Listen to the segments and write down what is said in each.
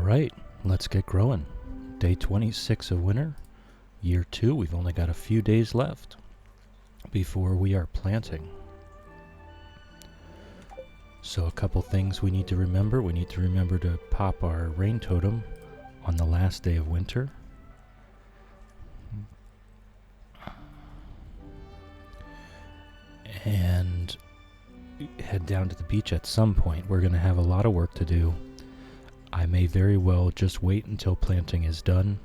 right, let's get growing. Day 26 of winter, year 2. We've only got a few days left before we are planting. So a couple things we need to remember. We need to remember to pop our rain totem on the last day of winter. And head down to the beach at some point. We're going to have a lot of work to do. I may very well just wait until planting is done.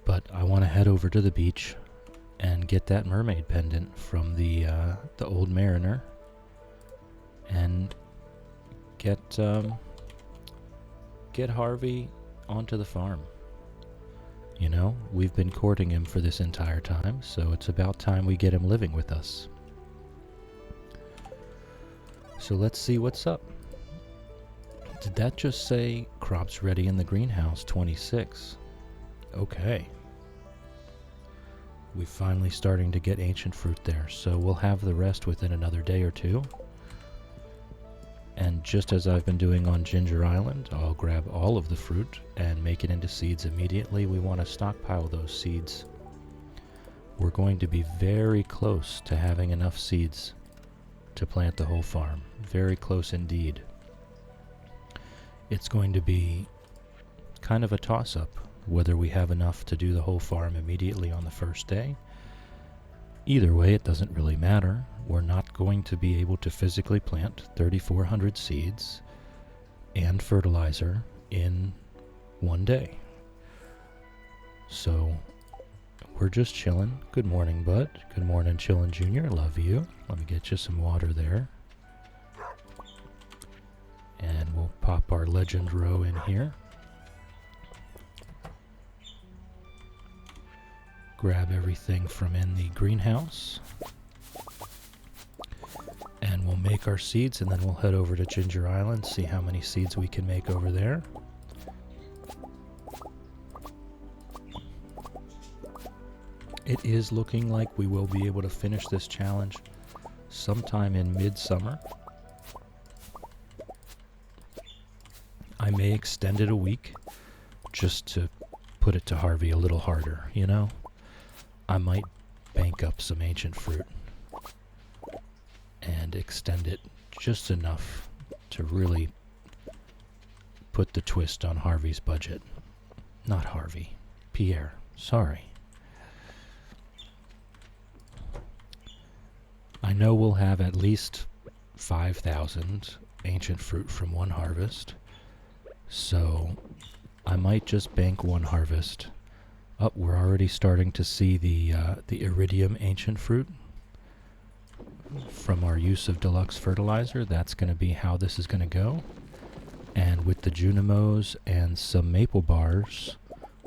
But I want to head over to the beach and get that mermaid pendant from the old mariner. And get Harvey onto the farm. You know, we've been courting him for this entire time, so it's about time we get him living with us. So let's see what's up. Did that just say crops ready in the greenhouse 26? Okay. We're finally starting to get ancient fruit there, so we'll have the rest within another day or two. And just as I've been doing on Ginger Island, I'll grab all of the fruit and make it into seeds immediately. We want to stockpile those seeds. We're going to be very close to having enough seeds to plant the whole farm. Very close indeed. It's going to be kind of a toss-up whether we have enough to do the whole farm immediately on the first day. Either way, it doesn't really matter. We're not going to be able to physically plant 3,400 seeds and fertilizer in one day. So we're just chilling. Good morning, bud. Good morning, Chillin' Junior. Love you. Let me get you some water there. And we'll pop our legend row in here. Grab everything from in the greenhouse. And we'll make our seeds, and then we'll head over to Ginger Island, see how many seeds we can make over there. It is looking like we will be able to finish this challenge sometime in midsummer. I may extend it a week just to put it to Harvey a little harder, you know? I might bank up some ancient fruit and extend it just enough to really put the twist on Harvey's budget. Not Harvey, Pierre, sorry. I know we'll have at least 5,000 ancient fruit from one harvest, so I might just bank one harvest. Oh, we're already starting to see the iridium ancient fruit from our use of deluxe fertilizer. That's going to be how this is going to go. And with the Junimos and some maple bars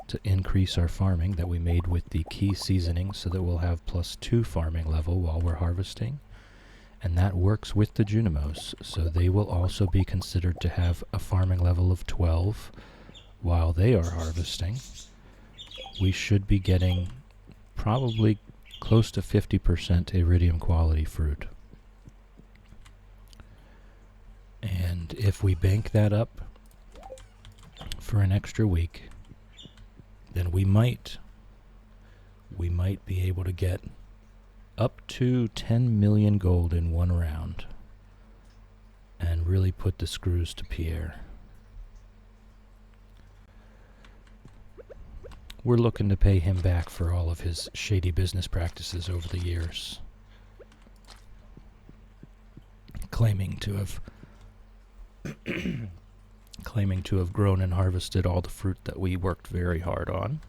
to increase our farming that we made with the key seasoning so that we'll have +2 farming level while we're harvesting. And that works with the Junimos, so they will also be considered to have a farming level of 12 while they are harvesting. We should be getting probably close to 50% iridium quality fruit. And if we bank that up for an extra week, then we might be able to get up to 10 million gold in one round and really put the screws to Pierre. We're looking to pay him back for all of his shady business practices over the years. Claiming to have grown and harvested all the fruit that we worked very hard on.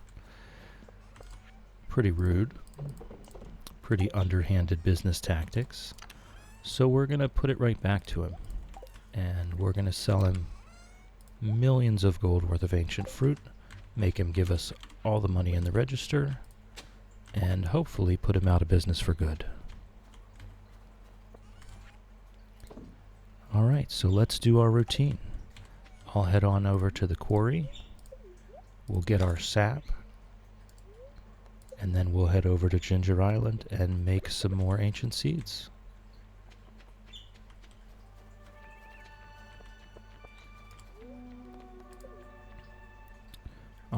Pretty rude. Pretty underhanded business tactics. So we're going to put it right back to him. And we're going to sell him millions of gold worth of ancient fruit, make him give us all the money in the register, and hopefully put him out of business for good. Alright, so let's do our routine. I'll head on over to the quarry. We'll get our sap. And then we'll head over to Ginger Island and make some more ancient seeds.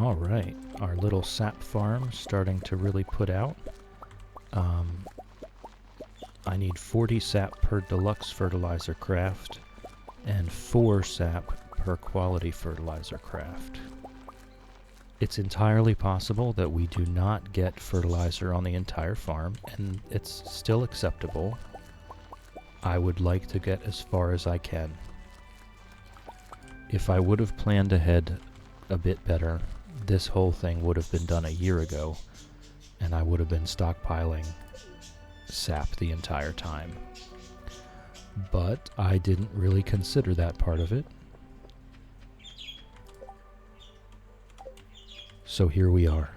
Alright, our little sap farm starting to really put out. I need 40 sap per deluxe fertilizer craft and 4 sap per quality fertilizer craft. It's entirely possible that we do not get fertilizer on the entire farm, and it's still acceptable. I would like to get as far as I can. If I would have planned ahead a bit better, this whole thing would have been done a year ago, and I would have been stockpiling sap the entire time. But I didn't really consider that part of it. So here we are.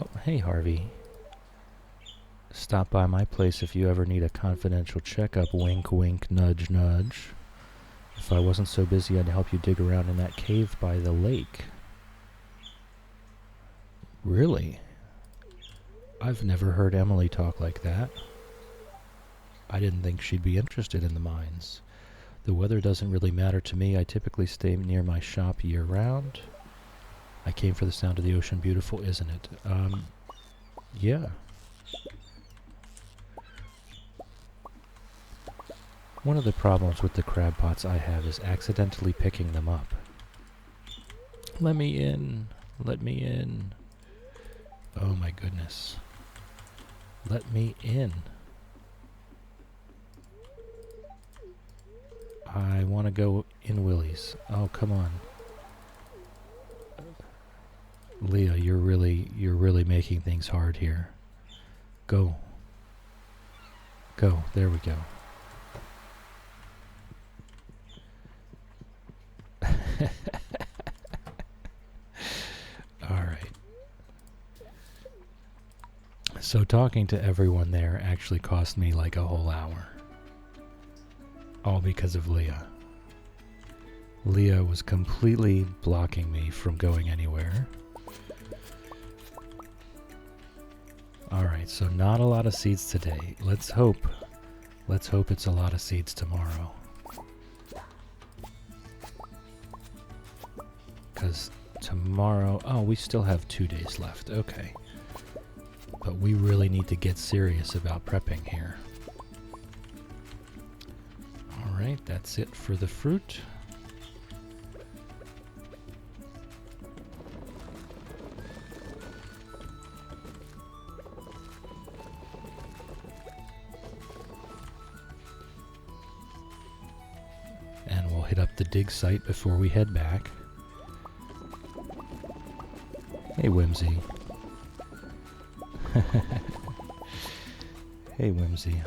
Oh, hey Harvey. Stop by my place if you ever need a confidential checkup. Wink, wink, nudge, nudge. If I wasn't so busy, I'd help you dig around in that cave by the lake. Really? I've never heard Emily talk like that. I didn't think she'd be interested in the mines. The weather doesn't really matter to me. I typically stay near my shop year-round. I came for the sound of the ocean. Beautiful, isn't it? Yeah. One of the problems with the crab pots I have is accidentally picking them up. Let me in. Let me in. Oh my goodness. Let me in. I want to go in Willie's. Oh, come on. Leah, you're really making things hard here. Go. Go. There we go. Alright. So talking to everyone there actually cost me like a whole hour. All because of Leah. Leah was completely blocking me from going anywhere. Alright, so not a lot of seeds today. Let's hope it's a lot of seeds tomorrow. Because tomorrow... Oh, we still have 2 days left. Okay. But we really need to get serious about prepping here. Alright, that's it for the fruit. And we'll hit up the dig site before we head back. Hey, Whimsy. Hey, Whimsy.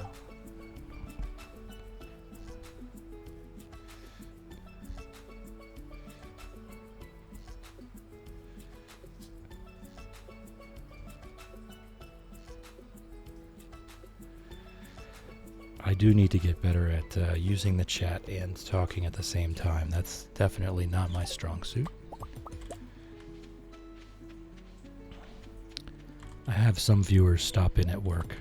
I do need to get better at using the chat and talking at the same time. That's definitely not my strong suit. I have some viewers stop in at work,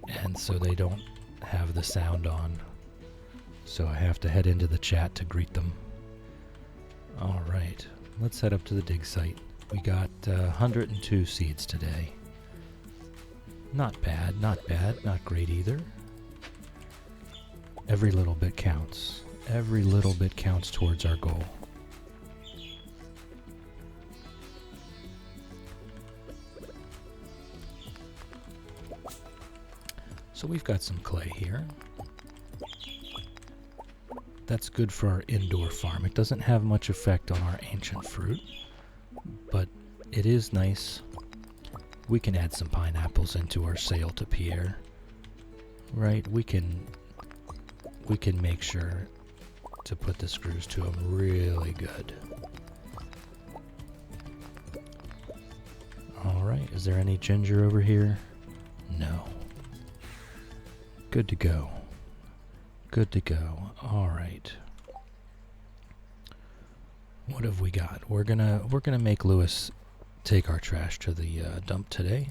and so they don't have the sound on. So I have to head into the chat to greet them. Alright, let's head up to the dig site. We got 102 seeds today. Not bad, not bad, not great either. Every little bit counts. Every little bit counts towards our goal. So we've got some clay here. That's good for our indoor farm. It doesn't have much effect on our ancient fruit, but it is nice. We can add some pineapples into our sale to Pierre. Right, we can make sure to put the screws to them really good. Alright, is there any ginger over here? No. Good to go. Good to go. Alright. What have we got? We're gonna make Lewis take our trash to the dump today.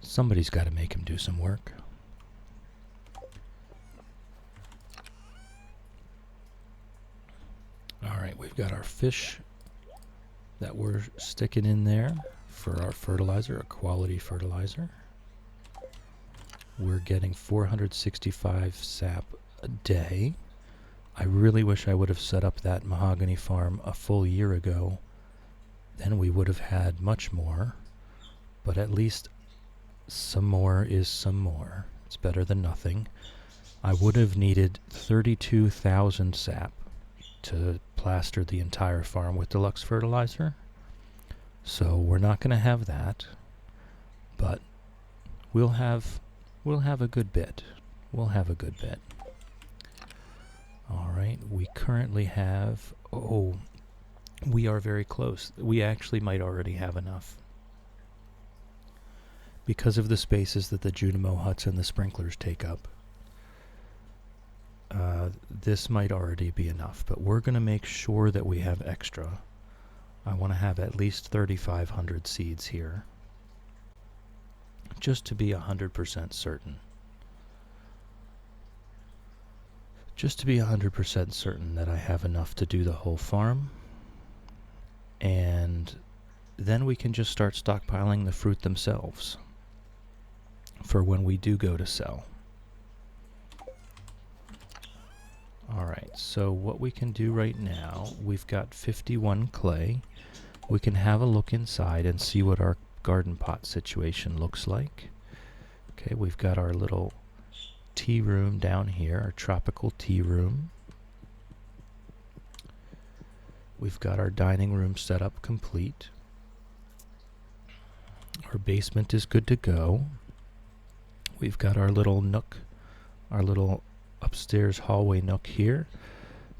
Somebody's got to make him do some work. got our fish that we're sticking in there for our fertilizer, a quality fertilizer. We're getting 465 sap a day. I really wish I would have set up that mahogany farm a full year ago. Then we would have had much more, but at least some more is some more. It's better than nothing. I would have needed 32,000 sap to plaster the entire farm with deluxe fertilizer. So we're not going to have that, but we'll have a good bit. We'll have a good bit. All right, we currently have, we are very close. We actually might already have enough. Because of the spaces that the Junimo huts and the sprinklers take up. This might already be enough, but we're going to make sure that we have extra. I want to have at least 3,500 seeds here, just to be 100% certain. Just to be 100% certain that I have enough to do the whole farm, and then we can just start stockpiling the fruit themselves for when we do go to sell. Alright, so what we can do right now, we've got 51 clay. We can have a look inside and see what our garden pot situation looks like. Okay, we've got our little tea room down here, our tropical tea room. We've got our dining room set up complete. Our basement is good to go. We've got our little nook, our little upstairs hallway nook here.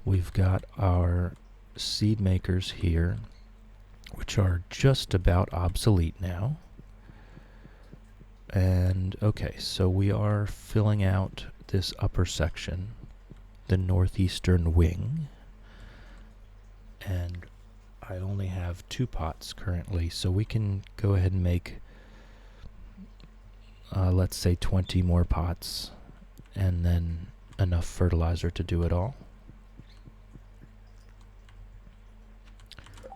We've got our seed makers here, which are just about obsolete now. And okay, so we are filling out this upper section, the northeastern wing. And I only have 2 pots currently, so we can go ahead and make, let's say 20 more pots, and then enough fertilizer to do it all.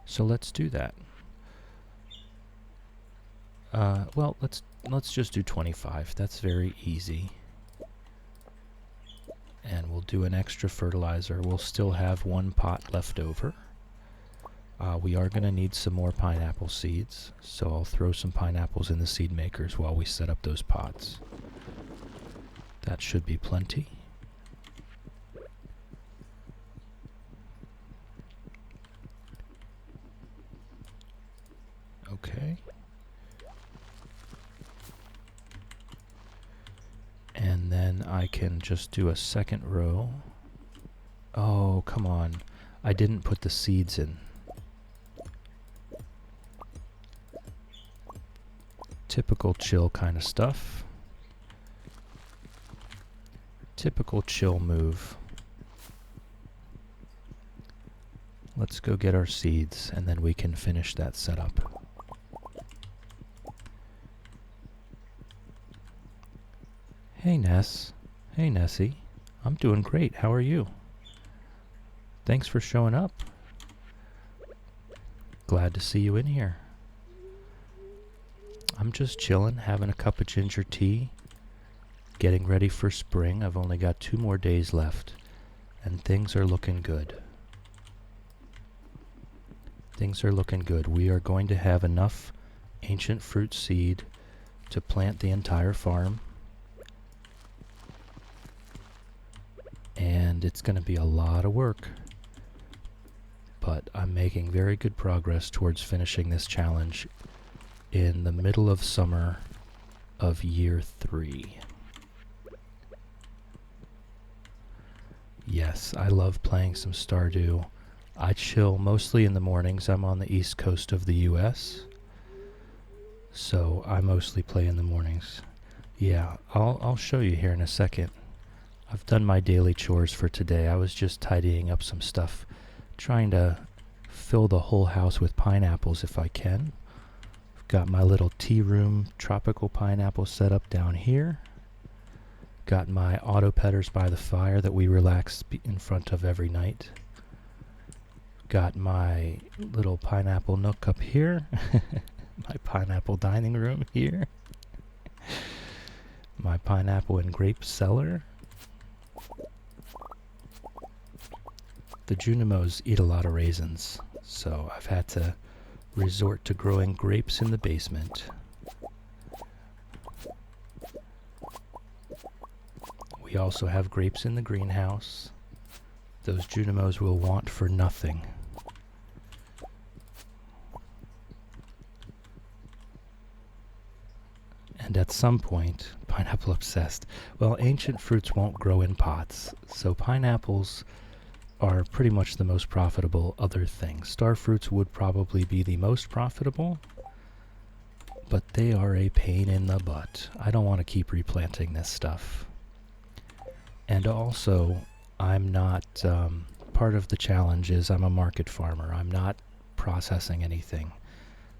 So let's do that. Well, let's just do 25. That's very easy. And we'll do an extra fertilizer. We'll still have 1 pot left over. We are going to need some more pineapple seeds, so I'll throw some pineapples in the seed makers while we set up those pots. That should be plenty. Okay. And then I can just do a second row. Oh, come on. I didn't put the seeds in. Typical chill kind of stuff. Typical chill move. Let's go get our seeds, and then we can finish that setup. Hey Ness. Hey Nessie. I'm doing great. How are you? Thanks for showing up. Glad to see you in here. I'm just chilling, having a cup of ginger tea, getting ready for spring. I've only got 2 more days left, and things are looking good. Things are looking good. We are going to have enough ancient fruit seed to plant the entire farm. And it's going to be a lot of work. But I'm making very good progress towards finishing this challenge in the middle of summer of year 3. Yes, I love playing some Stardew. I chill mostly in the mornings. I'm on the east coast of the US, so I mostly play in the mornings. Yeah, I'll show you here in a second. I've done my daily chores for today. I was just tidying up some stuff, trying to fill the whole house with pineapples if I can. I've got my little tea room tropical pineapple set up down here. Got my auto petters by the fire that we relax in front of every night. got my little pineapple nook up here, my pineapple dining room here, my pineapple and grape cellar. The Junimos eat a lot of raisins, so I've had to resort to growing grapes in the basement. We also have grapes in the greenhouse. Those Junimos will want for nothing. And at some point, pineapple obsessed. Well, ancient fruits won't grow in pots, so pineapples are pretty much the most profitable other thing. Star fruits would probably be the most profitable, but they are a pain in the butt. I don't want to keep replanting this stuff. And also, I'm not, part of the challenge is I'm a market farmer. I'm not processing anything.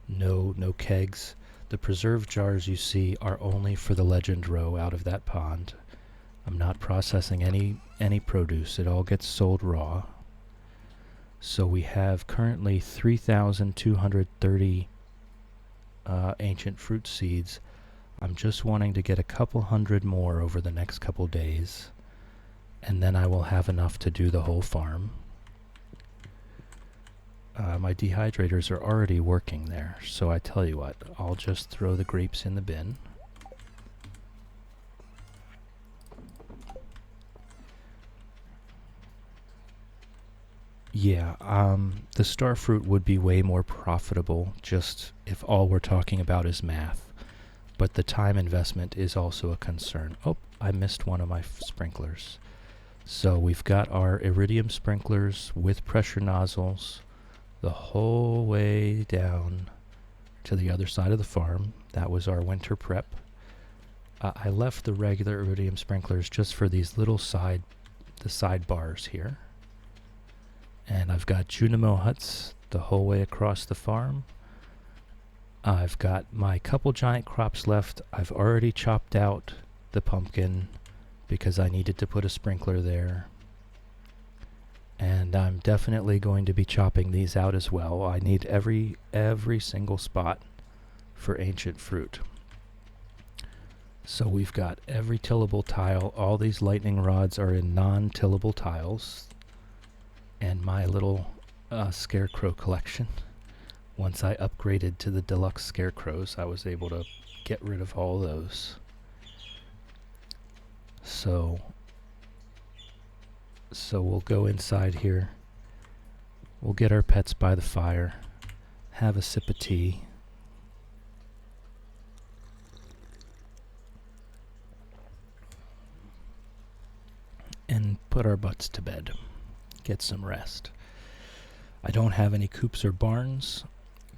No kegs. The preserve jars you see are only for the legend roe out of that pond. I'm not processing any produce. It all gets sold raw. So we have currently 3,230 ancient fruit seeds. I'm just wanting to get a couple hundred more over the next couple days, and then I will have enough to do the whole farm. My dehydrators are already working there, so I tell you what, I'll just throw the grapes in the bin. Yeah, the star fruit would be way more profitable just if all we're talking about is math. But the time investment is also a concern. Oh, I missed one of my sprinklers. So we've got our iridium sprinklers with pressure nozzles the whole way down to the other side of the farm. That was our winter prep. I left the regular iridium sprinklers just for these little sidebars here. And I've got Junimo huts the whole way across the farm. I've got my couple giant crops left. I've already chopped out the pumpkin because I needed to put a sprinkler there. And I'm definitely going to be chopping these out as well. I need every single spot for ancient fruit. So we've got every tillable tile. All these lightning rods are in non-tillable tiles. And my little scarecrow collection. Once I upgraded to the deluxe scarecrows, I was able to get rid of all those. So we'll go inside here. We'll get our pets by the fire, have a sip of tea. And put our butts to bed. Get some rest. I don't have any coops or barns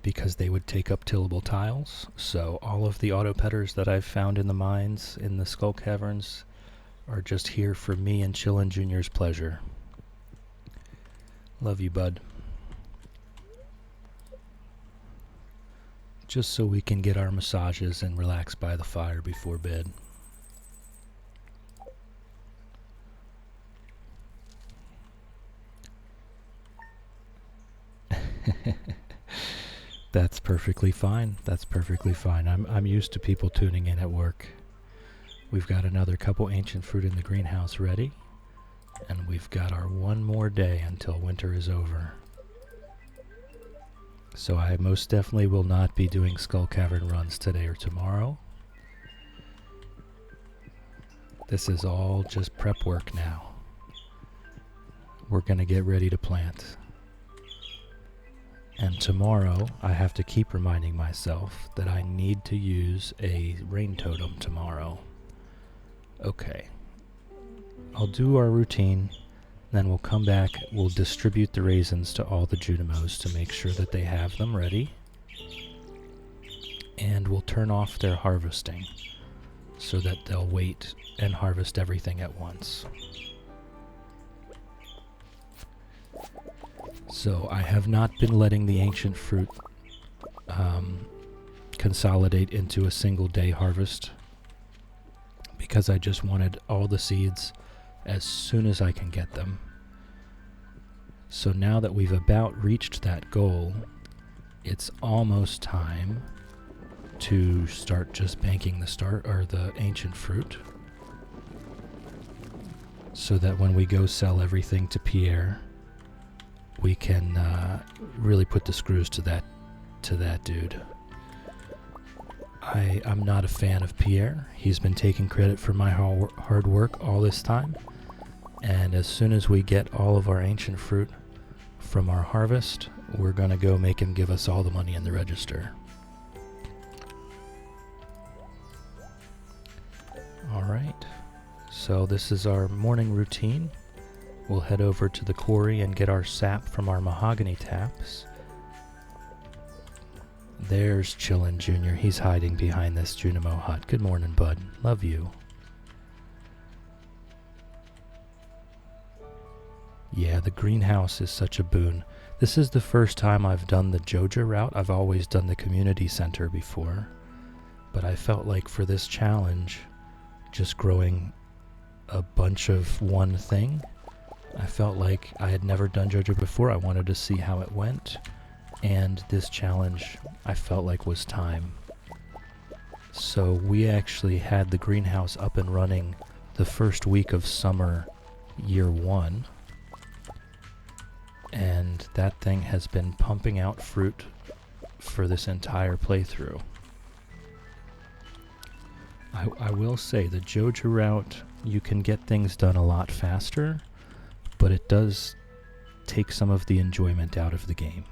because they would take up tillable tiles, so all of the autopetters that I've found in the mines, in the skull caverns, are just here for me and Chillin' Jr.'s pleasure. Love you, bud. Just so we can get our massages and relax by the fire before bed. That's perfectly fine. That's perfectly fine. I'm used to people tuning in at work. We've got another couple ancient fruit in the greenhouse ready, and we've got our one more day until winter is over. So I most definitely will not be doing Skull Cavern runs today or tomorrow. This is all just prep work now. We're going to get ready to plant. And tomorrow, I have to keep reminding myself that I need to use a rain totem tomorrow. Okay. I'll do our routine, then we'll come back, we'll distribute the raisins to all the Junimos to make sure that they have them ready. And we'll turn off their harvesting so that they'll wait and harvest everything at once. So I have not been letting the ancient fruit consolidate into a single day harvest because I just wanted all the seeds as soon as I can get them. So now that we've about reached that goal, it's almost time to start just banking the ancient fruit, so that when we go sell everything to Pierre, we can really put the screws to that dude. I'm not a fan of Pierre. He's been taking credit for my hard work all this time. And as soon as we get all of our ancient fruit from our harvest, we're going to go make him give us all the money in the register. Alright, so this is our morning routine. We'll head over to the quarry and get our sap from our mahogany taps. There's Chillin' Jr. He's hiding behind this Junimo hut. Good morning, bud. Love you. Yeah, the greenhouse is such a boon. This is the first time I've done the Joja route. I've always done the community center before. But I felt like for this challenge, just growing a bunch of one thing, I felt like I had never done Joja before. I wanted to see how it went. And this challenge, I felt like was time. So we actually had the greenhouse up and running the first week of summer year 1. And that thing has been pumping out fruit for this entire playthrough. I will say, the Joja route, you can get things done a lot faster, but it does take some of the enjoyment out of the game.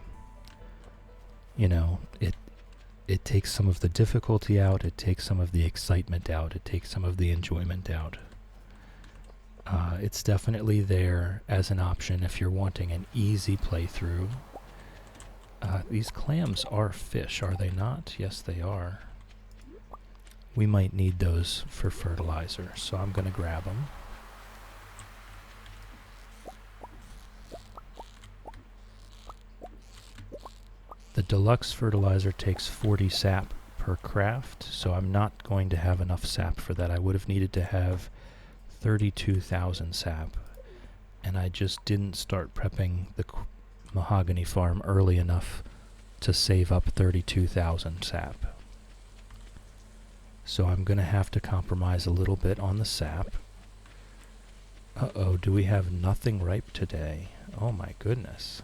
You know, it takes some of the difficulty out, it takes some of the excitement out, it takes some of the enjoyment out. It's definitely there as an option if you're wanting an easy playthrough. These clams are fish, are they not? Yes, they are. We might need those for fertilizer, so I'm going to grab them. The deluxe fertilizer takes 40 sap per craft, so I'm not going to have enough sap for that. I would have needed to have 32,000 sap, and I just didn't start prepping the mahogany farm early enough to save up 32,000 sap. So I'm going to have to compromise a little bit on the sap. Uh-oh, do we have nothing ripe today? Oh my goodness.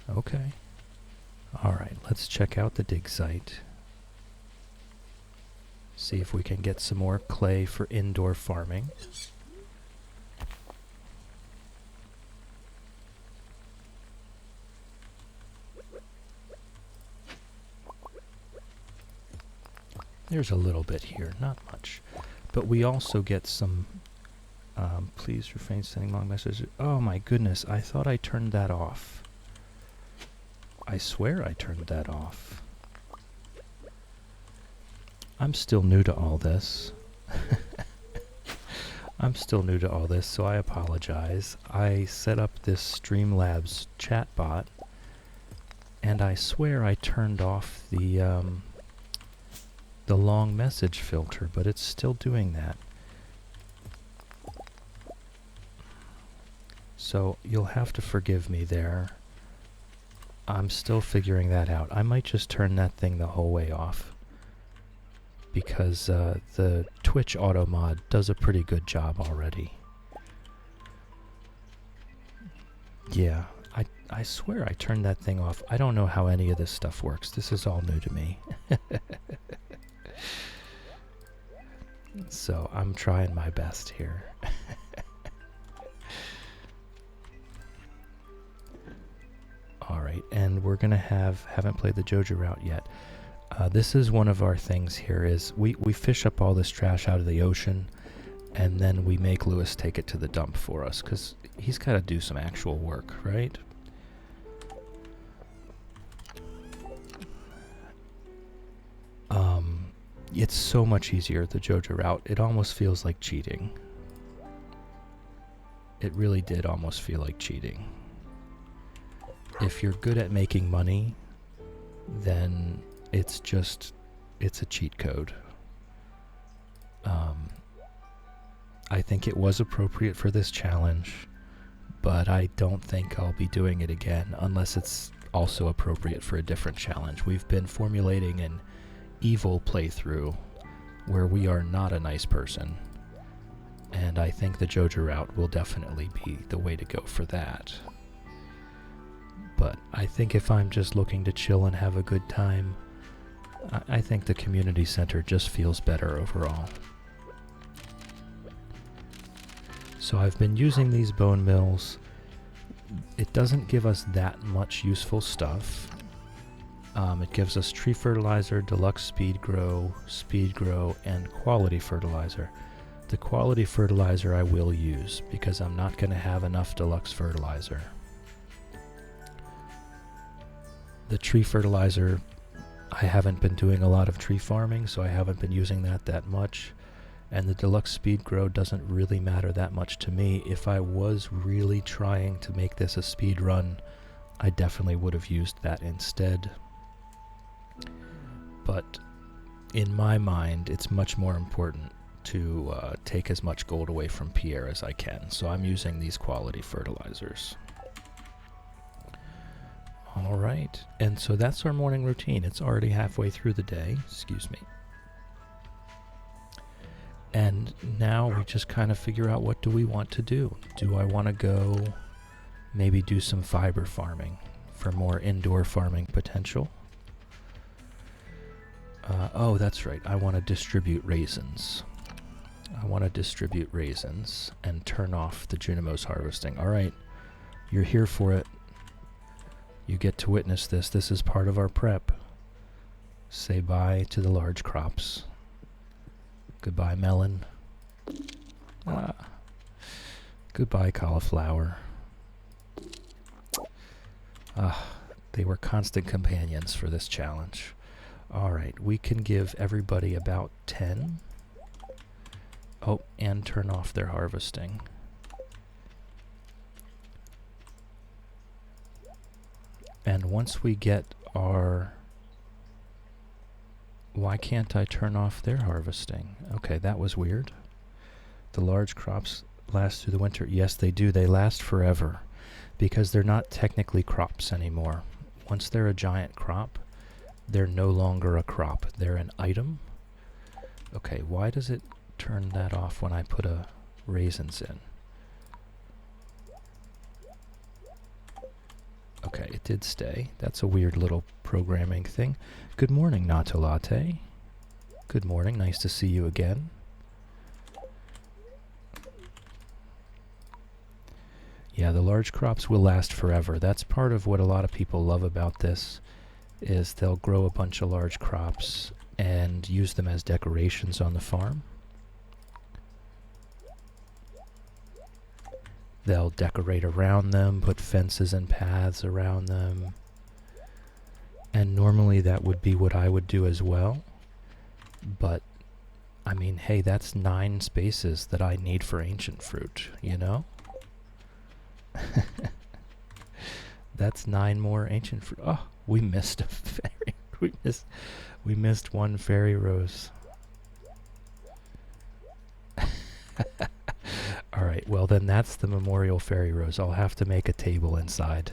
Okay. Alright, let's check out the dig site. See if we can get some more clay for indoor farming. There's a little bit here, not much. But we also get some... please refrain sending long messages. Oh my goodness, I thought I turned that off. I swear I turned that off. I'm still new to all this. I'm still new to all this, so I apologize. I set up this Streamlabs chatbot, and I swear I turned off the long message filter, but it's still doing that. So you'll have to forgive me there. I'm still figuring that out. I might just turn that thing the whole way off, because the Twitch auto mod does a pretty good job already. Yeah, I swear I turned that thing off. I don't know how any of this stuff works. This is all new to me. So I'm trying my best here. Alright, and we're gonna haven't played the Joja route yet. This is one of our things here is we fish up all this trash out of the ocean, and then we make Lewis take it to the dump for us, because he's got to do some actual work, right? It's so much easier, the Joja route. It almost feels like cheating. It really did almost feel like cheating. If you're good at making money, then it's a cheat code. I think it was appropriate for this challenge, but I don't think I'll be doing it again unless it's also appropriate for a different challenge. We've been formulating an evil playthrough where we are not a nice person, and I think the Joja route will definitely be the way to go for that. But I think if I'm just looking to chill and have a good time, I think the community center just feels better overall. So I've been using these bone mills. It doesn't give us that much useful stuff. It gives us tree fertilizer, deluxe speed grow, and quality fertilizer. The quality fertilizer I will use because I'm not going to have enough deluxe fertilizer. The tree fertilizer, I haven't been doing a lot of tree farming, so I haven't been using that much. And the deluxe speed grow doesn't really matter that much to me. If I was really trying to make this a speed run, I definitely would have used that instead. But in my mind, it's much more important to take as much gold away from Pierre as I can. So I'm using these quality fertilizers. All right, and so that's our morning routine. It's already halfway through the day, excuse me. And now we just kind of figure out, what do we want to do? Do I want to go maybe do some fiber farming for more indoor farming potential? Oh, that's right. I want to distribute raisins. And turn off the Junimos harvesting. All right, you're here for it. You get to witness this. This is part of our prep. Say bye to the large crops. Goodbye, melon. Goodbye, cauliflower. They were constant companions for this challenge. All right, we can give everybody about 10. Oh, and turn off their harvesting. And once we get our... Why can't I turn off their harvesting? Okay, that was weird. The large crops last through the winter. Yes, they do. They last forever because they're not technically crops anymore. Once they're a giant crop, they're no longer a crop. They're an item. Okay, why does it turn that off when I put raisins in? Okay, it did stay. That's a weird little programming thing. Good morning, Natto Latte. Good morning, nice to see you again. Yeah, the large crops will last forever. That's part of what a lot of people love about this, is they'll grow a bunch of large crops and use them as decorations on the farm. They'll decorate around them, put fences and paths around them. And normally that would be what I would do as well. But, I mean, hey, that's 9 spaces that I need for ancient fruit, you know? That's 9 more ancient fruit. Oh, we missed a fairy. We missed one fairy rose. All right, well then that's the memorial fairy rose. I'll have to make a table inside.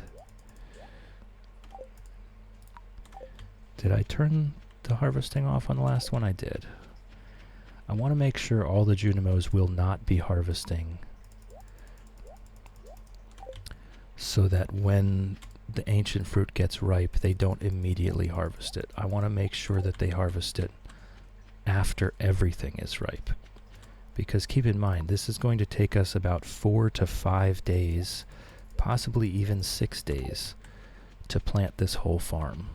Did I turn the harvesting off on the last one? I did. I want to make sure all the Junimos will not be harvesting, so that when the ancient fruit gets ripe, they don't immediately harvest it. I want to make sure that they harvest it after everything is ripe. Because keep in mind, this is going to take us about 4 to 5 days, possibly even 6 days, to plant this whole farm.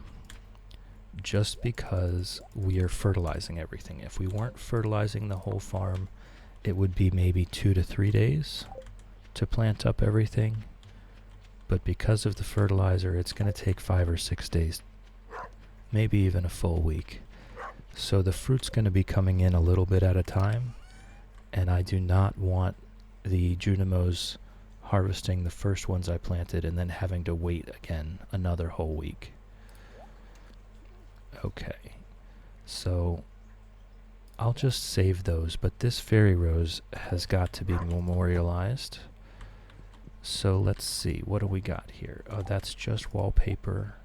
Just because we are fertilizing everything. If we weren't fertilizing the whole farm, it would be maybe 2 to 3 days to plant up everything. But because of the fertilizer, it's going to take 5 or 6 days, maybe even a full week. So the fruit's going to be coming in a little bit at a time, and I do not want the Junimos harvesting the first ones I planted and then having to wait again another whole week. Okay, so I'll just save those, but this fairy rose has got to be memorialized. So let's see, what do we got here? Oh, that's just wallpaper.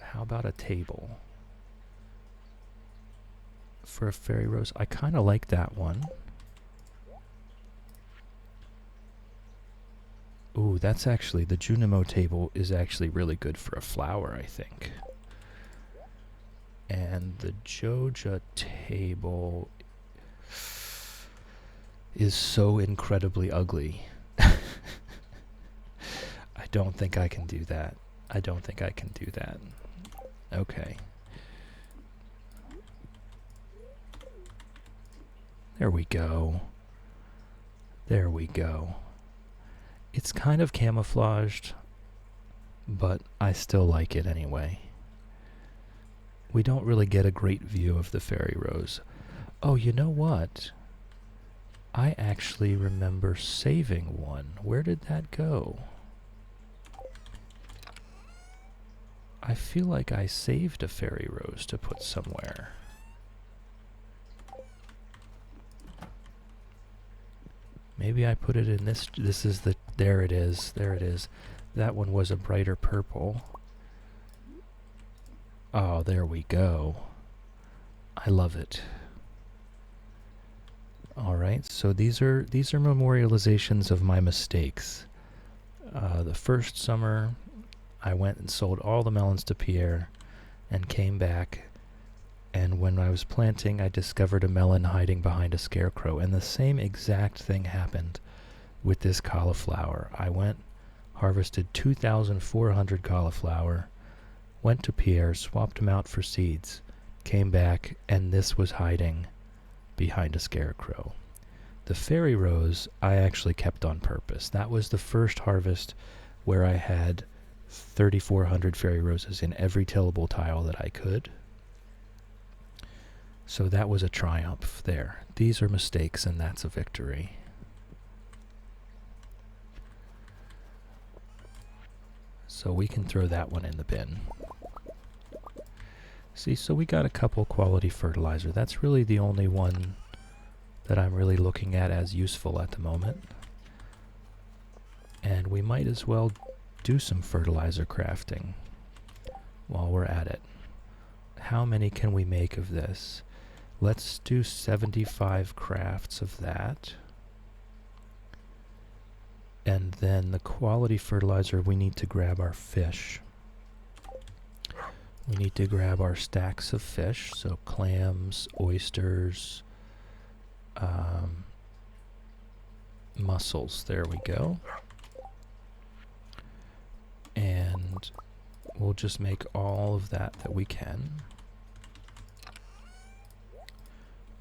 How about a table for a fairy rose? I kind of like that one. Ooh, that's actually, the Junimo table is actually really good for a flower, I think. And the Joja table is so incredibly ugly. I don't think I can do that. I don't think I can do that. Okay. There we go. There we go. It's kind of camouflaged, but I still like it anyway. We don't really get a great view of the fairy rose. Oh, you know what? I actually remember saving one. Where did that go? I feel like I saved a fairy rose to put somewhere. Maybe I put it in this. This is the. There it is. There it is. That one was a brighter purple. Oh, there we go. I love it. All right, so these are memorializations of my mistakes. The first summer, I went and sold all the melons to Pierre, and came back. And when I was planting, I discovered a melon hiding behind a scarecrow, and the same exact thing happened with this cauliflower. I went, harvested 2,400 cauliflower, went to Pierre, swapped them out for seeds, came back, and this was hiding behind a scarecrow. The fairy rose I actually kept on purpose. That was the first harvest where I had 3,400 fairy roses in every tillable tile that I could. So that was a triumph there. These are mistakes, and that's a victory. So we can throw that one in the bin. See, so we got a couple quality fertilizer. That's really the only one that I'm really looking at as useful at the moment. And we might as well do some fertilizer crafting while we're at it. How many can we make of this? Let's do 75 crafts of that. And then the quality fertilizer, we need to grab our fish. We need to grab our stacks of fish, so clams, oysters, mussels. There we go. And we'll just make all of that we can.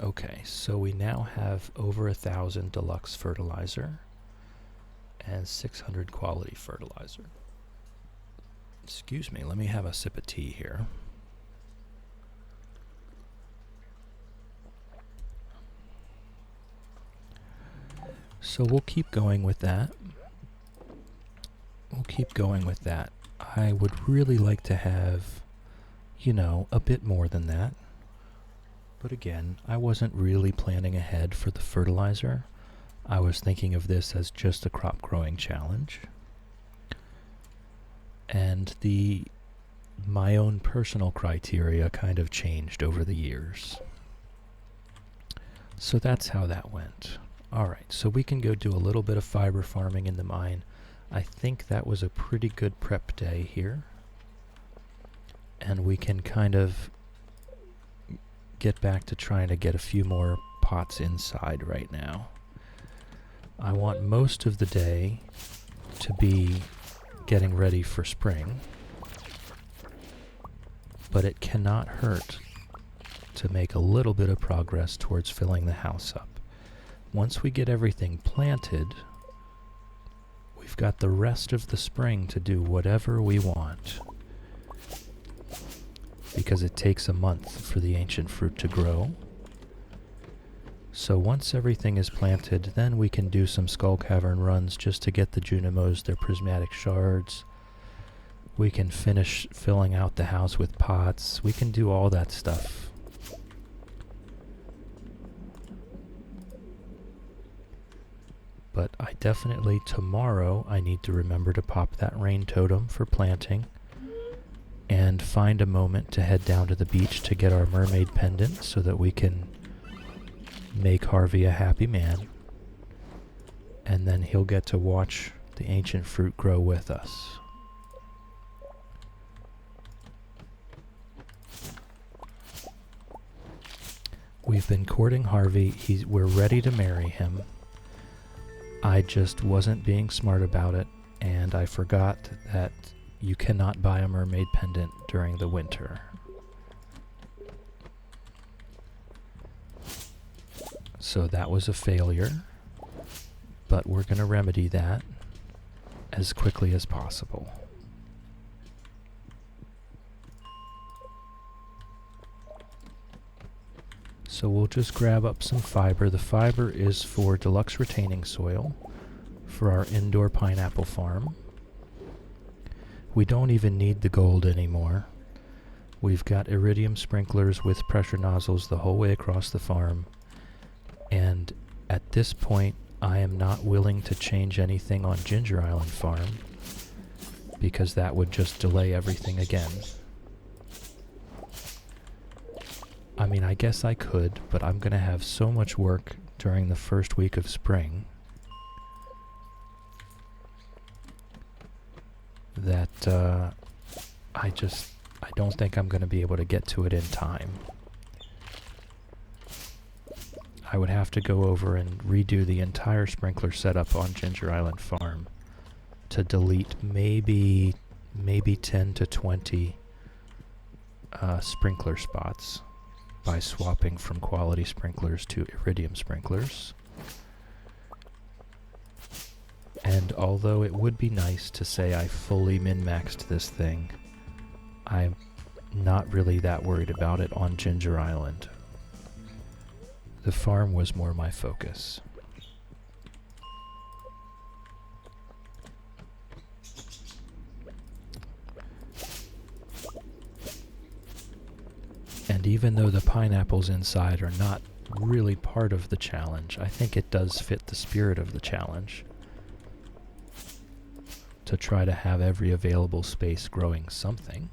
Okay, so we now have over 1,000 deluxe fertilizer and 600 quality fertilizer. Excuse me, let me have a sip of tea here. So we'll keep going with that. We'll keep going with that. I would really like to have, you know, a bit more than that. But again, I wasn't really planning ahead for the fertilizer. I was thinking of this as just a crop growing challenge. And my own personal criteria kind of changed over the years. So that's how that went. Alright, so we can go do a little bit of fiber farming in the mine. I think that was a pretty good prep day here. And we can kind of get back to trying to get a few more pots inside right now. I want most of the day to be getting ready for spring, but it cannot hurt to make a little bit of progress towards filling the house up. Once we get everything planted, we've got the rest of the spring to do whatever we want, because it takes a month for the ancient fruit to grow. So once everything is planted, then we can do some skull cavern runs just to get the Junimos their prismatic shards. We can finish filling out the house with pots. We can do all that stuff. But I definitely, tomorrow, I need to remember to pop that rain totem for planting and find a moment to head down to the beach to get our mermaid pendant so that we can make Harvey a happy man. And then he'll get to watch the ancient fruit grow with us. We've been courting Harvey. We're ready to marry him. I just wasn't being smart about it, and I forgot that you cannot buy a mermaid pendant during the winter. So that was a failure, but we're going to remedy that as quickly as possible. So we'll just grab up some fiber. The fiber is for deluxe retaining soil for our indoor pineapple farm. We don't even need the gold anymore. We've got iridium sprinklers with pressure nozzles the whole way across the farm. And at this point, I am not willing to change anything on Ginger Island Farm because that would just delay everything again. I mean, I guess I could, but I'm going to have so much work during the first week of spring that I don't think I'm going to be able to get to it in time. I would have to go over and redo the entire sprinkler setup on Ginger Island Farm to delete maybe 10 to 20 sprinkler spots by swapping from quality sprinklers to iridium sprinklers. And although it would be nice to say I fully min-maxed this thing, I'm not really that worried about it on Ginger Island. The farm was more my focus. And even though the pineapples inside are not really part of the challenge, I think it does fit the spirit of the challenge to try to have every available space growing something.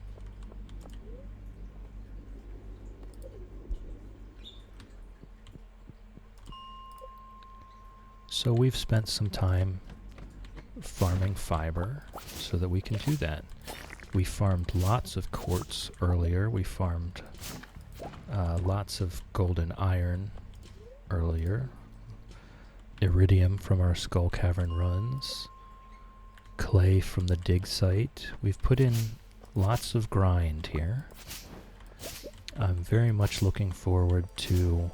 So we've spent some time farming fiber so that we can do that. We farmed lots of quartz earlier. We farmed lots of golden iron earlier. Iridium from our skull cavern runs. Clay from the dig site. We've put in lots of grind here. I'm very much looking forward to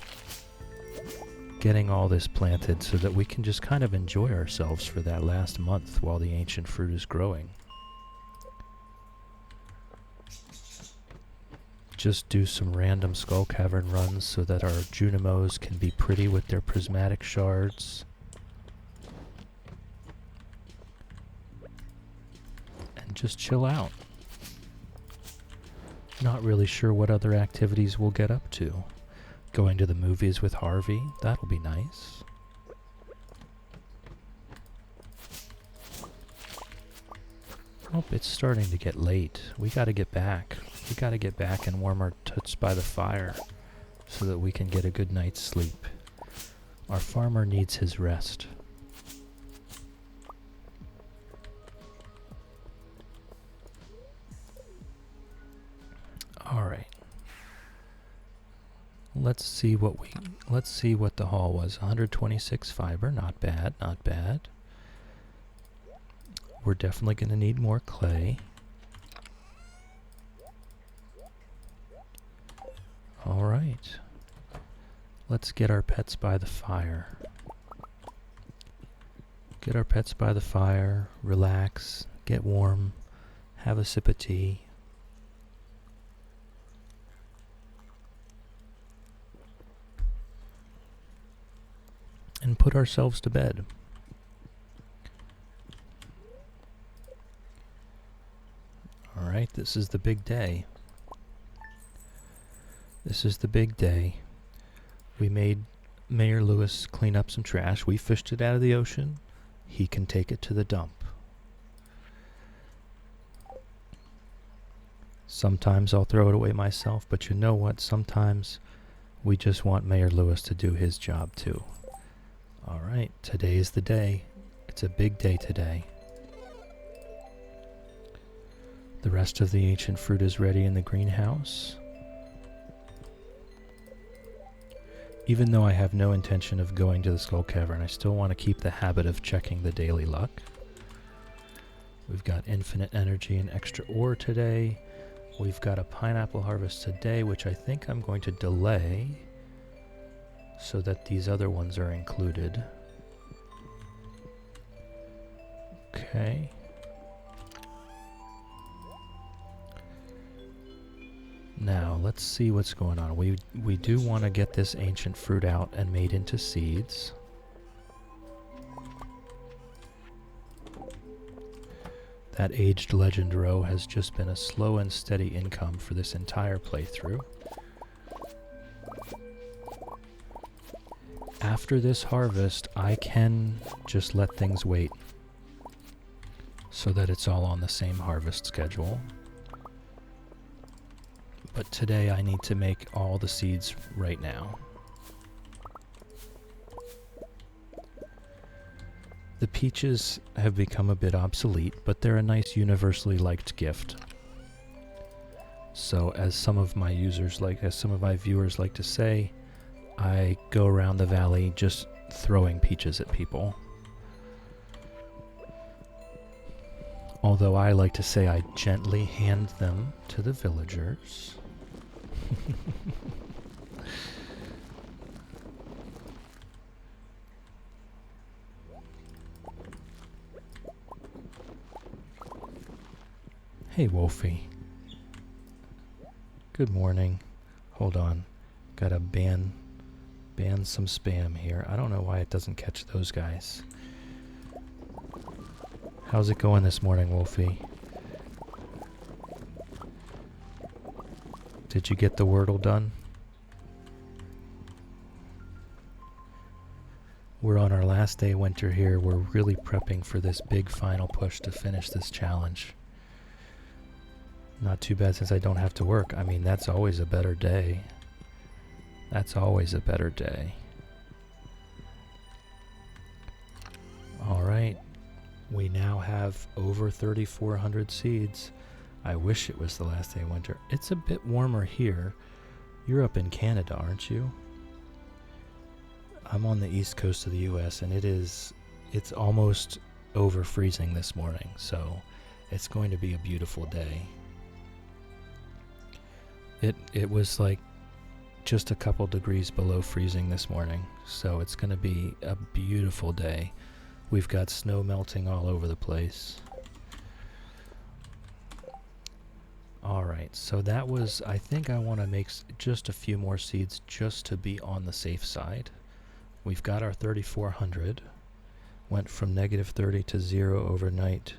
getting all this planted so that we can just kind of enjoy ourselves for that last month while the ancient fruit is growing. Just do some random skull cavern runs so that our Junimos can be pretty with their prismatic shards. And just chill out. Not really sure what other activities we'll get up to. Going to the movies with Harvey, that'll be nice. Oh, it's starting to get late. We gotta get back. We gotta get back and warm our toots by the fire so that we can get a good night's sleep. Our farmer needs his rest. All right. Let's see what the haul was. 126 fiber, not bad, not bad. We're definitely going to need more clay. All right. Let's get our pets by the fire. Get our pets by the fire, relax, get warm, have a sip of tea. And put ourselves to bed. All right, this is the big day. This is the big day. We made Mayor Lewis clean up some trash. We fished it out of the ocean. He can take it to the dump. Sometimes I'll throw it away myself, but you know what? Sometimes we just want Mayor Lewis to do his job too. All right, today's the day. It's a big day today. The rest of the ancient fruit is ready in the greenhouse. Even though I have no intention of going to the Skull Cavern, I still want to keep the habit of checking the daily luck. We've got infinite energy and extra ore today. We've got a pineapple harvest today, which I think I'm going to delay so that these other ones are included. Okay. Now, let's see what's going on. We do want to get this ancient fruit out and made into seeds. That aged legend row has just been a slow and steady income for this entire playthrough. After this harvest, I can just let things wait so that it's all on the same harvest schedule. But today I need to make all the seeds right now. The peaches have become a bit obsolete, but they're a nice universally liked gift. So as some of my viewers like to say, I go around the valley just throwing peaches at people. Although I like to say I gently hand them to the villagers. Hey, Wolfie. Good morning. Hold on. Gotta ban some spam here. I don't know why it doesn't catch those guys. How's it going this morning, Wolfie? Did you get the Wordle done? We're on our last day of winter here. We're really prepping for this big final push to finish this challenge. Not too bad since I don't have to work. I mean, that's always a better day. That's always a better day. All right. We now have over 3,400 seeds. I wish it was the last day of winter. It's a bit warmer here. You're up in Canada, aren't you? I'm on the east coast of the US, and it's almost over freezing this morning, so it's going to be a beautiful day. It was like just a couple degrees below freezing this morning, so it's going to be a beautiful day. We've got snow melting all over the place. Alright, so that was, I think I want to make just a few more seeds just to be on the safe side. We've got our 3,400. Went from -30 to 0 overnight.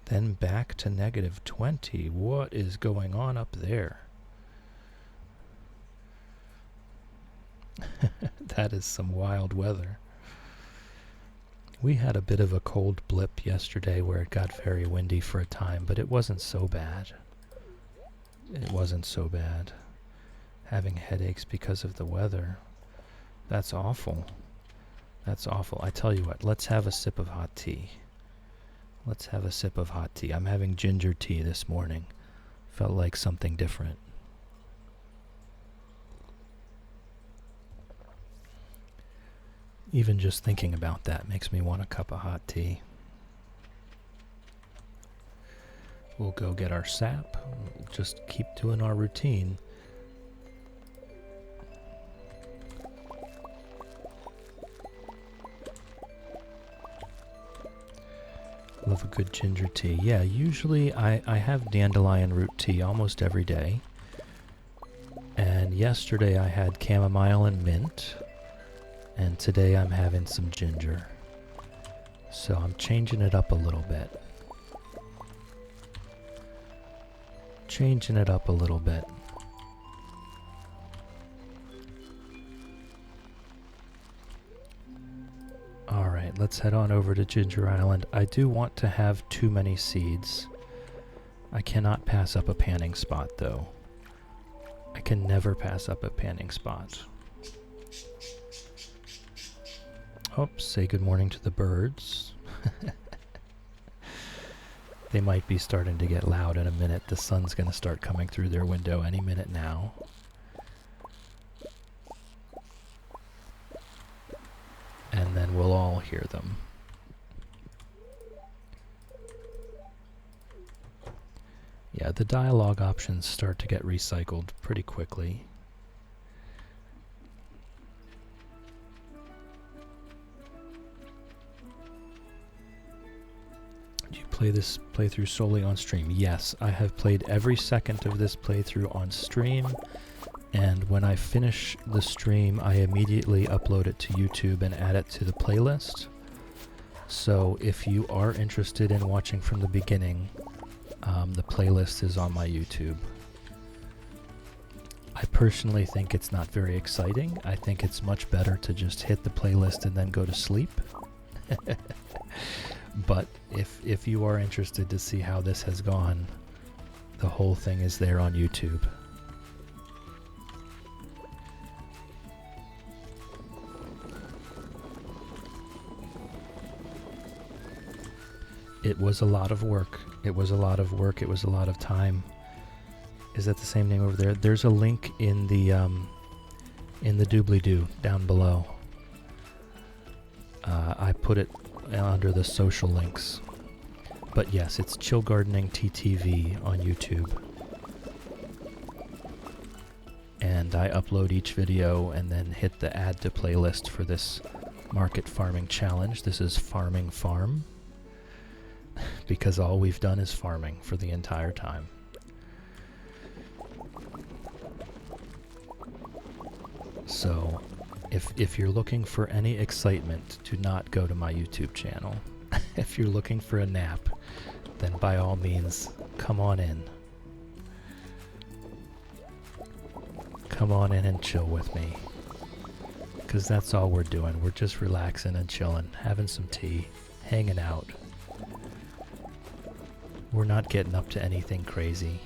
Then back to -20. What is going on up there? That is some wild weather. We had a bit of a cold blip yesterday where it got very windy for a time, but it wasn't so bad. It wasn't so bad. Having headaches because of the weather. That's awful. That's awful. I tell you what, let's have a sip of hot tea. Let's have a sip of hot tea. I'm having ginger tea this morning. Felt like something different. Even just thinking about that makes me want a cup of hot tea. We'll go get our sap. We'll just keep doing our routine. Love a good ginger tea. Yeah, usually I have dandelion root tea almost every day. And yesterday I had chamomile and mint. And today I'm having some ginger. So I'm changing it up a little bit. Changing it up a little bit. Alright, let's head on over to Ginger Island. I do want to have too many seeds. I cannot pass up a panning spot, though. I can never pass up a panning spot. Oops, say good morning to the birds. They might be starting to get loud in a minute. The sun's going to start coming through their window any minute now. And then we'll all hear them. Yeah, the dialogue options start to get recycled pretty quickly. Do you play this playthrough solely on stream? Yes, I have played every second of this playthrough on stream, and when I finish the stream, I immediately upload it to YouTube and add it to the playlist. So if you are interested in watching from the beginning, the playlist is on my YouTube. I personally think it's not very exciting. I think it's much better to just hit the playlist and then go to sleep. But if you are interested to see how this has gone, the whole thing is there on YouTube. It was a lot of work. It was a lot of work. It was a lot of time. Is that the same name over there? There's a link in the doobly-doo down below. I put it under the social links. But yes, it's Chill Gardening TTV on YouTube. And I upload each video and then hit the add to playlist for this market farming challenge. This is Farming Farm. Because all we've done is farming for the entire time. So, if you're looking for any excitement, do not go to my YouTube channel. If you're looking for a nap, then by all means, come on in. Come on in and chill with me. Because that's all we're doing. We're just relaxing and chilling, having some tea, hanging out. We're not getting up to anything crazy.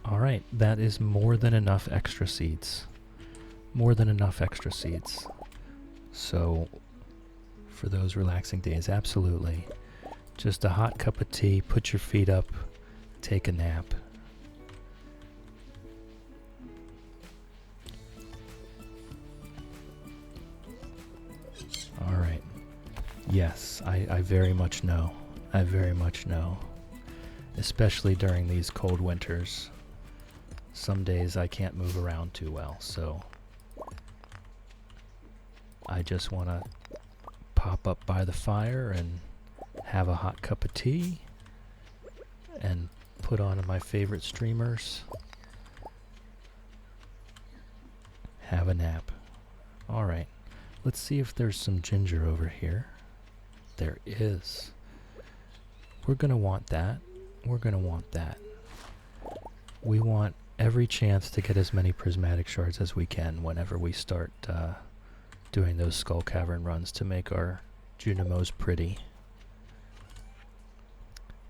Alright, that is more than enough extra seeds. More than enough extra seeds. So, for those relaxing days, absolutely. Just a hot cup of tea, put your feet up, take a nap. Alright. Yes, I very much know. I very much know. Especially during these cold winters. Some days I can't move around too well, so I just want to pop up by the fire and have a hot cup of tea and put on my favorite streamers. Have a nap. Alright. Let's see if there's some ginger over here. There is. We're going to want that. We're going to want that. We want every chance to get as many prismatic shards as we can whenever we start doing those skull cavern runs to make our Junimos pretty.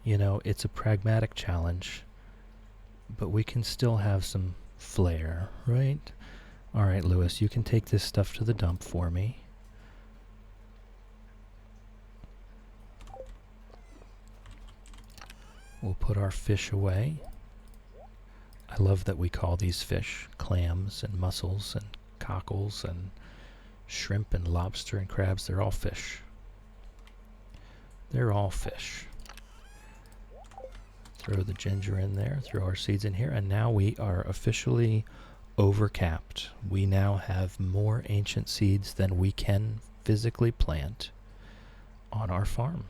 You know, it's a pragmatic challenge, but we can still have some flair, right? Alright, Lewis, you can take this stuff to the dump for me. We'll put our fish away. I love that we call these fish clams and mussels and cockles and shrimp and lobster and crabs. They're all fish. They're all fish. Throw the ginger in there, throw our seeds in here, and now we are officially overcapped. We now have more ancient seeds than we can physically plant on our farm.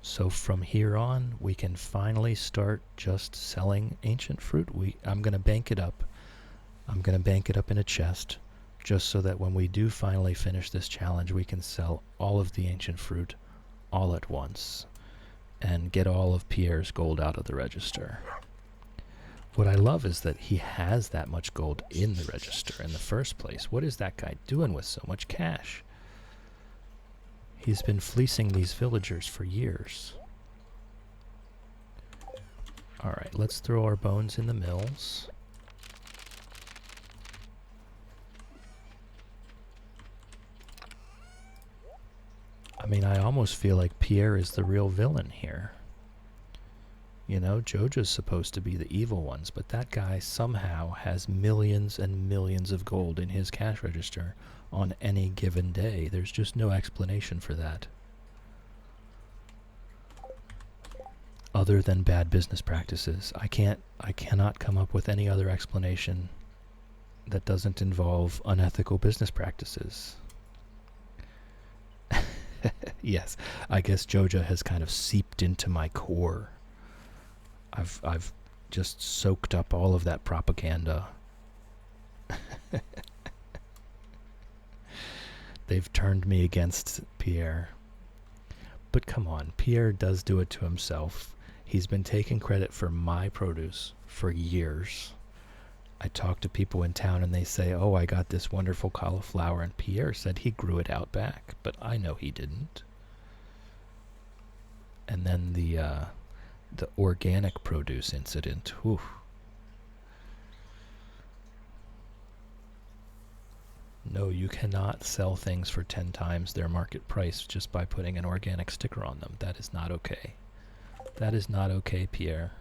So from here on, we can finally start just selling ancient fruit. I'm going to bank it up. I'm going to bank it up in a chest, just so that when we do finally finish this challenge, we can sell all of the ancient fruit all at once and get all of Pierre's gold out of the register. what I love is that he has that much gold in the register in the first place. What is that guy doing with so much cash? He's been fleecing these villagers for years. Alright, let's throw our bones in the mills. I mean, I almost feel like Pierre is the real villain here. You know, Jojo's supposed to be the evil ones, but that guy somehow has millions and millions of gold in his cash register on any given day. There's just no explanation for that. Other than bad business practices. I cannot come up with any other explanation that doesn't involve unethical business practices. Yes, I guess Jojo has kind of seeped into my core. I've just soaked up all of that propaganda. They've turned me against Pierre. But come on, Pierre does do it to himself. He's been taking credit for my produce for years. I talk to people in town and they say, oh, I got this wonderful cauliflower, and Pierre said he grew it out back, but I know he didn't. And then the organic produce incident. Whew. No, you cannot sell things for 10 times their market price just by putting an organic sticker on them. That is not okay. That is not okay, Pierre.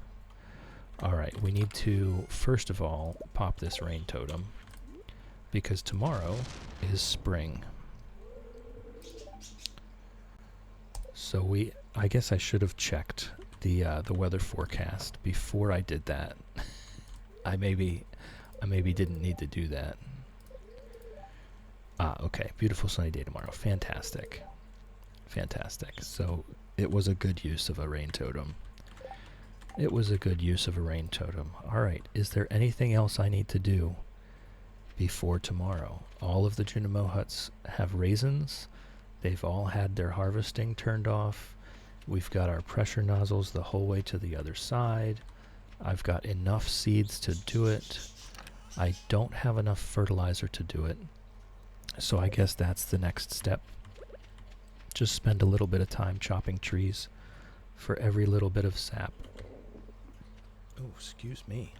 Alright, we need to, first of all, pop this rain totem, because tomorrow is spring. So I guess I should have checked the weather forecast before I did that. I maybe didn't need to do that. Okay. Beautiful sunny day tomorrow. Fantastic. Fantastic. So it was a good use of a rain totem. It was a good use of a rain totem. Alright, is there anything else I need to do before tomorrow? All of the Junimo huts have raisins. They've all had their harvesting turned off. We've got our pressure nozzles the whole way to the other side. I've got enough seeds to do it. I don't have enough fertilizer to do it. So I guess that's the next step. Just spend a little bit of time chopping trees for every little bit of sap. Oh, excuse me.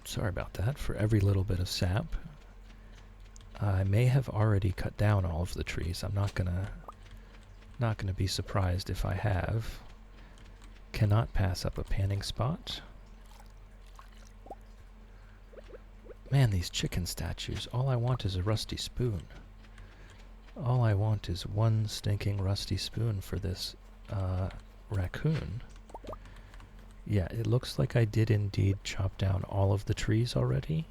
Sorry about that. For every little bit of sap. I may have already cut down all of the trees. I'm not gonna be surprised if I have. Cannot pass up a panning spot. Man, these chicken statues. All I want is a rusty spoon. All I want is one stinking rusty spoon for this raccoon. Yeah, it looks like I did indeed chop down all of the trees already.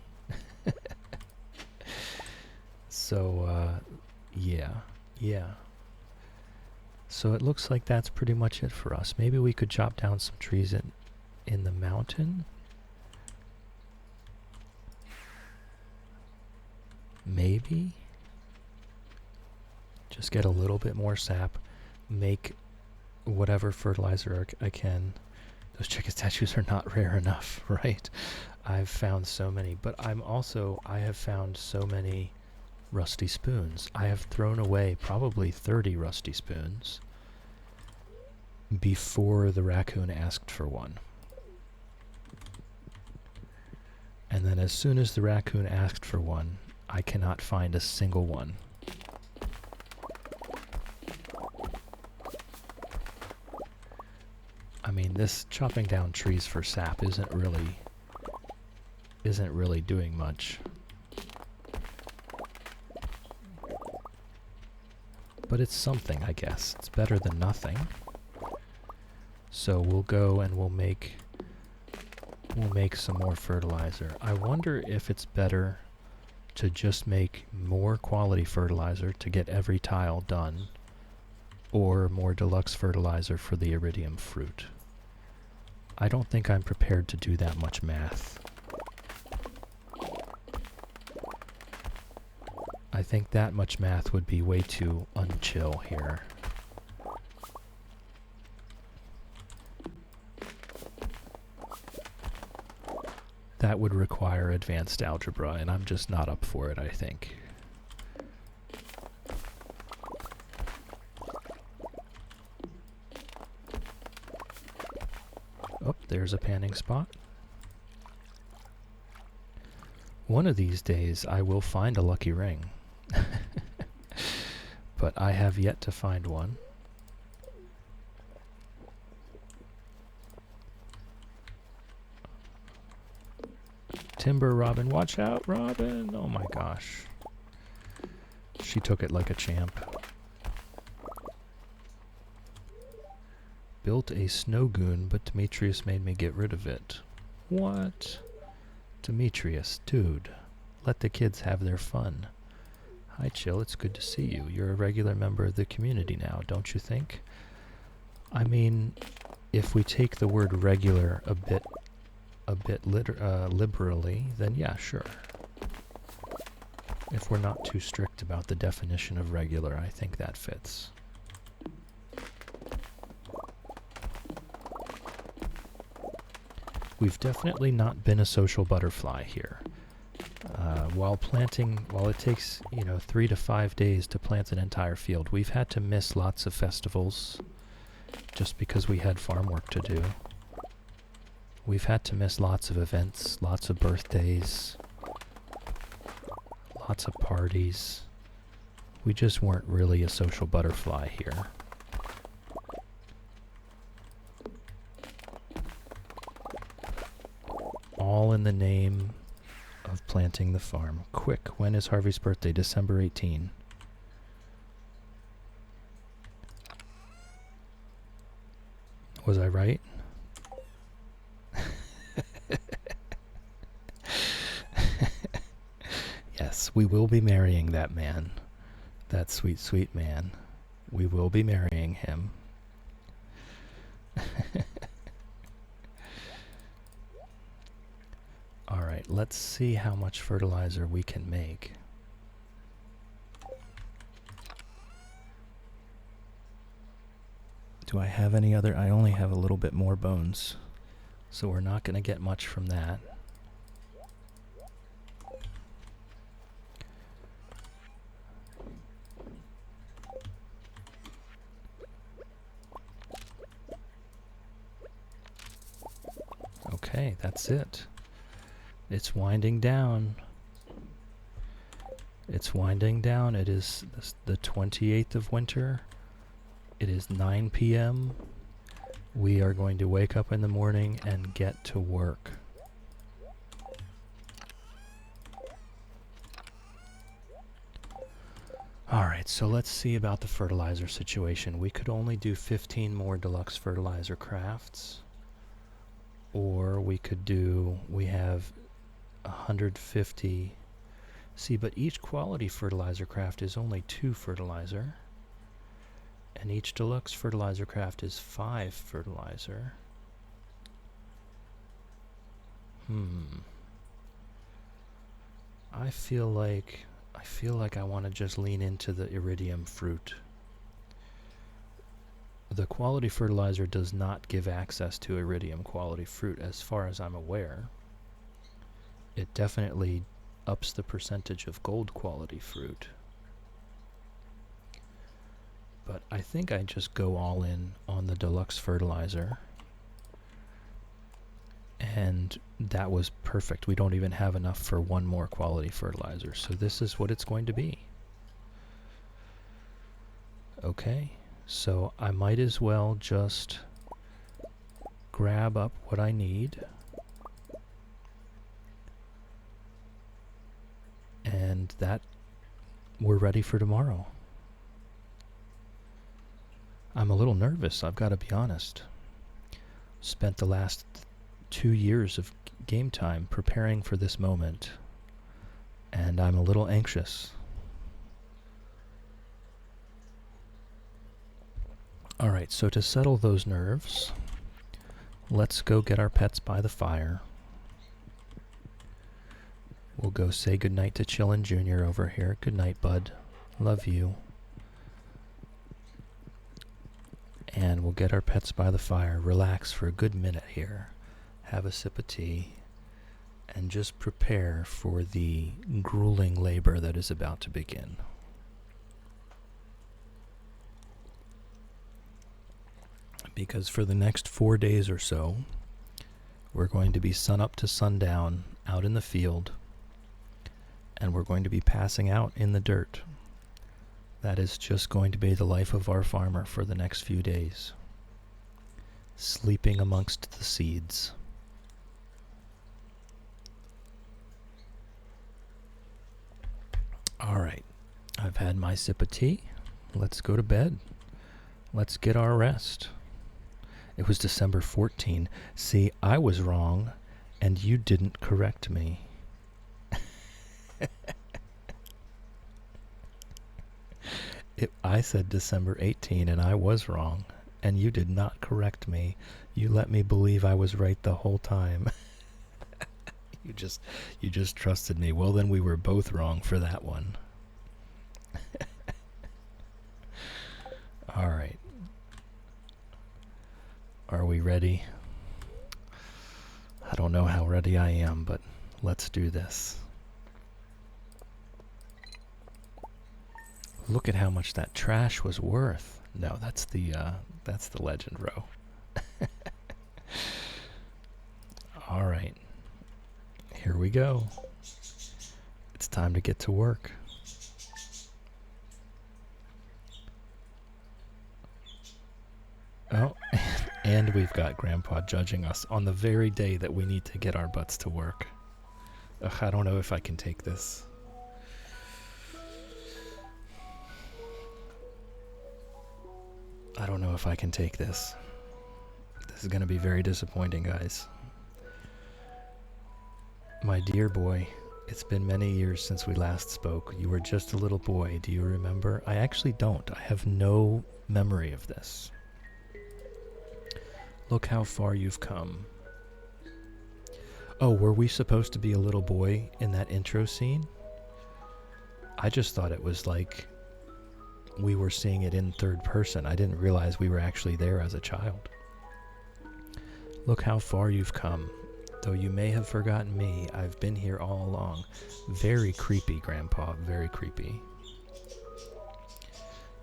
So, yeah. So it looks like that's pretty much it for us. Maybe we could chop down some trees in the mountain. Maybe. Just get a little bit more sap. Make whatever fertilizer I can. Those chicken statues are not rare enough, right? I've found so many. But I have found so many rusty spoons. I have thrown away probably 30 rusty spoons before the raccoon asked for one. And then as soon as the raccoon asked for one, I cannot find a single one. I mean, this chopping down trees for sap isn't really doing much. But it's something, I guess. It's better than nothing. So we'll go and we'll make some more fertilizer. I wonder if it's better to just make more quality fertilizer to get every tile done, or more deluxe fertilizer for the iridium fruit. I don't think I'm prepared to do that much math. I think that much math would be way too unchill here. that would require advanced algebra, and I'm just not up for it, I think. Oh, there's a panning spot. One of these days I will find a lucky ring. But I have yet to find one. Timber, Robin. Watch out, Robin. Oh my gosh. She took it like a champ. Built a snow goon, but Demetrius made me get rid of it. What? Demetrius, dude. Let the kids have their fun. Hi, Chill. It's good to see you. You're a regular member of the community now, don't you think? I mean, if we take the word regular a bit liberally, then yeah, sure. If we're not too strict about the definition of regular, I think that fits. We've definitely not been a social butterfly here. While it takes, 3 to 5 days to plant an entire field, we've had to miss lots of festivals just because we had farm work to do. We've had to miss lots of events, lots of birthdays, lots of parties. We just weren't really a social butterfly here. All in the name of planting the farm. Quick, when is Harvey's birthday? December 18. Was I right? Yes, we will be marrying that man. That sweet, sweet man. We will be marrying him. Alright, let's see how much fertilizer we can make. Do I have any other? I only have a little bit more bones, so we're not going to get much from that. Okay, that's it. It's winding down. It's winding down. It is the 28th of winter. It is 9 p.m. We are going to wake up in the morning and get to work. Alright, so let's see about the fertilizer situation. We could only do 15 more deluxe fertilizer crafts. Or we could do, we have 150. See, but each quality fertilizer craft is only 2 fertilizer. And each deluxe fertilizer craft is 5 fertilizer. I feel like I want to just lean into the iridium fruit. The quality fertilizer does not give access to iridium quality fruit as far as I'm aware. It definitely ups the percentage of gold quality fruit. But I think I just go all in on the deluxe fertilizer. And that was perfect. We don't even have enough for one more quality fertilizer. So this is what it's going to be. Okay, so I might as well just grab up what I need. And that we're ready for tomorrow. I'm a little nervous, I've got to be honest. Spent the last 2 years of game time preparing for this moment, and I'm a little anxious. Alright, so to settle those nerves, let's go get our pets by the fire. We'll go say goodnight to Chillin' Jr. over here. Good night, bud. Love you. And we'll get our pets by the fire, relax for a good minute here, have a sip of tea, and just prepare for the grueling labor that is about to begin. Because for the next 4 days or so, we're going to be sun up to sundown out in the field, and we're going to be passing out in the dirt. That is just going to be the life of our farmer for the next few days. Sleeping amongst the seeds. Alright, I've had my sip of tea. Let's go to bed. Let's get our rest. It was December 14. See, I was wrong, and you didn't correct me. I said December 18, and I was wrong, and you did not correct me. You let me believe I was right the whole time. You just trusted me. Well, then we were both wrong for that one. All right. Are we ready? I don't know how ready I am, but let's do this. Look at how much that trash was worth. No, that's the legend row. All right. Here we go. It's time to get to work. Oh, and we've got Grandpa judging us on the very day that we need to get our butts to work. Ugh, I don't know if I can take this. I don't know if I can take this. This is going to be very disappointing, guys. My dear boy, it's been many years since we last spoke. You were just a little boy. Do you remember? I actually don't. I have no memory of this. Look how far you've come. Oh, were we supposed to be a little boy in that intro scene? I just thought it was like we were seeing it in third person. I didn't realize we were actually there as a child. Look how far you've come. Though you may have forgotten me, I've been here all along. Very creepy, Grandpa, very creepy.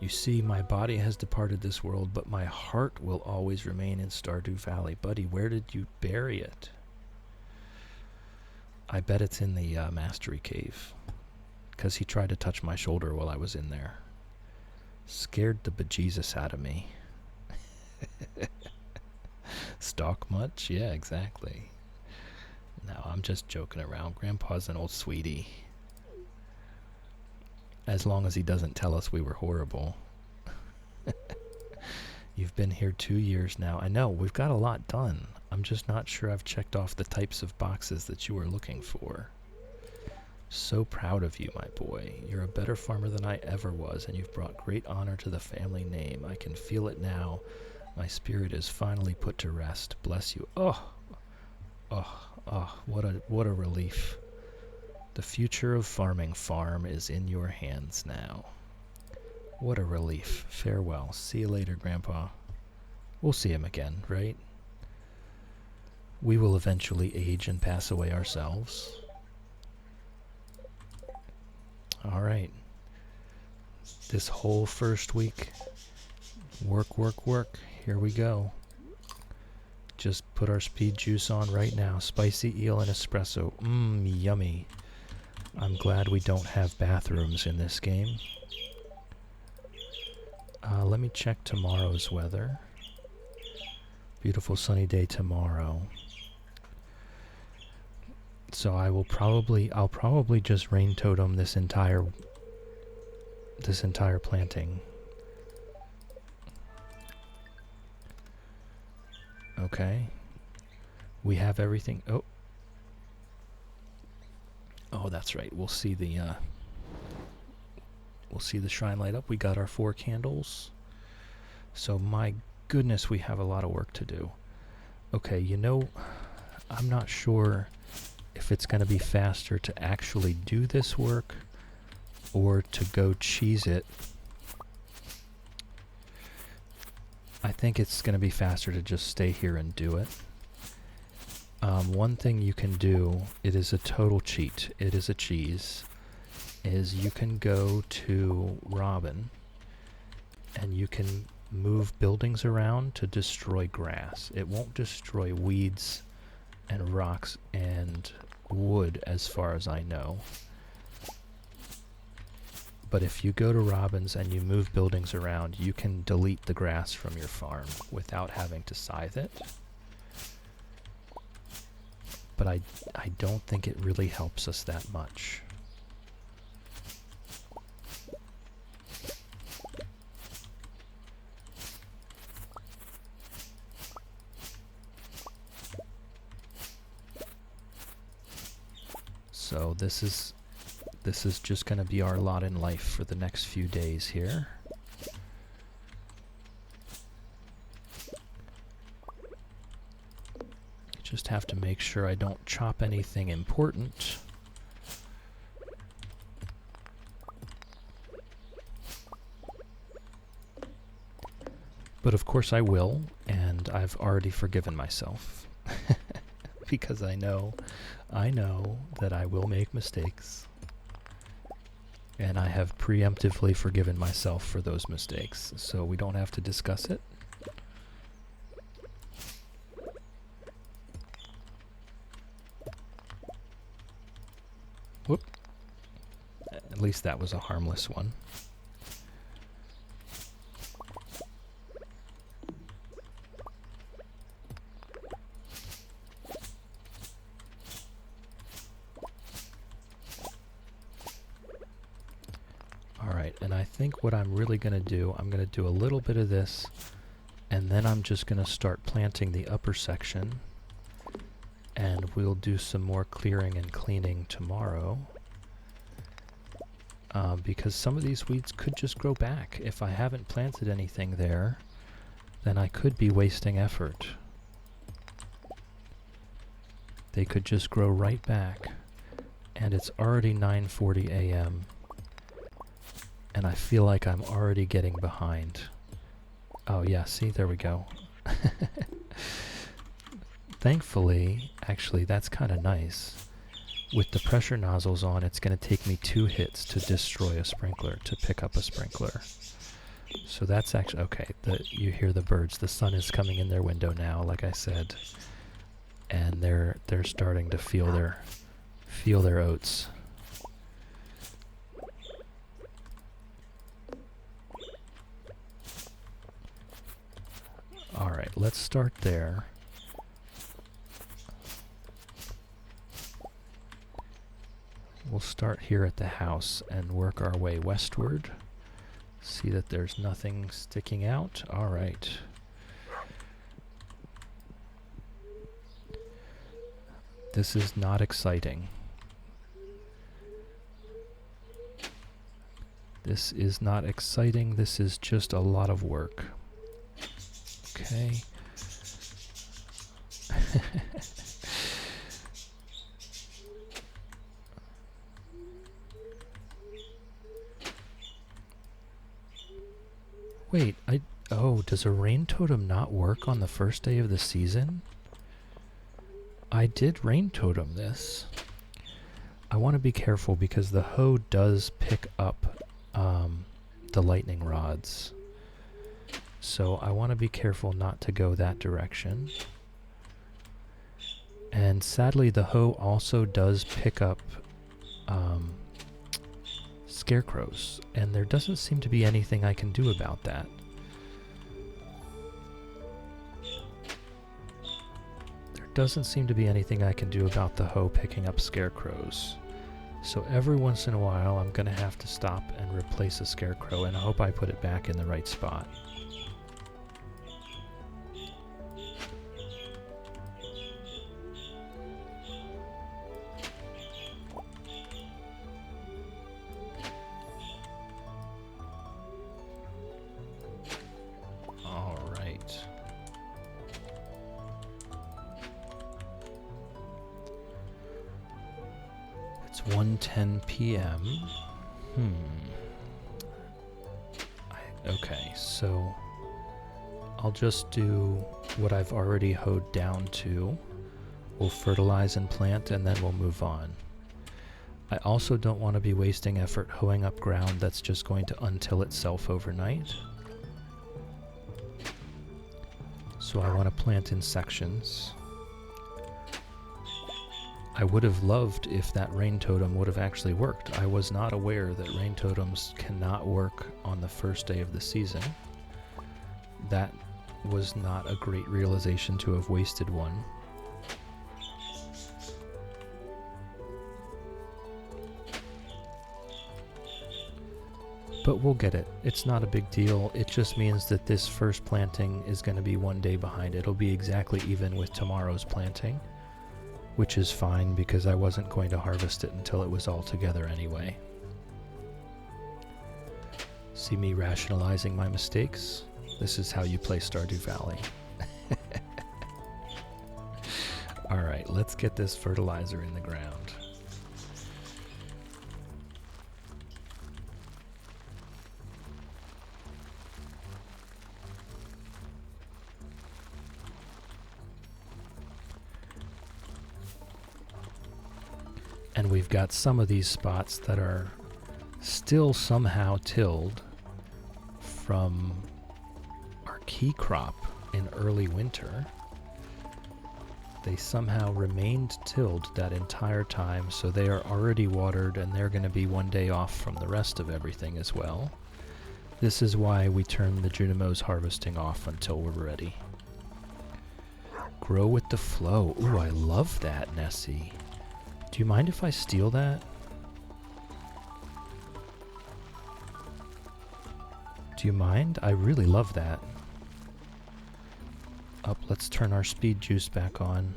You see, my body has departed this world, but my heart will always remain in Stardew Valley. Buddy, where did you bury it? I bet it's in the Mastery Cave, because he tried to touch my shoulder while I was in there. Scared the bejesus out of me. Stalk much? Yeah, exactly. No, I'm just joking around. Grandpa's an old sweetie. As long as he doesn't tell us we were horrible. You've been here 2 years now. I know, we've got a lot done. I'm just not sure I've checked off the types of boxes that you were looking for. So proud of you, my boy. You're a better farmer than I ever was, and you've brought great honor to the family name. I can feel it now. My spirit is finally put to rest. Bless you. Oh, what a relief. The future of farm is in your hands now. What a relief. Farewell. See you later, Grandpa. We'll see him again, right? We will eventually age and pass away ourselves. All right. This whole first week, work. Here we go. Just put our speed juice on right now. Spicy eel and espresso. Yummy. I'm glad we don't have bathrooms in this game. Let me check tomorrow's weather. Beautiful sunny day tomorrow. So I'll probably just rain totem this entire planting. Okay. We have everything. Oh, that's right. We'll see the shrine light up. We got our 4 candles. So my goodness, we have a lot of work to do. Okay, I'm not sure if it's going to be faster to actually do this work or to go cheese it. I think it's going to be faster to just stay here and do it. One thing you can do, it is a total cheat, it is a cheese, is you can go to Robin and you can move buildings around to destroy grass. It won't destroy weeds and rocks and wood as far as I know. But if you go to Robin's and you move buildings around, you can delete the grass from your farm without having to scythe it. But I don't think it really helps us that much. So this is just going to be our lot in life for the next few days here. Just have to make sure I don't chop anything important. But of course I will, and I've already forgiven myself. Because I know that I will make mistakes. And I have preemptively forgiven myself for those mistakes, so we don't have to discuss it. Whoop. At least that was a harmless one. Alright, and I think what I'm really going to do, I'm going to do a little bit of this, and then I'm just going to start planting the upper section. And we'll do some more clearing and cleaning tomorrow. Because some of these weeds could just grow back. If I haven't planted anything there, then I could be wasting effort. They could just grow right back. And it's already 9:40 a.m. And I feel like I'm already getting behind. Oh yeah, see, there we go. Thankfully, actually, that's kind of nice. With the pressure nozzles on, it's going to take me 2 hits to destroy a sprinkler, to pick up a sprinkler. So that's actually, okay, you hear the birds. The sun is coming in their window now, like I said. And they're starting to feel their oats. Alright, let's start there. We'll start here at the house and work our way westward. See that there's nothing sticking out. Alright. This is not exciting. This is not exciting. This is just a lot of work. Okay. Wait, oh, does a rain totem not work on the first day of the season? I did rain totem this. I want to be careful because the hoe does pick up the lightning rods. So I want to be careful not to go that direction. And sadly, the hoe also does pick up scarecrows, and there doesn't seem to be anything I can do about that. There doesn't seem to be anything I can do about the hoe picking up scarecrows. So every once in a while I'm going to have to stop and replace a scarecrow, and I hope I put it back in the right spot. It's 1:10 p.m. Okay, so I'll just do what I've already hoed down to, We'll fertilize and plant, and then we'll move on. I also don't want to be wasting effort hoeing up ground that's just going to untill itself overnight. So I want to plant in sections. I would have loved if that rain totem would have actually worked. I was not aware that rain totems cannot work on the first day of the season. That was not a great realization to have wasted one. But we'll get it. It's not a big deal. It just means that this first planting is going to be one day behind. It'll be exactly even with tomorrow's planting, which is fine because I wasn't going to harvest it until it was all together anyway. See me rationalizing my mistakes? This is how you play Stardew Valley. Alright, let's get this fertilizer in the ground. And we've got some of these spots that are still somehow tilled from our key crop in early winter. They somehow remained tilled that entire time, so they are already watered and they're going to be one day off from the rest of everything as well. This is why we turn the Junimos harvesting off until we're ready. Grow with the flow. Ooh, I love that, Nessie. Do you mind if I steal that? Do you mind? I really love that. Up, let's turn our speed juice back on.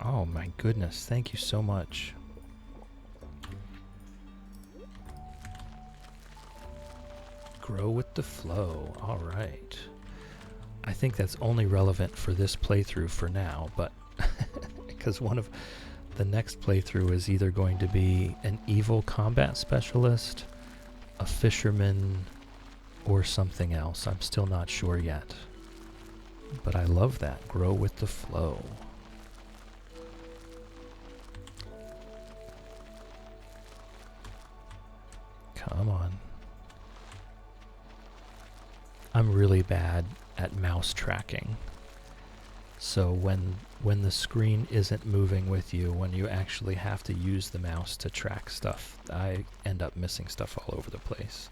Oh my goodness, thank you so much. Grow with the flow, alright. I think that's only relevant for this playthrough for now, but because one of the next playthrough is either going to be an evil combat specialist, a fisherman, or something else. I'm still not sure yet. But I love that. Grow with the flow. Come on. I'm really bad at mouse tracking. So when the screen isn't moving with you, when you actually have to use the mouse to track stuff, I end up missing stuff all over the place.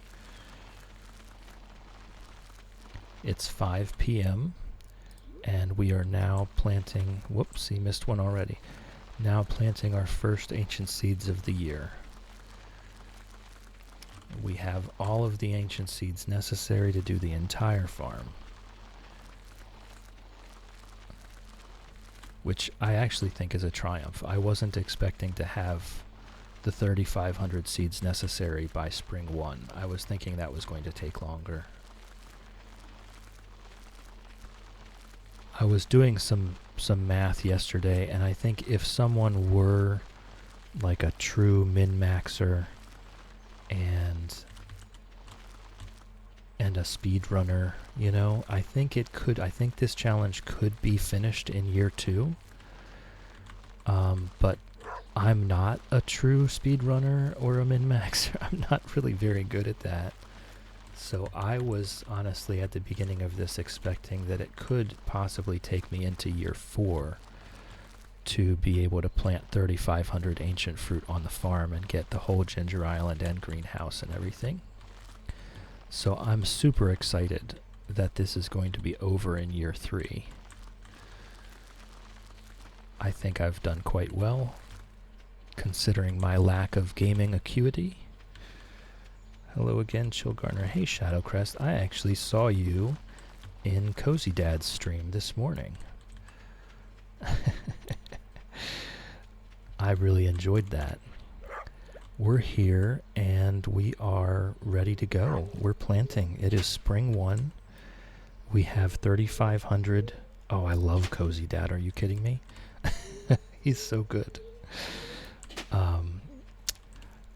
It's 5 p.m. and we are now planting, whoopsie, missed one already. Now planting our first ancient seeds of the year. We have all of the ancient seeds necessary to do the entire farm, which I actually think is a triumph. I wasn't expecting to have the 3,500 seeds necessary by spring 1. I was thinking that was going to take longer. I was doing some math yesterday, and I think if someone were like a true min-maxer and a speedrunner, you know, I think this challenge could be finished in year 2. But I'm not a true speedrunner or a min-maxer. I'm not really very good at that. So I was honestly at the beginning of this expecting that it could possibly take me into year 4 to be able to plant 3,500 ancient fruit on the farm and get the whole Ginger Island and greenhouse and everything. So I'm super excited that this is going to be over in year 3. I think I've done quite well, considering my lack of gaming acuity. Hello again, Chillgarner. Hey, Shadowcrest. I actually saw you in Cozy Dad's stream this morning. I really enjoyed that. We're here and we are ready to go. We're planting. It is spring 1. We have 3,500. Oh, I love Cozy Dad. Are you kidding me? He's so good.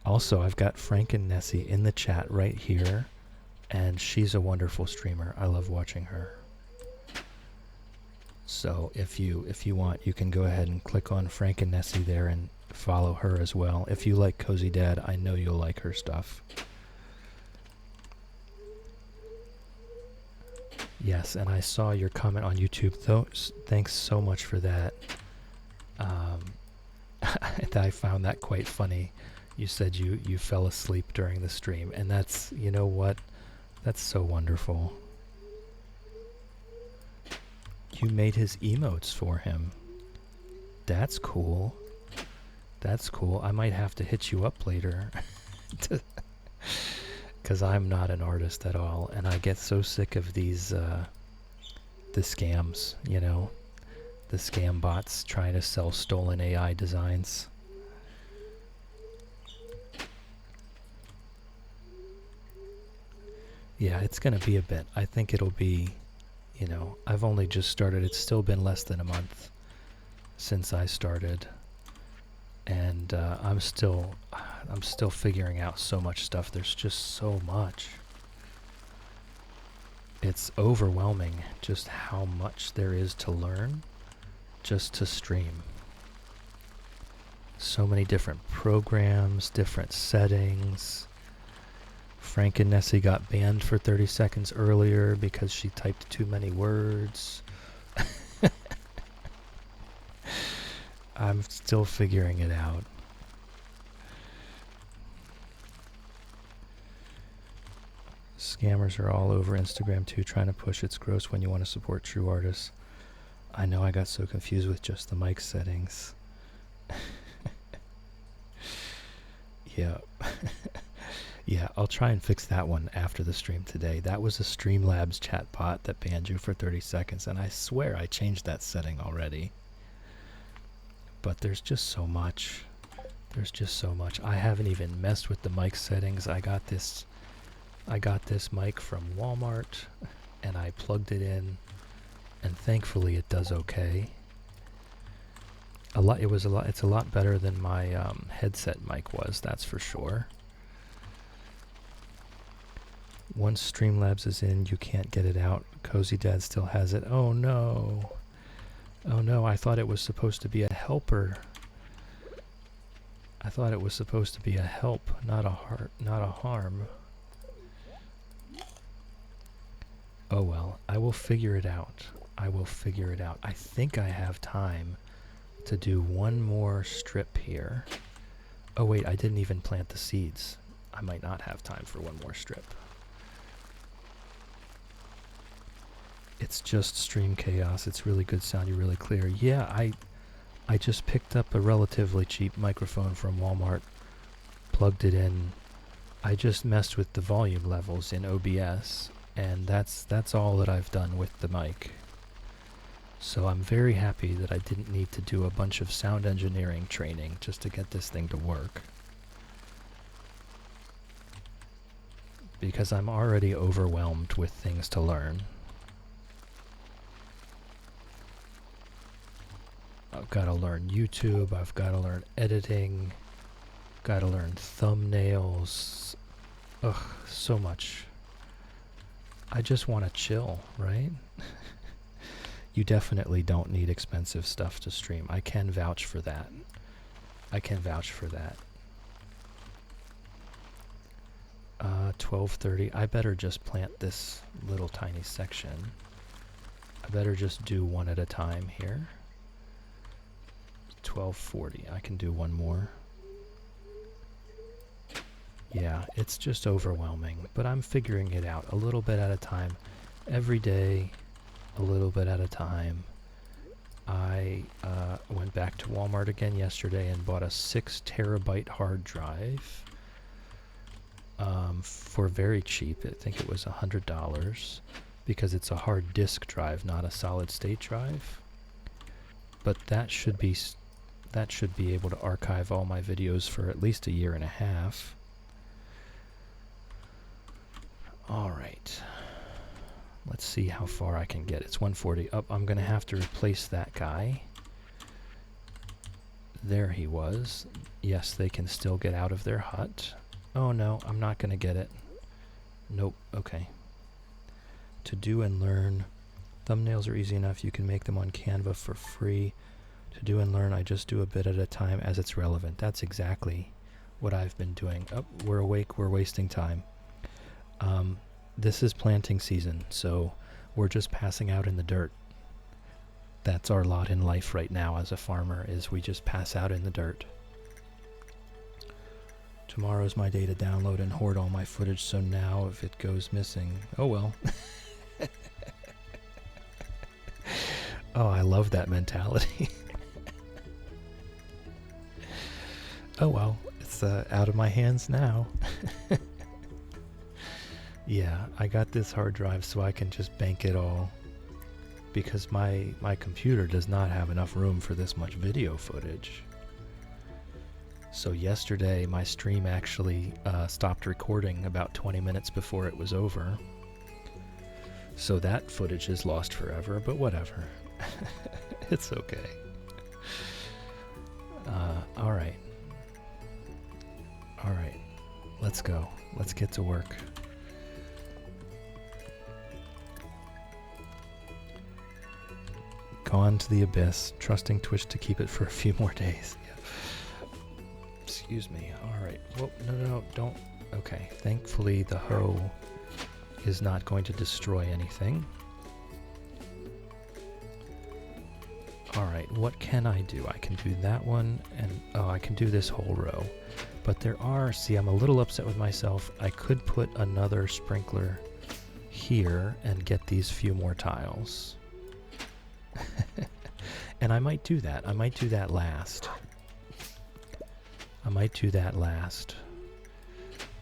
Also, I've got Frank and Nessie in the chat right here, and she's a wonderful streamer. I love watching her. So if you want, you can go ahead and click on Frank and Nessie there and follow her as well. If you like Cozy Dad, I know you'll like her stuff. Yes, and I saw your comment on YouTube. Thanks so much for that. I found that quite funny. You said you fell asleep during the stream, and that's, you know what? That's so wonderful. You made his emotes for him. That's cool. That's cool. I might have to hit you up later. Because I'm not an artist at all, and I get so sick of these, the scams, you know? The scam bots trying to sell stolen AI designs. Yeah, it's going to be a bit. I think it'll be, you know, I've only just started. It's still been less than a month since I started. And I'm still figuring out so much stuff. There's just so much. It's overwhelming just how much there is to learn just to stream. So many different programs, different settings. Frank and Nessie got banned for 30 seconds earlier because she typed too many words. I'm still figuring it out. Scammers are all over Instagram too, trying to push. It's gross when you want to support true artists. I know, I got so confused with just the mic settings. Yeah. Yeah, I'll try and fix that one after the stream today. That was a Streamlabs chatbot that banned you for 30 seconds, and I swear I changed that setting already. But there's just so much. There's just so much. I haven't even messed with the mic settings. I got this mic from Walmart, and I plugged it in, and thankfully it does okay. It's a lot better than my headset mic was, that's for sure. Once Streamlabs is in, you can't get it out. Cozy Dad still has it. Oh no. Oh no, I thought it was supposed to be a helper. I thought it was supposed to be a help, not a harm. Oh well, I will figure it out. I will figure it out. I think I have time to do one more strip here. Oh wait, I didn't even plant the seeds. I might not have time for one more strip. It's just stream chaos. It's really good sound. You're really clear. Yeah, I just picked up a relatively cheap microphone from Walmart, plugged it in. I just messed with the volume levels in OBS, and that's all that I've done with the mic. So I'm very happy that I didn't need to do a bunch of sound engineering training just to get this thing to work. Because I'm already overwhelmed with things to learn. I've got to learn YouTube, I've got to learn editing, got to learn thumbnails. Ugh, so much. I just want to chill, right? You definitely don't need expensive stuff to stream. I can vouch for that. I can vouch for that. 12:30. I better just plant this little tiny section. I better just do one at a time here. 12:40. I can do one more. Yeah, it's just overwhelming, but I'm figuring it out a little bit at a time. Every day, a little bit at a time. I went back to Walmart again yesterday and bought a 6 terabyte hard drive for very cheap. I think it was $100 because it's a hard disk drive, not a solid state drive. But that should be able to archive all my videos for at least a year and a half. All right. Let's see how far I can get. It's 140. Oh, I'm going to have to replace that guy. There he was. Yes, they can still get out of their hut. Oh no, I'm not going to get it. Nope. Okay. To do and learn Thumbnails are easy enough. You can make them on Canva for free. To do and learn, I just do a bit at a time as it's relevant. That's exactly what I've been doing. Oh, we're awake. We're wasting time. This is planting season, so we're just passing out in the dirt. That's our lot in life right now as a farmer, is we just pass out in the dirt. Tomorrow's my day to download and hoard all my footage, so now if it goes missing, oh well. Oh, I love that mentality. Oh well, it's out of my hands now. Yeah, I got this hard drive so I can just bank it all, because my computer does not have enough room for this much video footage. So yesterday my stream actually stopped recording about 20 minutes before it was over. So that footage is lost forever, but whatever. It's okay. Alright. Alright. Let's go. Let's get to work. Gone to the abyss, trusting Twitch to keep it for a few more days. Yeah. Excuse me. Alright. Whoa, no, don't. Okay. Thankfully, the hoe is not going to destroy anything. Alright, what can I do? I can do that one, and I can do this whole row. But there are, see, I'm a little upset with myself. I could put another sprinkler here and get these few more tiles. And I might do that. I might do that last.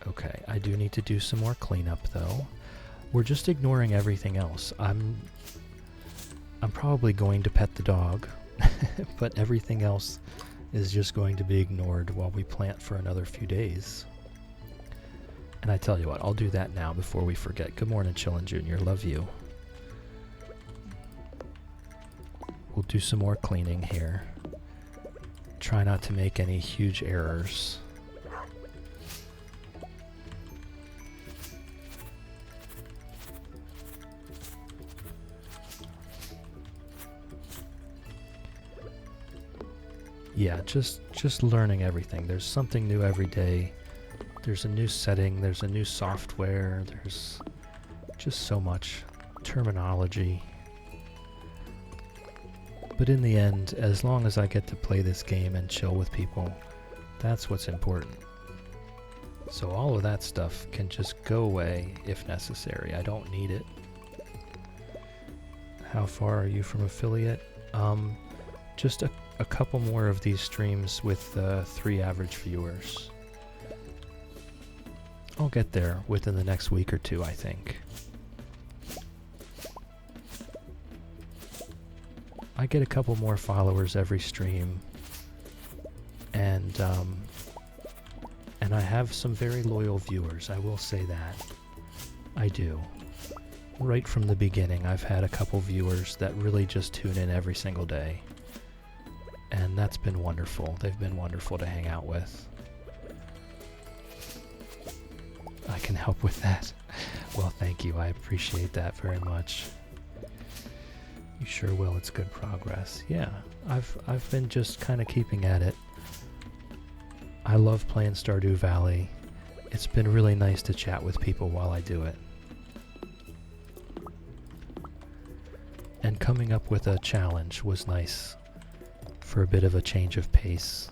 Okay, I do need to do some more cleanup though. We're just ignoring everything else. I'm probably going to pet the dog, but everything else is just going to be ignored while we plant for another few days. And I tell you what, I'll do that now before we forget. Good morning, Chillin' Junior. Love you. We'll do some more cleaning here. Try not to make any huge errors. Yeah, just learning everything. There's something new every day. There's a new setting, there's a new software, there's just so much terminology. But in the end, as long as I get to play this game and chill with people, that's what's important. So all of that stuff can just go away if necessary. I don't need it. How far are you from affiliate? Just a couple more of these streams with 3 average viewers. I'll get there within the next week or two, I think. I get a couple more followers every stream, and I have some very loyal viewers, I will say that. I do. Right from the beginning, I've had a couple viewers that really just tune in every single day. And that's been wonderful. They've been wonderful to hang out with. I can help with that. Well, thank you. I appreciate that very much. You sure will. It's good progress. Yeah, I've been just kind of keeping at it. I love playing Stardew Valley. It's been really nice to chat with people while I do it. And coming up with a challenge was nice for a bit of a change of pace.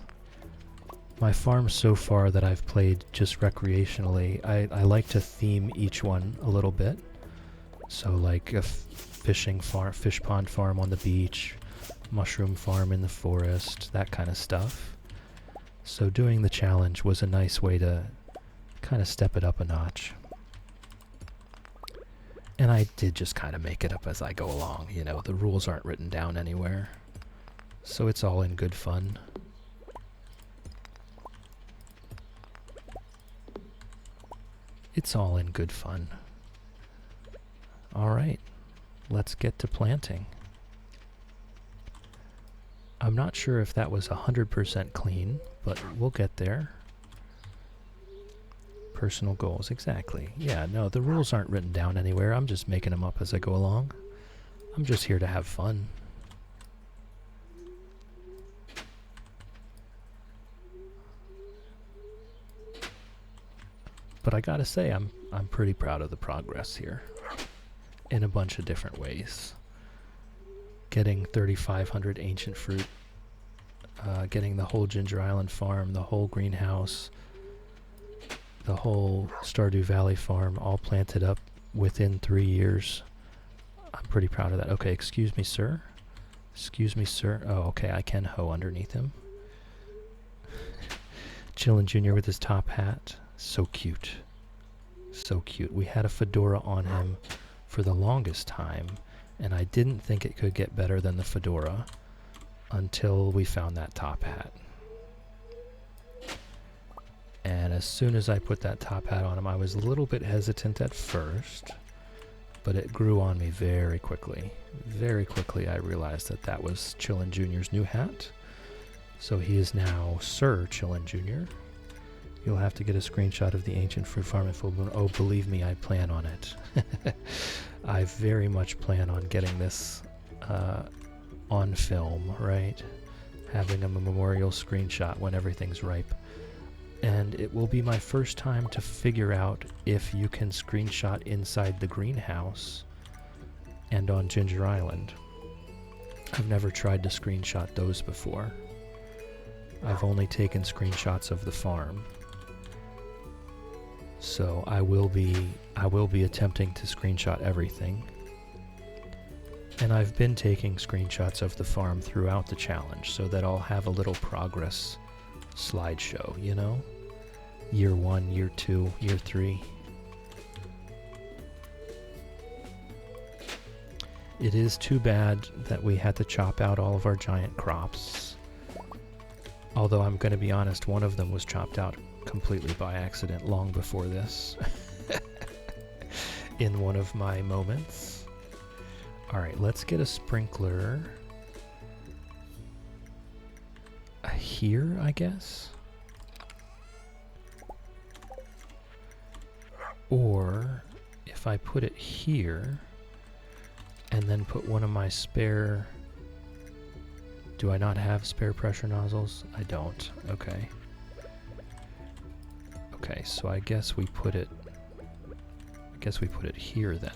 My farms so far that I've played just recreationally, I like to theme each one a little bit. So like a fish pond farm on the beach, mushroom farm in the forest, that kind of stuff. So doing the challenge was a nice way to kind of step it up a notch. And I did just kind of make it up as I go along, you know, the rules aren't written down anywhere. So it's all in good fun. It's all in good fun. Alright, let's get to planting. I'm not sure if that was 100% clean, but we'll get there. Personal goals, exactly. Yeah, no, the rules aren't written down anywhere. I'm just making them up as I go along. I'm just here to have fun. But I gotta say, I'm pretty proud of the progress here in a bunch of different ways. Getting 3,500 ancient fruit, getting the whole Ginger Island farm, the whole greenhouse, the whole Stardew Valley farm all planted up within 3 years. I'm pretty proud of that. Okay, excuse me, sir. Excuse me, sir. Oh, okay, I can hoe underneath him. Chillin' Jr. with his top hat. So cute. So cute. We had a fedora on him for the longest time, and I didn't think it could get better than the fedora until we found that top hat. And as soon as I put that top hat on him, I was a little bit hesitant at first, but it grew on me very quickly. Very quickly I realized that that was Chillin' Jr.'s new hat. So he is now Sir Chillin' Jr. You'll have to get a screenshot of the ancient fruit farm in full bloom. Oh, believe me, I plan on it. I very much plan on getting this on film, right? Having a memorial screenshot when everything's ripe. And it will be my first time to figure out if you can screenshot inside the greenhouse and on Ginger Island. I've never tried to screenshot those before. I've only taken screenshots of the farm. So I will be attempting to screenshot everything. And I've been taking screenshots of the farm throughout the challenge so that I'll have a little progress slideshow, you know? Year 1, year 2, year 3. It is too bad that we had to chop out all of our giant crops. Although I'm going to be honest, one of them was chopped out completely by accident long before this. In one of my moments. Alright, let's get a sprinkler here, I guess. Or if I put it here and then put one of my spare... Do I not have spare pressure nozzles? I don't. Okay. Okay, so I guess we put it here then.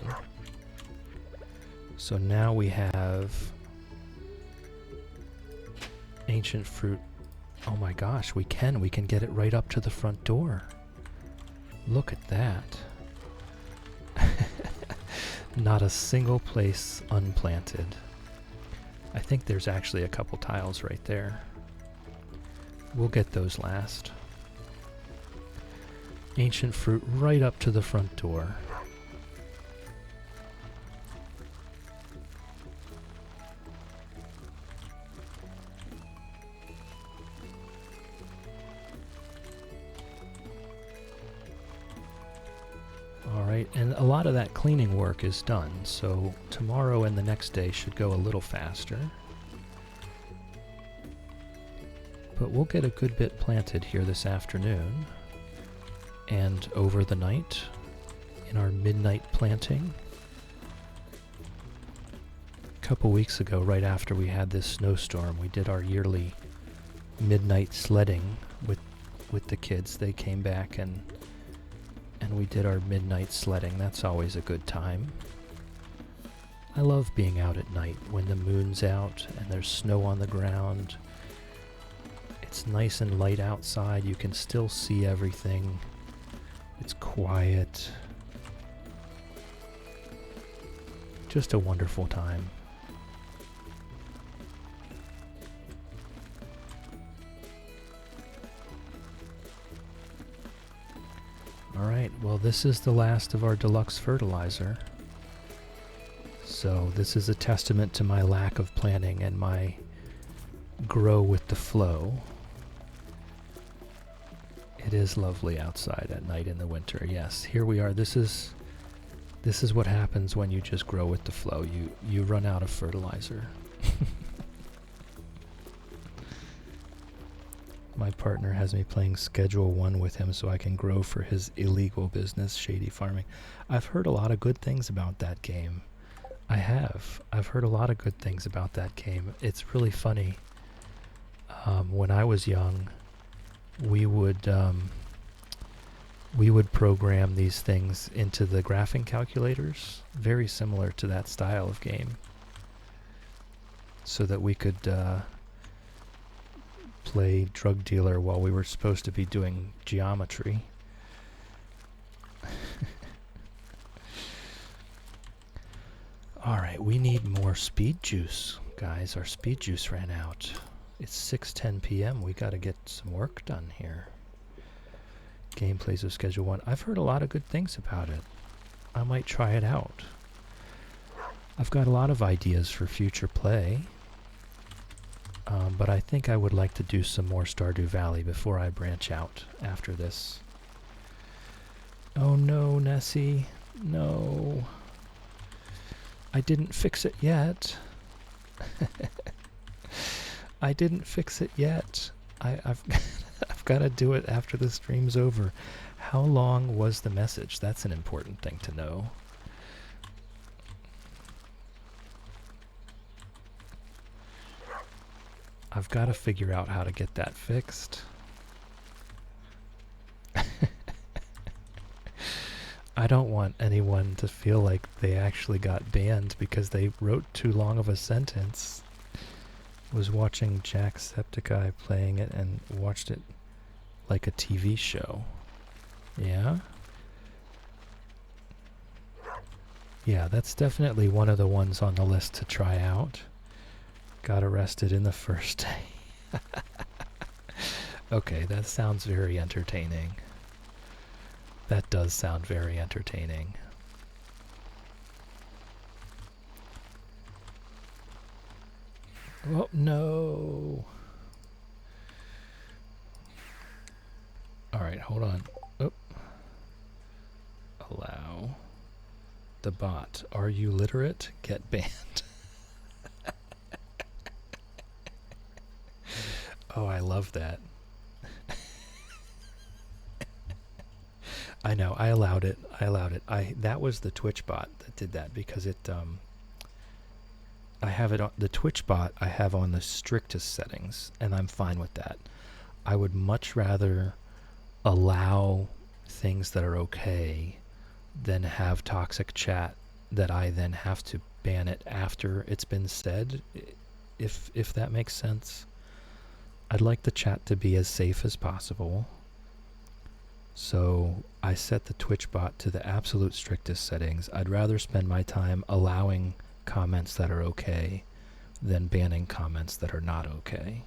So now we have ancient fruit. Oh my gosh, we can get it right up to the front door. Look at that. Not a single place unplanted. I think there's actually a couple tiles right there. We'll get those last. Ancient fruit right up to the front door. Alright, and a lot of that cleaning work is done, so tomorrow and the next day should go a little faster. But we'll get a good bit planted here this afternoon and over the night in our midnight planting. A couple weeks ago, right after we had this snowstorm, we did our yearly midnight sledding with the kids. They came back and we did our midnight sledding. That's always a good time. I love being out at night when the moon's out and there's snow on the ground. It's nice and light outside. You can still see everything. It's quiet. Just a wonderful time. Alright, well this is the last of our deluxe fertilizer. So this is a testament to my lack of planning and my grow with the flow. It is lovely outside at night in the winter. Yes, here we are. This is what happens when you just grow with the flow. You run out of fertilizer. My partner has me playing Schedule 1 with him so I can grow for his illegal business, shady farming. I've heard a lot of good things about that game. I have. I've heard a lot of good things about that game. It's really funny. When I was young, we would program these things into the graphing calculators, very similar to that style of game, so that we could play drug dealer while we were supposed to be doing geometry. Alright, we need more speed juice, guys. Our speed juice ran out. It's 6:10 p.m. We gotta get some work done here. Gameplays of Schedule 1. I've heard a lot of good things about it. I might try it out. I've got a lot of ideas for future play. But I think I would like to do some more Stardew Valley before I branch out after this. Oh no, Nessie. No. I didn't fix it yet. I didn't fix it yet. I've I've got to do it after the stream's over. How long was the message? That's an important thing to know. I've got to figure out how to get that fixed. I don't want anyone to feel like they actually got banned because they wrote too long of a sentence. Was watching Jacksepticeye playing it and watched it like a TV show. Yeah? Yeah, that's definitely one of the ones on the list to try out. Got arrested in the first day. Okay, that sounds very entertaining. That does sound very entertaining. Oh, no. Alright, hold on. Oh. Allow. The bot. Are you literate? Get banned. Oh, I love that. I know, I allowed it. That was the Twitch bot that did that because it I have it on the Twitch bot I have on the strictest settings and I'm fine with that. I would much rather allow things that are okay than have toxic chat that I then have to ban it after it's been said, if that makes sense. I'd like the chat to be as safe as possible. So I set the Twitch bot to the absolute strictest settings. I'd rather spend my time allowing comments that are okay than banning comments that are not okay.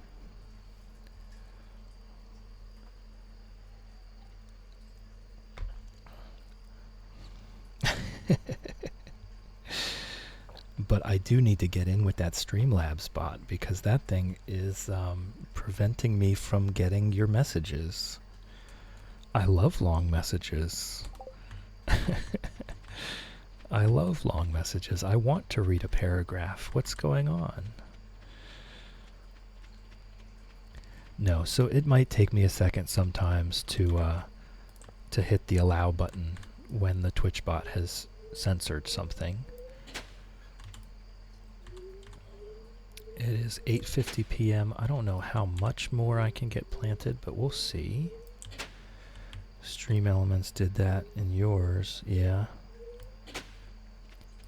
But I do need to get in with that Streamlabs bot because that thing is preventing me from getting your messages. I love long messages. I love long messages. I want to read a paragraph. What's going on? No, so it might take me a second sometimes to hit the allow button when the Twitch bot has censored something. It is 8:50 p.m. I don't know how much more I can get planted, but we'll see. Stream Elements did that in yours, yeah.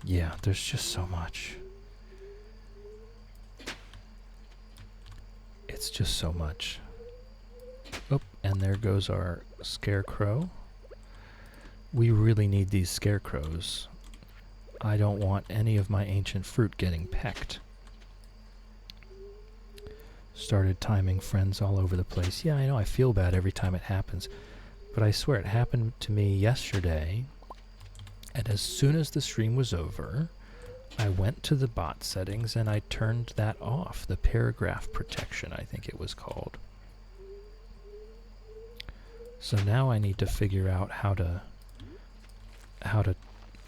Yeah, there's just so much. It's just so much. Oh, and there goes our scarecrow. We really need these scarecrows. I don't want any of my ancient fruit getting pecked. Started timing friends all over the place. Yeah, I know, I feel bad every time it happens. But I swear, it happened to me yesterday. And as soon as the stream was over, I went to the bot settings and I turned that off. The paragraph protection, I think it was called. So now I need to figure out how to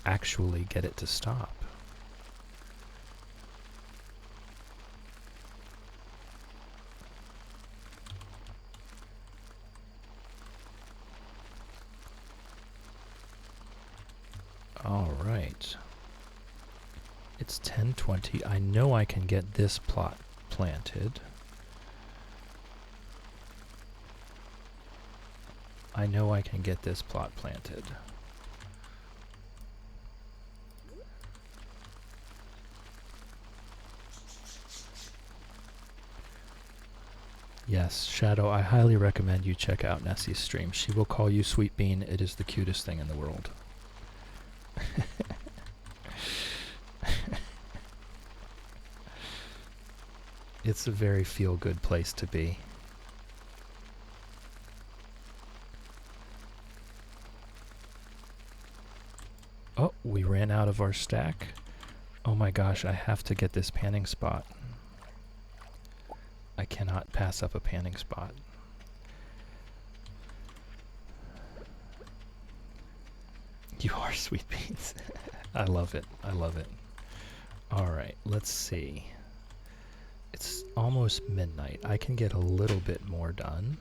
actually get it to stop. All right. It's 10:20. I know I can get this plot planted. I know I can get this plot planted. Yes, Shadow, I highly recommend you check out Nessie's stream. She will call you Sweet Bean. It is the cutest thing in the world. It's a very feel-good place to be. Oh, we ran out of our stack. Oh my gosh, I have to get this panning spot. I cannot pass up a panning spot. You are Sweet Beans. I love it. I love it. Alright, let's see. It's almost midnight. I can get a little bit more done.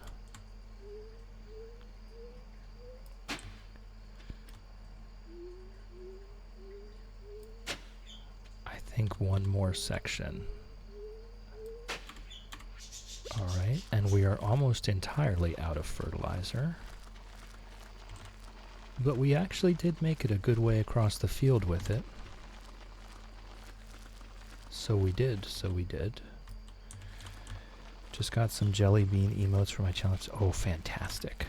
I think one more section. Alright, and we are almost entirely out of fertilizer. But we actually did make it a good way across the field with it. So we did, so we did. Just got some jelly bean emotes for my challenge. Oh, fantastic.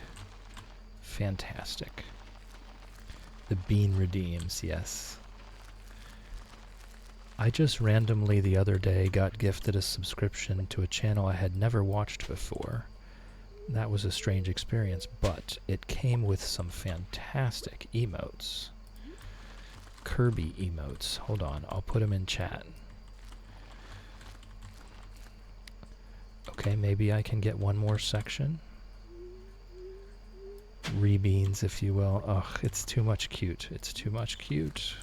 Fantastic. The bean redeems, yes. I just randomly the other day got gifted a subscription to a channel I had never watched before. That was a strange experience, but it came with some fantastic emotes. Kirby emotes. Hold on, I'll put them in chat. Okay, maybe I can get one more section. Rebeans, if you will. Ugh, it's too much cute. It's too much cute.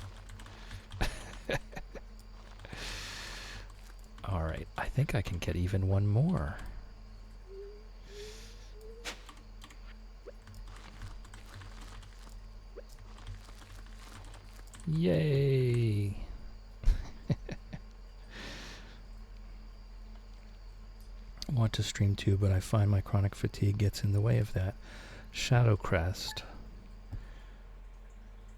Alright, I think I can get even one more. Yay! I want to stream too, but I find my chronic fatigue gets in the way of that. Shadowcrest.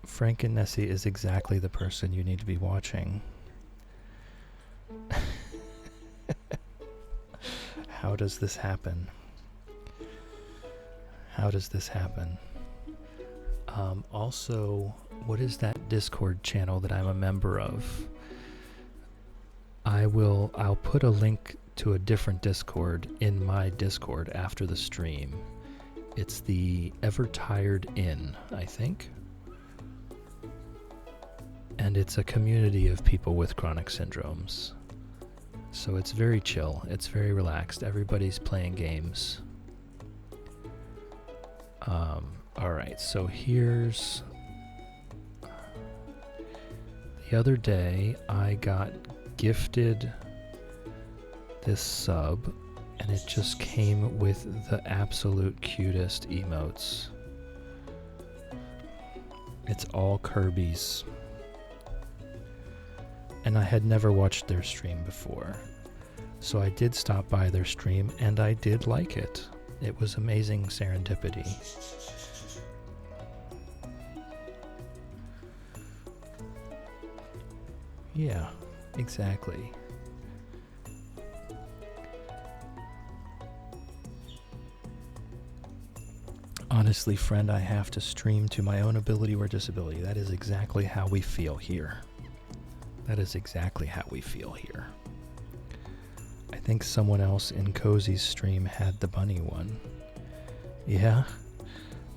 Frank and Nessie is exactly the person you need to be watching. How does this happen? How does this happen? Also, what is that Discord channel that I'm a member of? I'll put a link to a different Discord in my Discord after the stream. It's the Ever Tired Inn, I think. And it's a community of people with chronic syndromes. So it's very chill, it's very relaxed, everybody's playing games. Alright, so here's... The other day I got gifted this sub, and it just came with the absolute cutest emotes. It's all Kirby's. And I had never watched their stream before. So I did stop by their stream, and I did like it. It was amazing serendipity. Yeah, exactly. Honestly, friend, I have to stream to my own ability or disability. That is exactly how we feel here. That is exactly how we feel here. I think someone else in Cozy's stream had the bunny one. Yeah?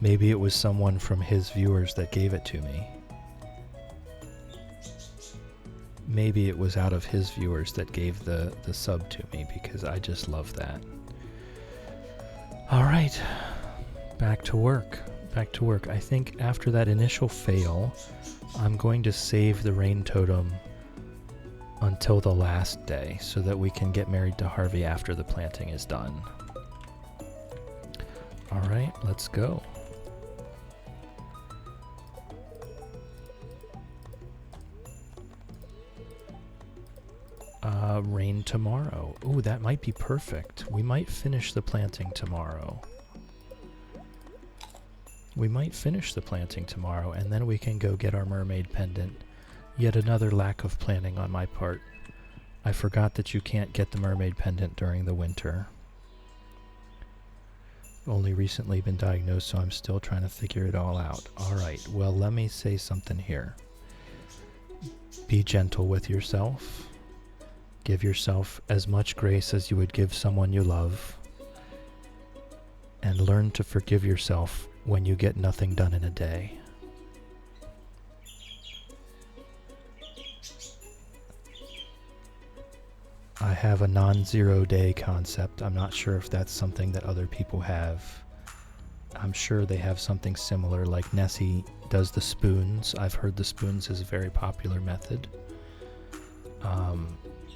Maybe it was someone from his viewers that gave it to me. Maybe it was out of his viewers that gave the sub to me, because I just love that. Alright. Back to work. Back to work. I think after that initial fail, I'm going to save the rain totem until the last day so that we can get married to Harvey after the planting is done. Alright, let's go. Rain tomorrow. Ooh, that might be perfect. We might finish the planting tomorrow. We might finish the planting tomorrow, and then we can go get our mermaid pendant. Yet another lack of planning on my part. I forgot that you can't get the mermaid pendant during the winter. Only recently been diagnosed, so I'm still trying to figure it all out. Alright, well, let me say something here. Be gentle with yourself. Give yourself as much grace as you would give someone you love. And learn to forgive yourself when you get nothing done in a day. I have a non-zero day concept. I'm not sure if that's something that other people have. I'm sure they have something similar, like Nessie does the spoons. I've heard the spoons is a very popular method.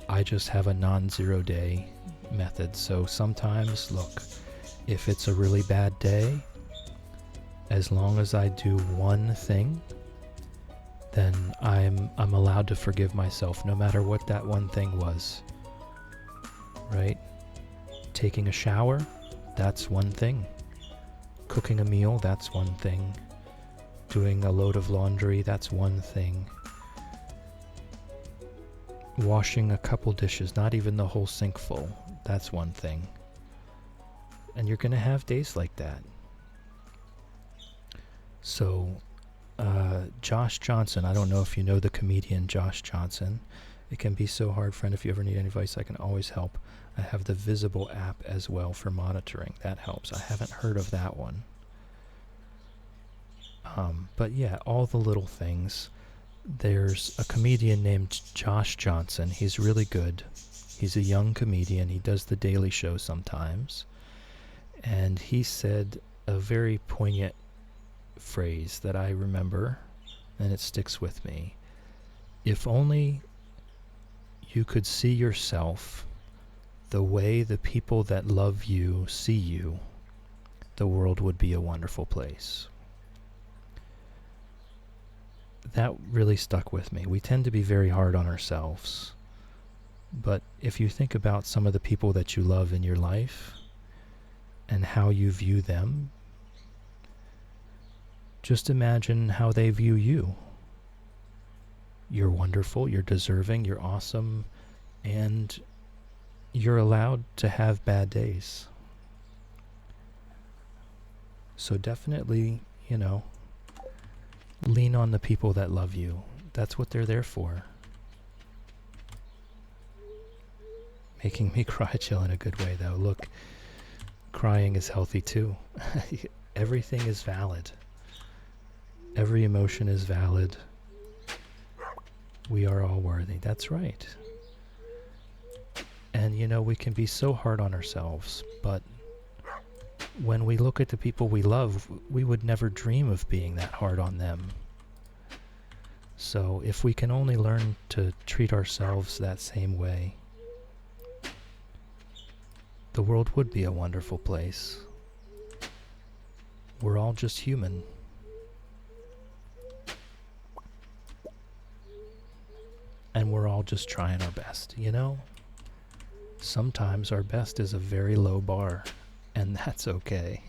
I just have a non-zero day method. So sometimes, look, if it's a really bad day, as long as I do one thing, then I'm allowed to forgive myself, no matter what that one thing was. Right? Taking a shower, that's one thing. Cooking a meal, that's one thing. Doing a load of laundry, that's one thing. Washing a couple dishes, not even the whole sink full, that's one thing. And you're going to have days like that. So, Josh Johnson, I don't know if you know the comedian Josh Johnson. It can be so hard, friend. If you ever need any advice, I can always help. I have the Visible app as well for monitoring. That helps. I haven't heard of that one. But yeah, all the little things. There's a comedian named Josh Johnson. He's really good. He's a young comedian. He does the Daily Show sometimes. And he said a very poignant phrase that I remember, and it sticks with me. If only you could see yourself the way the people that love you see you, the world would be a wonderful place. That really stuck with me. We tend to be very hard on ourselves. But if you think about some of the people that you love in your life and how you view them, just imagine how they view you. You're wonderful, you're deserving, you're awesome, and you're allowed to have bad days. So definitely, lean on the people that love you. That's what they're there for. Making me cry, Jill, in a good way, though. Look, crying is healthy, too. Everything is valid. Every emotion is valid. We are all worthy. That's right. And, we can be so hard on ourselves, but when we look at the people we love, we would never dream of being that hard on them. So if we can only learn to treat ourselves that same way, the world would be a wonderful place. We're all just human. And we're all just trying our best, Sometimes our best is a very low bar, and that's okay.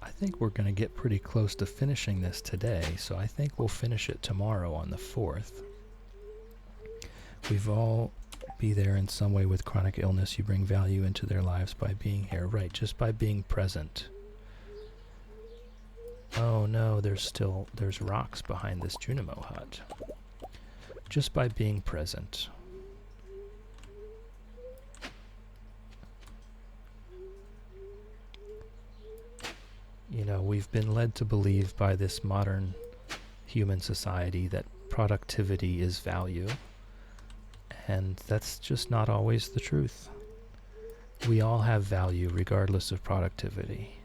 I think we're going to get pretty close to finishing this today, so I think we'll finish it tomorrow on the 4th. We've all be there in some way with chronic illness. You bring value into their lives by being here. Right, just by being present. Oh no, there's rocks behind this Junimo hut. Just by being present. We've been led to believe by this modern human society that productivity is value. And that's just not always the truth. We all have value regardless of productivity.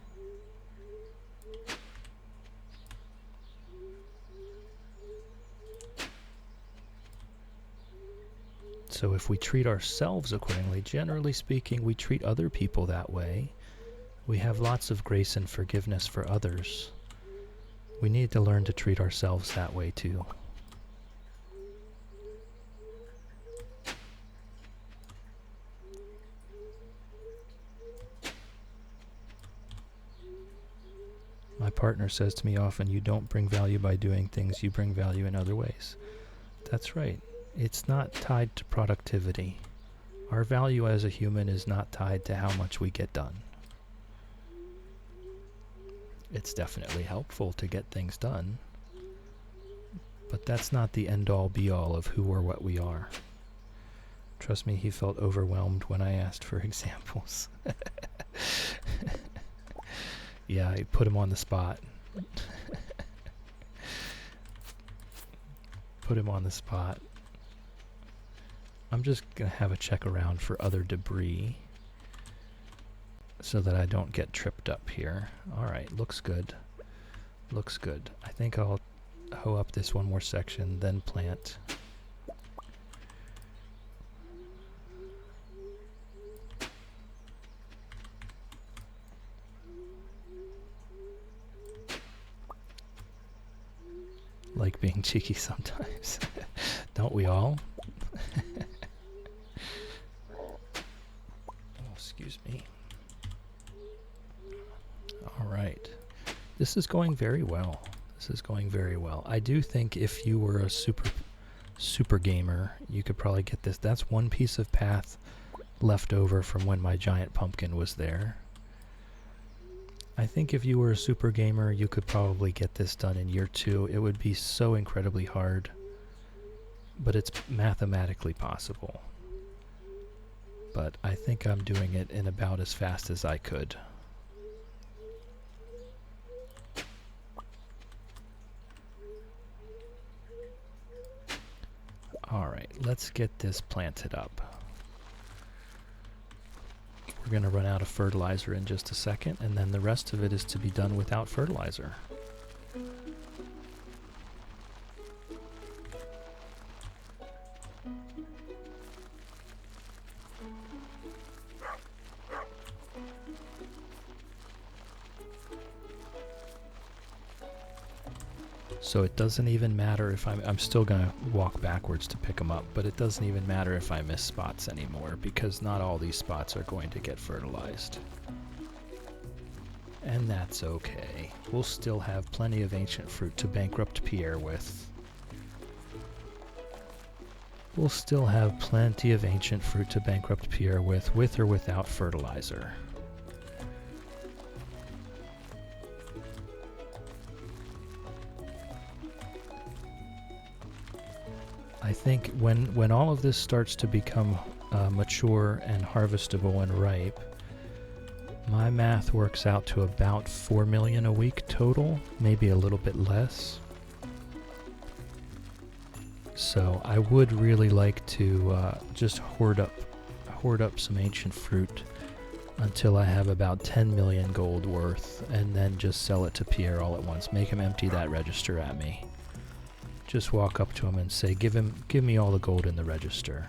So if we treat ourselves accordingly, generally speaking, we treat other people that way. We have lots of grace and forgiveness for others. We need to learn to treat ourselves that way too. My partner says to me often, you don't bring value by doing things, you bring value in other ways. That's right. It's not tied to productivity. Our value as a human is not tied to how much we get done. It's definitely helpful to get things done, but that's not the end-all be-all of who or what we are. Trust me, he felt overwhelmed when I asked for examples. Yeah, I put him on the spot. Put him on the spot. I'm just going to have a check around for other debris so that I don't get tripped up here. Alright, looks good. Looks good. I think I'll hoe up this one more section, then plant. Like being cheeky sometimes. Don't we all? Oh, excuse me. Alright. This is going very well. This is going very well. I do think if you were a super gamer, you could probably get this. That's one piece of path left over from when my giant pumpkin was there. I think if you were a super gamer, you could probably get this done in year 2. It would be so incredibly hard, but it's mathematically possible. But I think I'm doing it in about as fast as I could. Alright, let's get this planted up. We're going to run out of fertilizer in just a second, and then the rest of it is to be done without fertilizer. So it doesn't even matter if I'm still going to walk backwards to pick them up, but it doesn't even matter if I miss spots anymore, because not all these spots are going to get fertilized. And that's okay. We'll still have plenty of ancient fruit to bankrupt Pierre with. We'll still have plenty of ancient fruit to bankrupt Pierre with or without fertilizer. I think when all of this starts to become mature and harvestable and ripe, my math works out to about 4 million a week total, maybe a little bit less. So I would really like to just hoard up some ancient fruit until I have about 10 million gold worth, and then just sell it to Pierre all at once. Make him empty that register at me. Just walk up to him and say, give me all the gold in the register.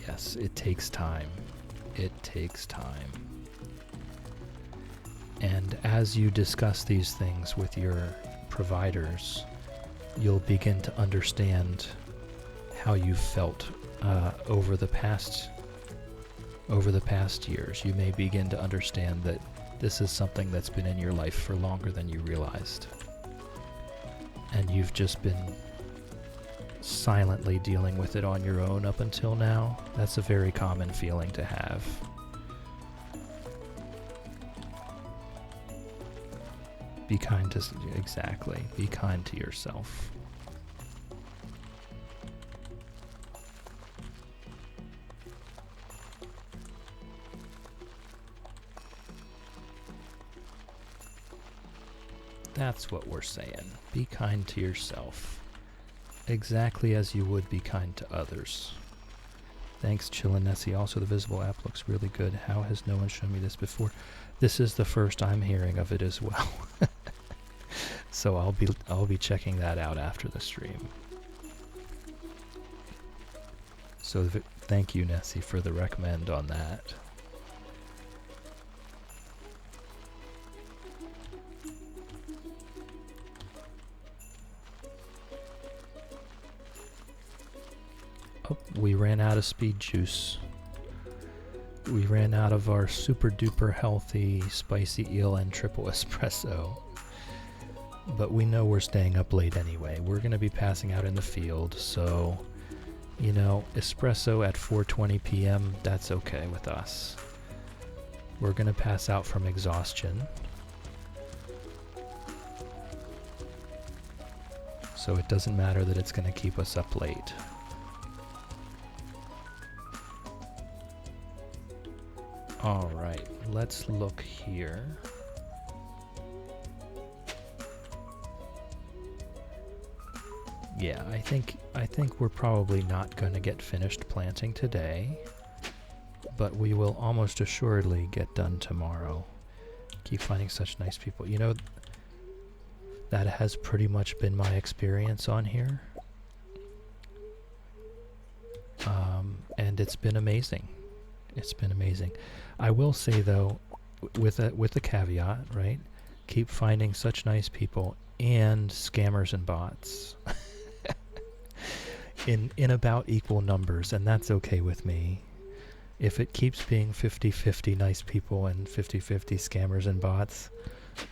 Yes, it takes time. It takes time. And as you discuss these things with your providers, you'll begin to understand how you felt over the past years. You may begin to understand that this is something that's been in your life for longer than you realized. And you've just been silently dealing with it on your own up until now. That's a very common feeling to have. Be kind to yourself. That's what we're saying. Be kind to yourself. Exactly as you would be kind to others. Thanks, Chillinessi. Also, the Visible app looks really good. How has no one shown me this before? This is the first I'm hearing of it as well. So I'll be checking that out after the stream. So thank you, Nessie, for the recommend on that. Oh, we ran out of speed juice. We ran out of our super duper healthy spicy eel and triple espresso. But we know we're staying up late anyway. We're going to be passing out in the field, so, you know, espresso at 4:20 p.m., that's okay with us. We're going to pass out from exhaustion. So it doesn't matter that it's going to keep us up late. All right, let's look here. Yeah, I think we're probably not going to get finished planting today, but we will almost assuredly get done tomorrow. Keep finding such nice people. You know, that has pretty much been my experience on here. And it's been amazing. It's been amazing. I will say though, with a caveat, right? Keep finding such nice people and scammers and bots in about equal numbers, and that's okay with me. If it keeps being 50-50 nice people and 50-50 scammers and bots,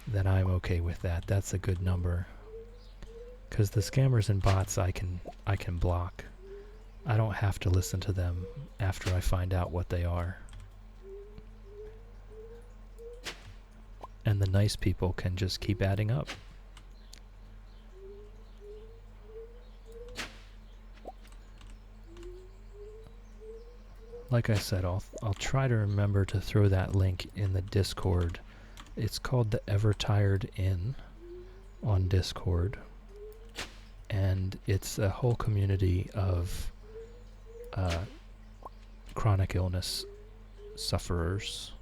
then I'm okay with that. That's a good number. Because the scammers and bots I can block. I don't have to listen to them after I find out what they are. And the nice people can just keep adding up. Like I said, I'll try to remember to throw that link in the Discord. It's called the Ever Tired Inn on Discord. And it's a whole community of chronic illness sufferers.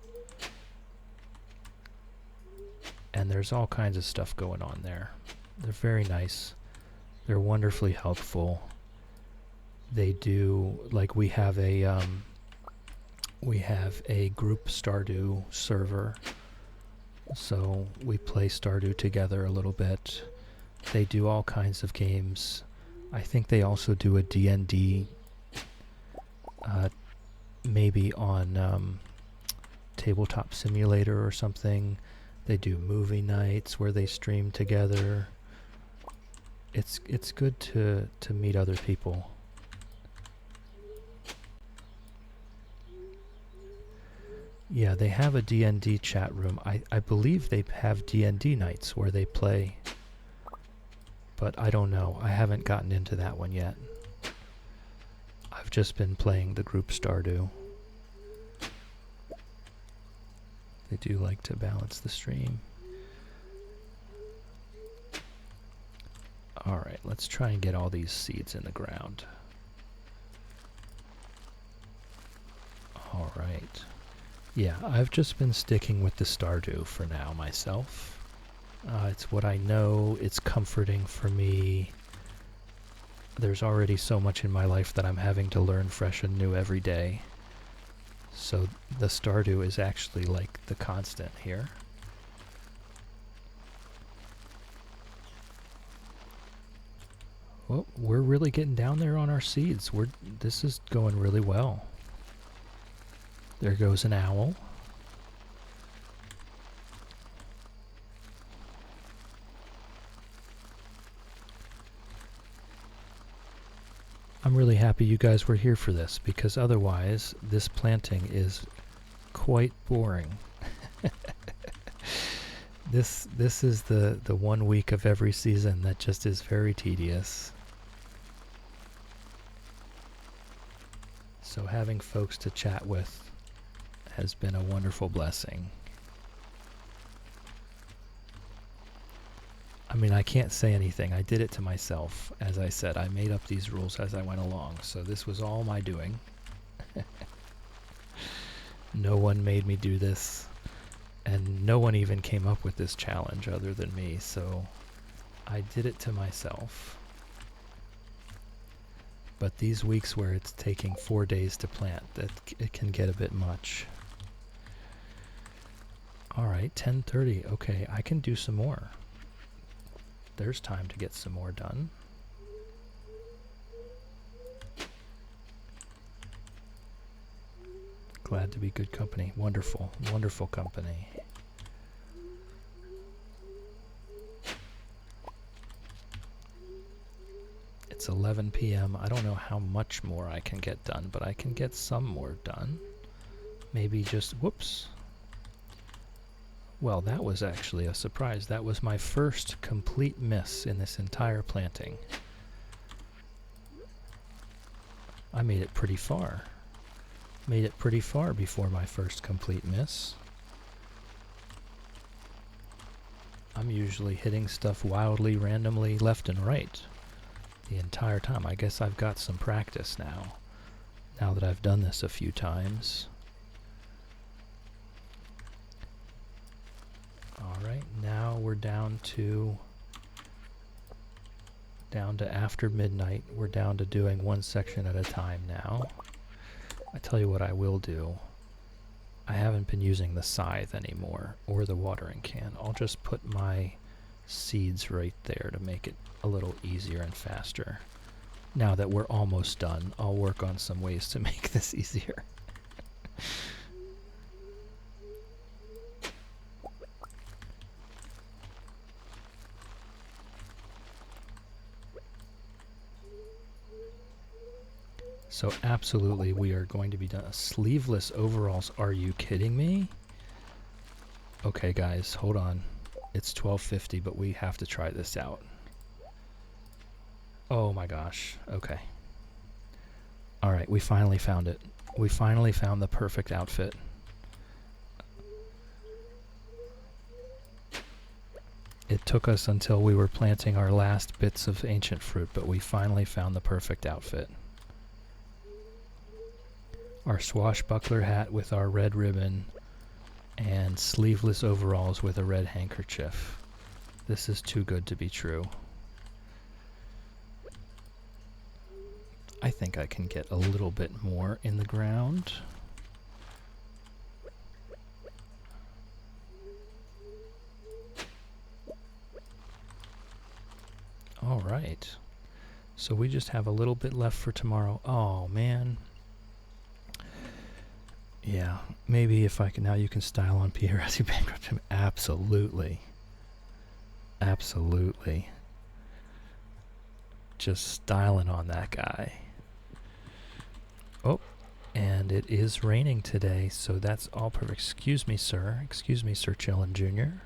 And there's all kinds of stuff going on there. They're very nice. They're wonderfully helpful. They do, like, we have a group Stardew server. So we play Stardew together a little bit. They do all kinds of games. I think they also do a D&D, maybe on Tabletop Simulator or something. They do movie nights where they stream together. It's good to meet other people. Yeah, they have a D&D chat room. I believe they have D&D nights where they play. But I don't know. I haven't gotten into that one yet. I've just been playing the group Stardew. They do like to balance the stream. Alright, let's try and get all these seeds in the ground. Alright. Yeah, I've just been sticking with the Stardew for now myself. It's what I know. It's comforting for me. There's already so much in my life that I'm having to learn fresh and new every day. So the Stardew is actually like the constant here. Well, we're really getting down there on our seeds. This is going really well. There goes an owl. I'm really happy you guys were here for this, because otherwise this planting is quite boring. This is the 1 week of every season that just is very tedious. So having folks to chat with has been a wonderful blessing. I mean, I can't say anything. I did it to myself. As I said, I made up these rules as I went along. So this was all my doing. No one made me do this. And no one even came up with this challenge other than me. So I did it to myself. But these weeks where it's taking 4 days to plant, it can get a bit much. Alright, 10:30. Okay, I can do some more. There's time to get some more done. Glad to be good company. Wonderful, wonderful company. It's 11 p.m. I don't know how much more I can get done, but I can get some more done. Maybe just, whoops. Well, that was actually a surprise. That was my first complete miss in this entire planting. I made it pretty far. Made it pretty far before my first complete miss. I'm usually hitting stuff wildly, randomly, left and right the entire time. I guess I've got some practice now that I've done this a few times. Alright, now we're down to after midnight. We're down to doing one section at a time now. I tell you what I will do. I haven't been using the scythe anymore, or the watering can. I'll just put my seeds right there to make it a little easier and faster. Now that we're almost done, I'll work on some ways to make this easier. So absolutely we are going to be done. Sleeveless overalls, are you kidding me? Okay guys, hold on. It's 12:50, but we have to try this out. Oh my gosh, okay. Alright, we finally found it. We finally found the perfect outfit. It took us until we were planting our last bits of ancient fruit, but we finally found the perfect outfit. Our swashbuckler hat with our red ribbon and sleeveless overalls with a red handkerchief. This is too good to be true. I think I can get a little bit more in the ground. All right. So we just have a little bit left for tomorrow. Oh, man. Yeah, maybe if I can, now you can style on Pierre as you bankrupt him. Absolutely. Absolutely. Just styling on that guy. Oh, and it is raining today, so that's all perfect. Excuse me, sir. Excuse me, Sir Chillin Jr.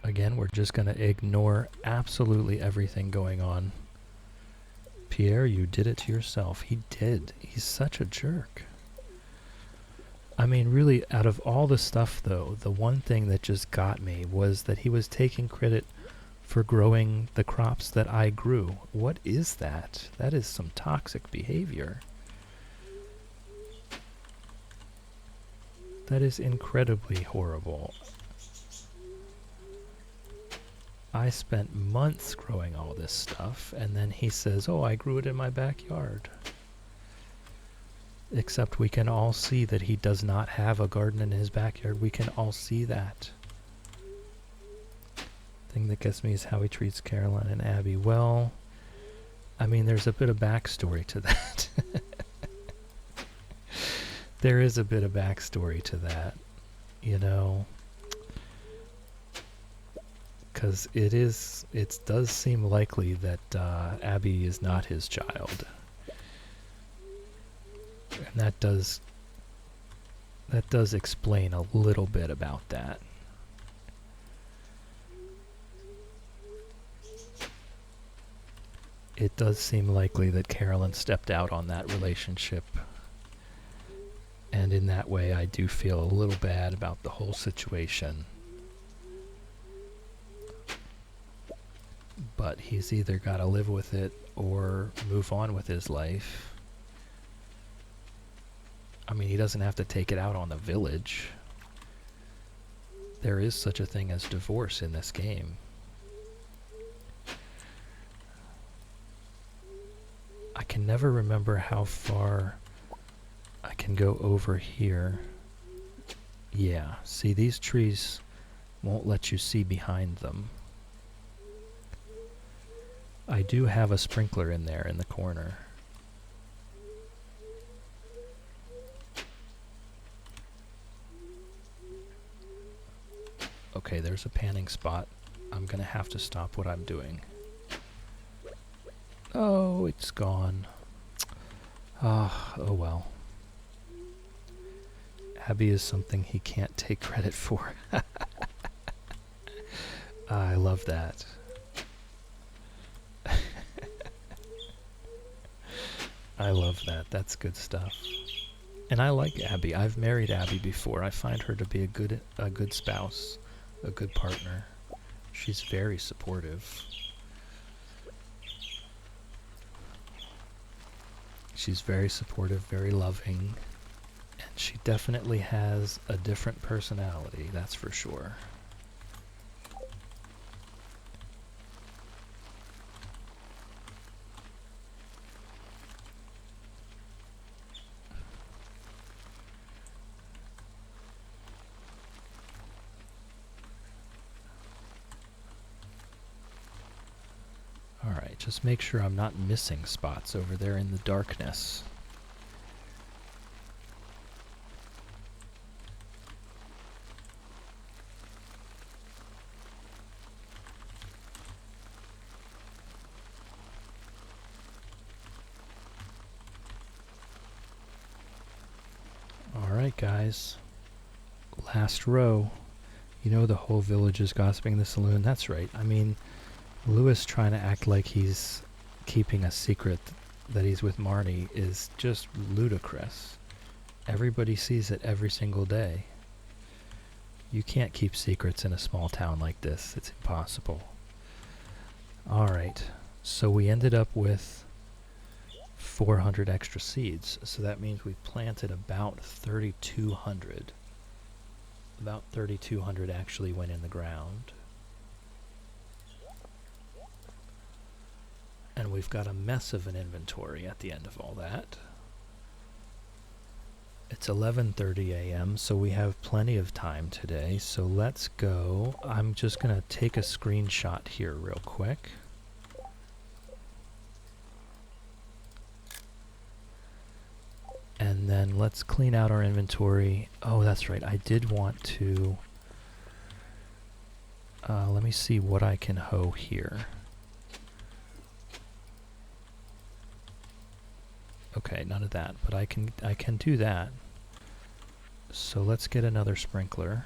Again, we're just going to ignore absolutely everything going on. Pierre, you did it to yourself. He did. He's such a jerk. I mean, really, out of all the stuff, though, the one thing that just got me was that he was taking credit for growing the crops that I grew. What is that? That is some toxic behavior. That is incredibly horrible. I spent months growing all this stuff, and then he says, oh, I grew it in my backyard. Except we can all see that he does not have a garden in his backyard. We can all see that. Thing that gets me is how he treats Caroline and Abby. Well, I mean, there's a bit of backstory to that. There is a bit of backstory to that, you know. Because it does seem likely that Abby is not his child. And that does explain a little bit about that. It does seem likely that Carolyn stepped out on that relationship. And in that way, I do feel a little bad about the whole situation. But he's either got to live with it or move on with his life. I mean, he doesn't have to take it out on the village. There is such a thing as divorce in this game. I can never remember how far I can go over here. Yeah, see, these trees won't let you see behind them. I do have a sprinkler in there in the corner. Okay, there's a panning spot. I'm gonna have to stop what I'm doing. Oh, it's gone. Ah, oh well. Abby is something he can't take credit for. I love that. I love that. That's good stuff. And I like Abby. I've married Abby before. I find her to be a good spouse, a good partner. She's very supportive. She's very supportive, very loving, and she definitely has a different personality, that's for sure. Alright, just make sure I'm not missing spots over there in the darkness. Alright guys, last row. You know the whole village is gossiping the saloon. That's right. I mean, Lewis trying to act like he's keeping a secret that he's with Marnie is just ludicrous. Everybody sees it every single day. You can't keep secrets in a small town like this. It's impossible. Alright, so we ended up with 400 extra seeds. So that means we planted about 3,200. About 3,200 actually went in the ground. And we've got a mess of an inventory at the end of all that. It's 11:30 a.m., so we have plenty of time today. So let's go. I'm just going to take a screenshot here real quick. And then let's clean out our inventory. Oh, that's right. I did want to... let me see what I can hoe here. Okay, none of that, but I can do that. So let's get another sprinkler.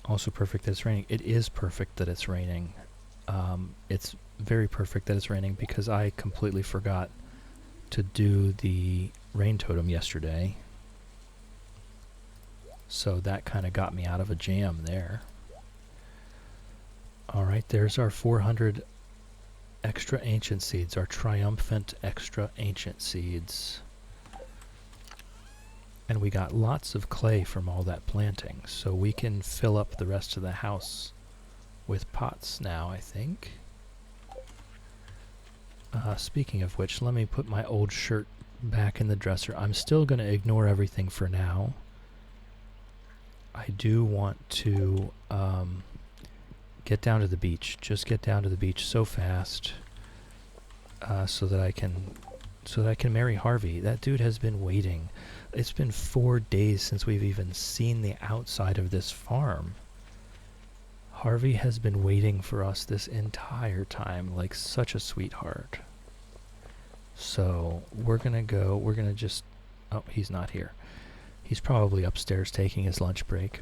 Also perfect that it's raining. It is perfect that it's raining. It's very perfect that it's raining because I completely forgot to do the rain totem yesterday. So that kind of got me out of a jam there. Alright, there's our 400 extra ancient seeds, our triumphant extra ancient seeds. And we got lots of clay from all that planting, so we can fill up the rest of the house with pots now, I think. Speaking of which, let me put my old shirt back in the dresser. I'm still going to ignore everything for now. I do want to get down to the beach. Just get down to the beach so fast so that I can marry Harvey. That dude has been waiting. It's been 4 days since we've even seen the outside of this farm. Harvey has been waiting for us this entire time, like such a sweetheart. So we're gonna just... Oh, he's not here. He's probably upstairs taking his lunch break.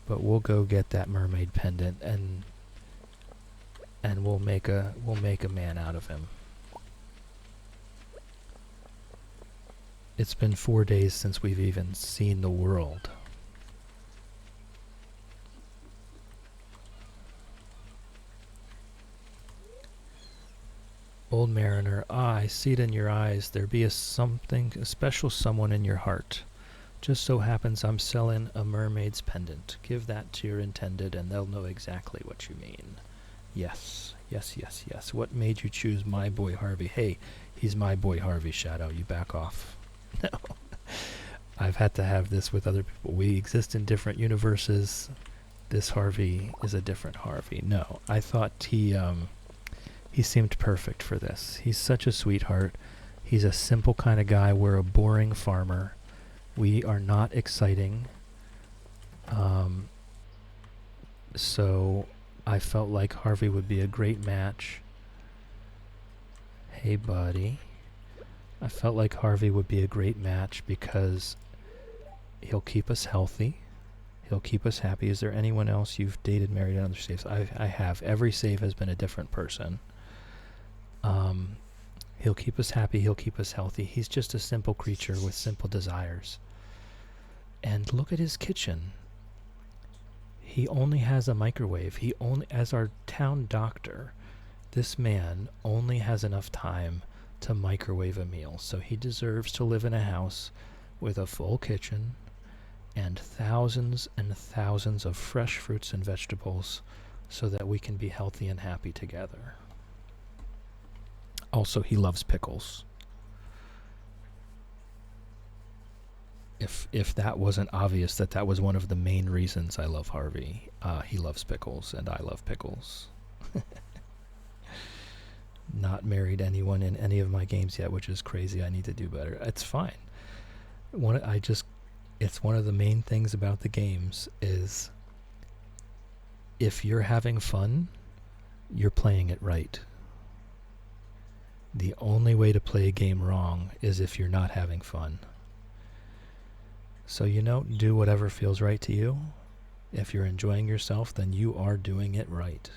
But we'll go get that mermaid pendant and we'll make a man out of him. It's been 4 days since we've even seen the world. Old mariner, I see it in your eyes. There be a special someone in your heart. Just so happens I'm selling a mermaid's pendant. Give that to your intended and they'll know exactly what you mean. Yes, yes, yes, yes. What made you choose my boy Harvey? Hey, he's my boy Harvey, Shadow. You back off. No. I've had to have this with other people. We exist in different universes. This Harvey is a different Harvey. No, I thought he seemed perfect for this. He's such a sweetheart. He's a simple kind of guy. We're a boring farmer. We are not exciting. So I felt like Harvey would be a great match. Hey, buddy. I felt like Harvey would be a great match because he'll keep us healthy. He'll keep us happy. Is there anyone else you've dated, married, and other saves? I have. Every save has been a different person. He'll keep us happy. He'll keep us healthy. He's just a simple creature with simple desires. And look at his kitchen. He only has a microwave. As our town doctor, this man only has enough time to microwave a meal. So he deserves to live in a house with a full kitchen and thousands of fresh fruits and vegetables so that we can be healthy and happy together. Also, he loves pickles. If that wasn't obvious that was one of the main reasons I love Harvey. He loves pickles and I love pickles. Not married anyone in any of my games yet, which is crazy. I need to do better. It's fine. It's one of the main things about the games is if you're having fun, you're playing it right. The only way to play a game wrong is if you're not having fun. So, do whatever feels right to you. If you're enjoying yourself, then you are doing it right.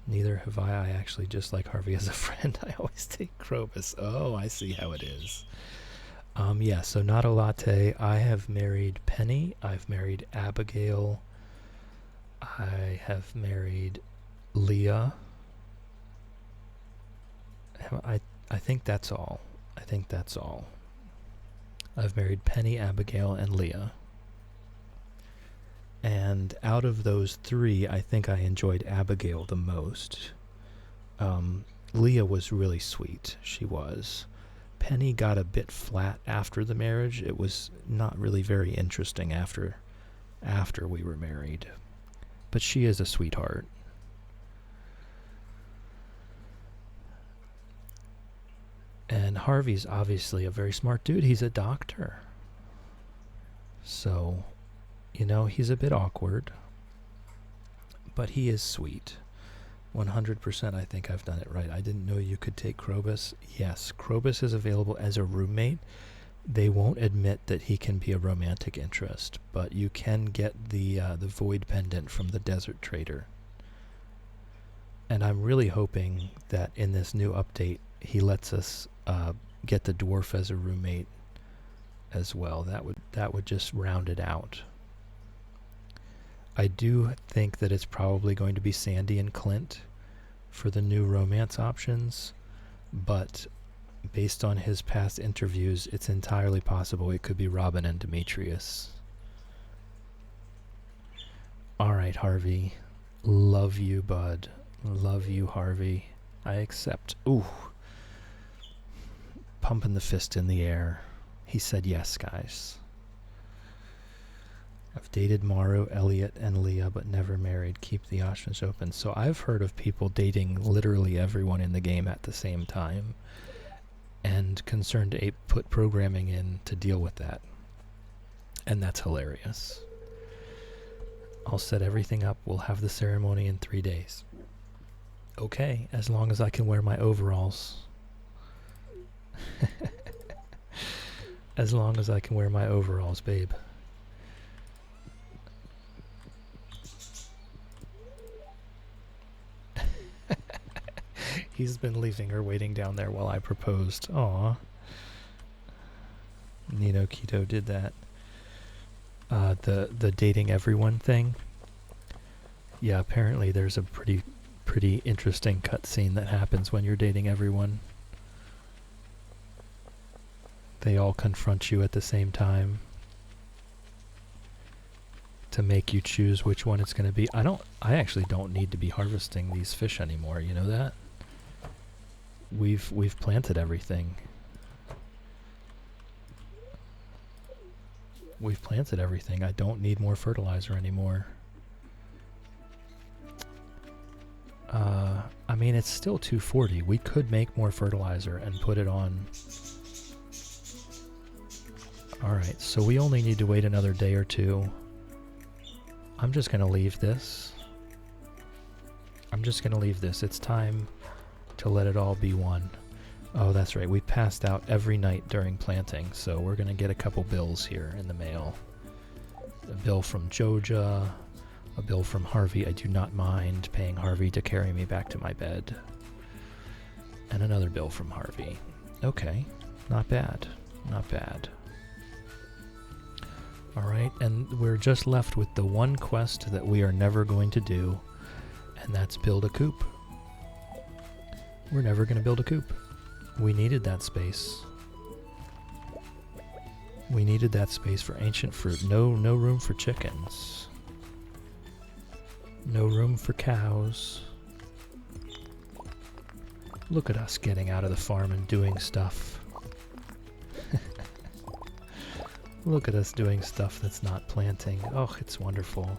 Neither have I. I actually just like Harvey as a friend. I always take Krobus. Oh, I see how it is. So not a latte. I have married Penny. I've married Abigail. I have married Leah. I think that's all. I've married Penny, Abigail, and Leah. And out of those three, I think I enjoyed Abigail the most. Leah was really sweet. She was. Penny got a bit flat after the marriage. It was not really very interesting after we were married. But she is a sweetheart. And Harvey's obviously a very smart dude. He's a doctor. So, he's a bit awkward. But he is sweet. 100% I think I've done it right. I didn't know you could take Krobus. Yes, Krobus is available as a roommate. They won't admit that he can be a romantic interest, but you can get the Void Pendant from the Desert Trader. And I'm really hoping that in this new update, he lets us get the Dwarf as a roommate as well. That would just round it out. I do think that it's probably going to be Sandy and Clint for the new romance options, but based on his past interviews, it's entirely possible it could be Robin and Demetrius. Alright, Harvey. Love you, bud. Love you, Harvey. I accept. Ooh. Pumping the fist in the air. He said yes, guys. I've dated Maru, Elliot, and Leah, but never married. Keep the options open. So I've heard of people dating literally everyone in the game at the same time, and Concerned Ape put programming in to deal with that. And that's hilarious. I'll set everything up. We'll have the ceremony in 3 days. Okay, as long as I can wear my overalls. As long as I can wear my overalls, babe. He's been leaving her waiting down there while I proposed. Aw. Nino Keto did that. The dating everyone thing. Yeah, apparently there's a pretty pretty interesting cutscene that happens when you're dating everyone. They all confront you at the same time to make you choose which one it's going to be. I actually don't need to be harvesting these fish anymore, you know that? We've planted everything. We've planted everything. I don't need more fertilizer anymore. I mean, it's still 240. We could make more fertilizer and put it on. Alright, so we only need to wait another day or two. I'm just going to leave this. It's time to let it all be one. Oh, that's right. We passed out every night during planting, so we're going to get a couple bills here in the mail. A bill from Joja, a bill from Harvey. I do not mind paying Harvey to carry me back to my bed. And another bill from Harvey. Okay, not bad. Not bad. Alright, and we're just left with the one quest that we are never going to do, and that's build a coop. We're never going to build a coop. We needed that space. We needed that space for ancient fruit. No room for chickens. No room for cows. Look at us getting out of the farm and doing stuff. Look at us doing stuff that's not planting. Oh, it's wonderful.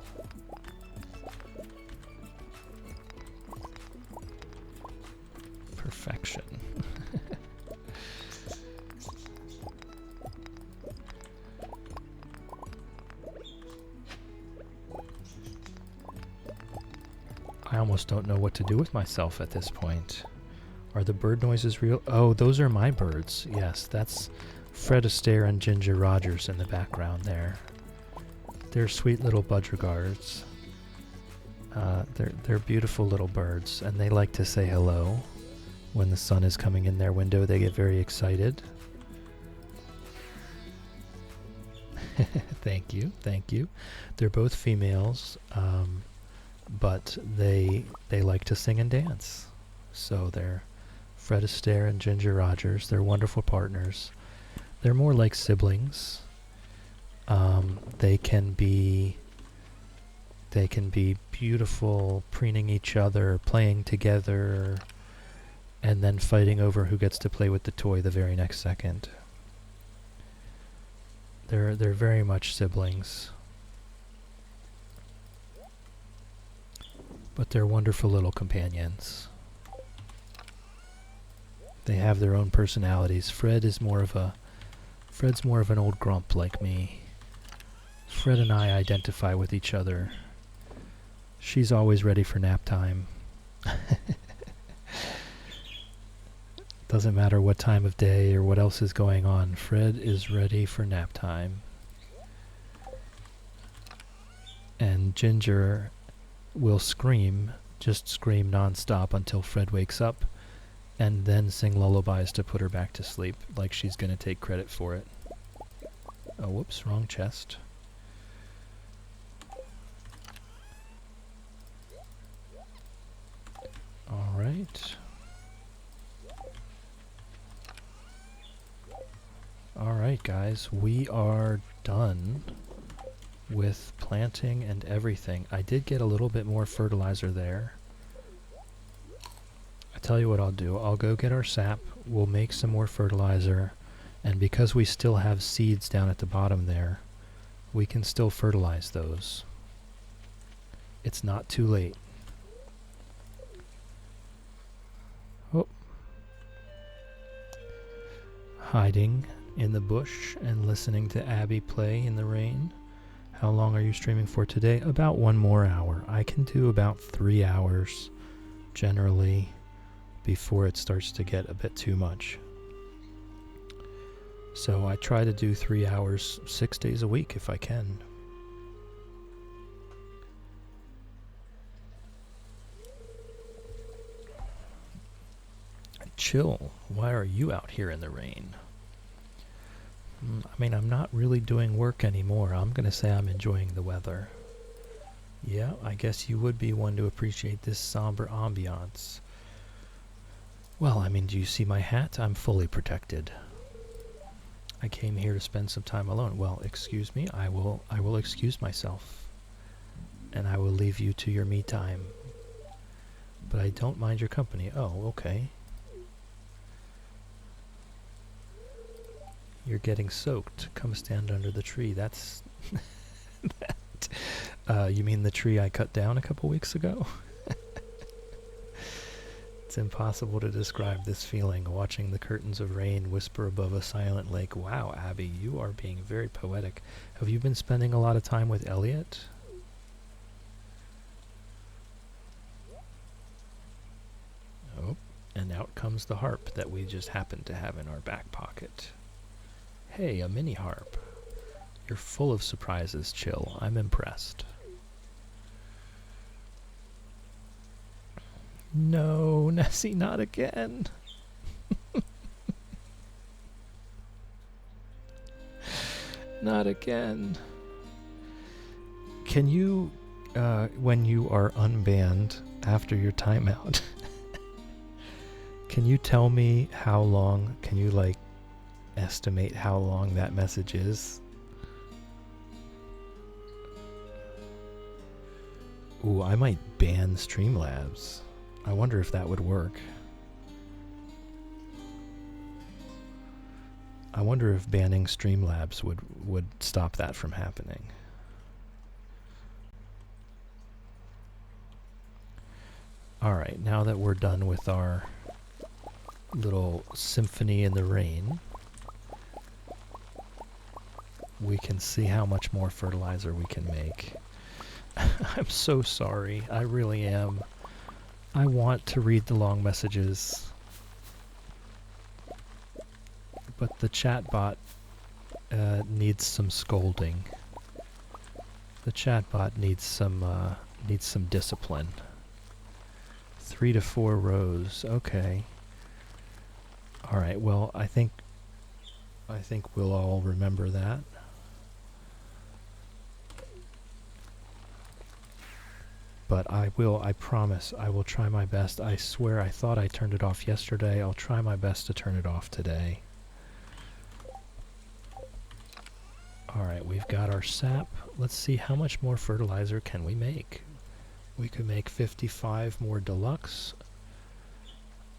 Perfection. I almost don't know what to do with myself at this point. Are the bird noises real? Oh, those are my birds. Yes, that's Fred Astaire and Ginger Rogers in the background there. They're sweet little budgerigars. They're beautiful little birds, and they like to say hello. When the sun is coming in their window, they get very excited. Thank you, thank you. They're both females, but they like to sing and dance. So they're Fred Astaire and Ginger Rogers. They're wonderful partners. They're more like siblings. They can be beautiful, preening each other, playing together, and then fighting over who gets to play with the toy the very next second. They're very much siblings. But they're wonderful little companions. They have their own personalities. Fred's more of an old grump like me. Fred and I identify with each other. She's always ready for nap time. Doesn't matter what time of day or what else is going on. Fred is ready for nap time. And Ginger will scream, just scream nonstop until Fred wakes up, and then sing lullabies to put her back to sleep, like she's going to take credit for it. Oh, whoops, wrong chest. All right. All right, guys, we are done with planting and everything. I did get a little bit more fertilizer there. I tell you what I'll do. I'll go get our sap. We'll make some more fertilizer. And because we still have seeds down at the bottom there, we can still fertilize those. It's not too late. Oh. Hiding in the bush and listening to Abby play in the rain. How long are you streaming for today? About 1 more hour. I can do about 3 hours generally before it starts to get a bit too much. So I try to do 3 hours 6 days a week if I can. Chill. Why are you out here in the rain? I mean, I'm not really doing work anymore. I'm going to say I'm enjoying the weather. Yeah, I guess you would be one to appreciate this somber ambiance. Well, I mean, do you see my hat? I'm fully protected. I came here to spend some time alone. Well, excuse me. I will excuse myself. And I will leave you to your me time. But I don't mind your company. Oh, okay. You're getting soaked. Come stand under the tree. That's... you mean the tree I cut down a couple weeks ago? It's impossible to describe this feeling, watching the curtains of rain whisper above a silent lake. Wow, Abby, you are being very poetic. Have you been spending a lot of time with Elliot? Oh, and out comes the harp that we just happened to have in our back pocket. Hey, a mini harp. You're full of surprises, Chill. I'm impressed. No, Nessie, not again. Not again. Can you, when you are unbanned after your timeout, can you tell me how long, can you like estimate how long that message is? Ooh, I might ban Streamlabs. I wonder if that would work. I wonder if banning Streamlabs would stop that from happening. Alright, now that we're done with our little symphony in the rain, we can see how much more fertilizer we can make. I'm so sorry. I really am. I want to read the long messages, but the chatbot needs some scolding. The chatbot needs some discipline. 3 to 4 rows. Okay. All right. Well, I think we'll all remember that. But I promise, I will try my best. I swear I thought I turned it off yesterday. I'll try my best to turn it off today. Alright, we've got our sap. Let's see how much more fertilizer can we make. We could make 55 more deluxe,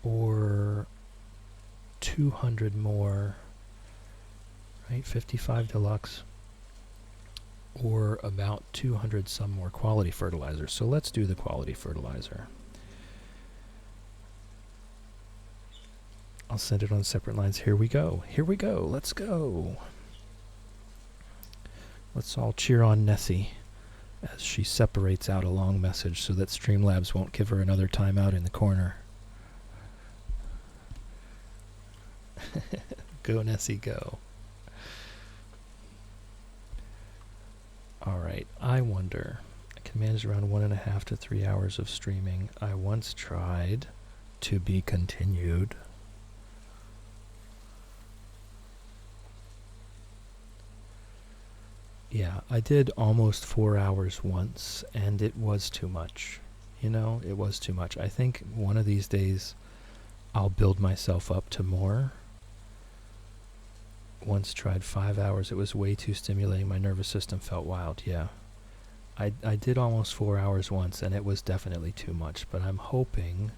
or 200 more, right? 55 deluxe, or about 200 some more quality fertilizer. So let's do the quality fertilizer. I'll send it on separate lines. Here we go. Here we go. Let's go. Let's all cheer on Nessie as she separates out a long message so that Streamlabs won't give her another timeout in the corner. Go, Nessie, go. Alright, I wonder. I can manage around 1.5 to 3 hours of streaming. I once tried to be continued. Yeah, I did almost 4 hours once, and it was too much. You know, it was too much. I think one of these days I'll build myself up to more. Once tried 5 hours. It was way too stimulating. My nervous system felt wild. Yeah. I did almost 4 hours once, and it was definitely too much, but I'm hoping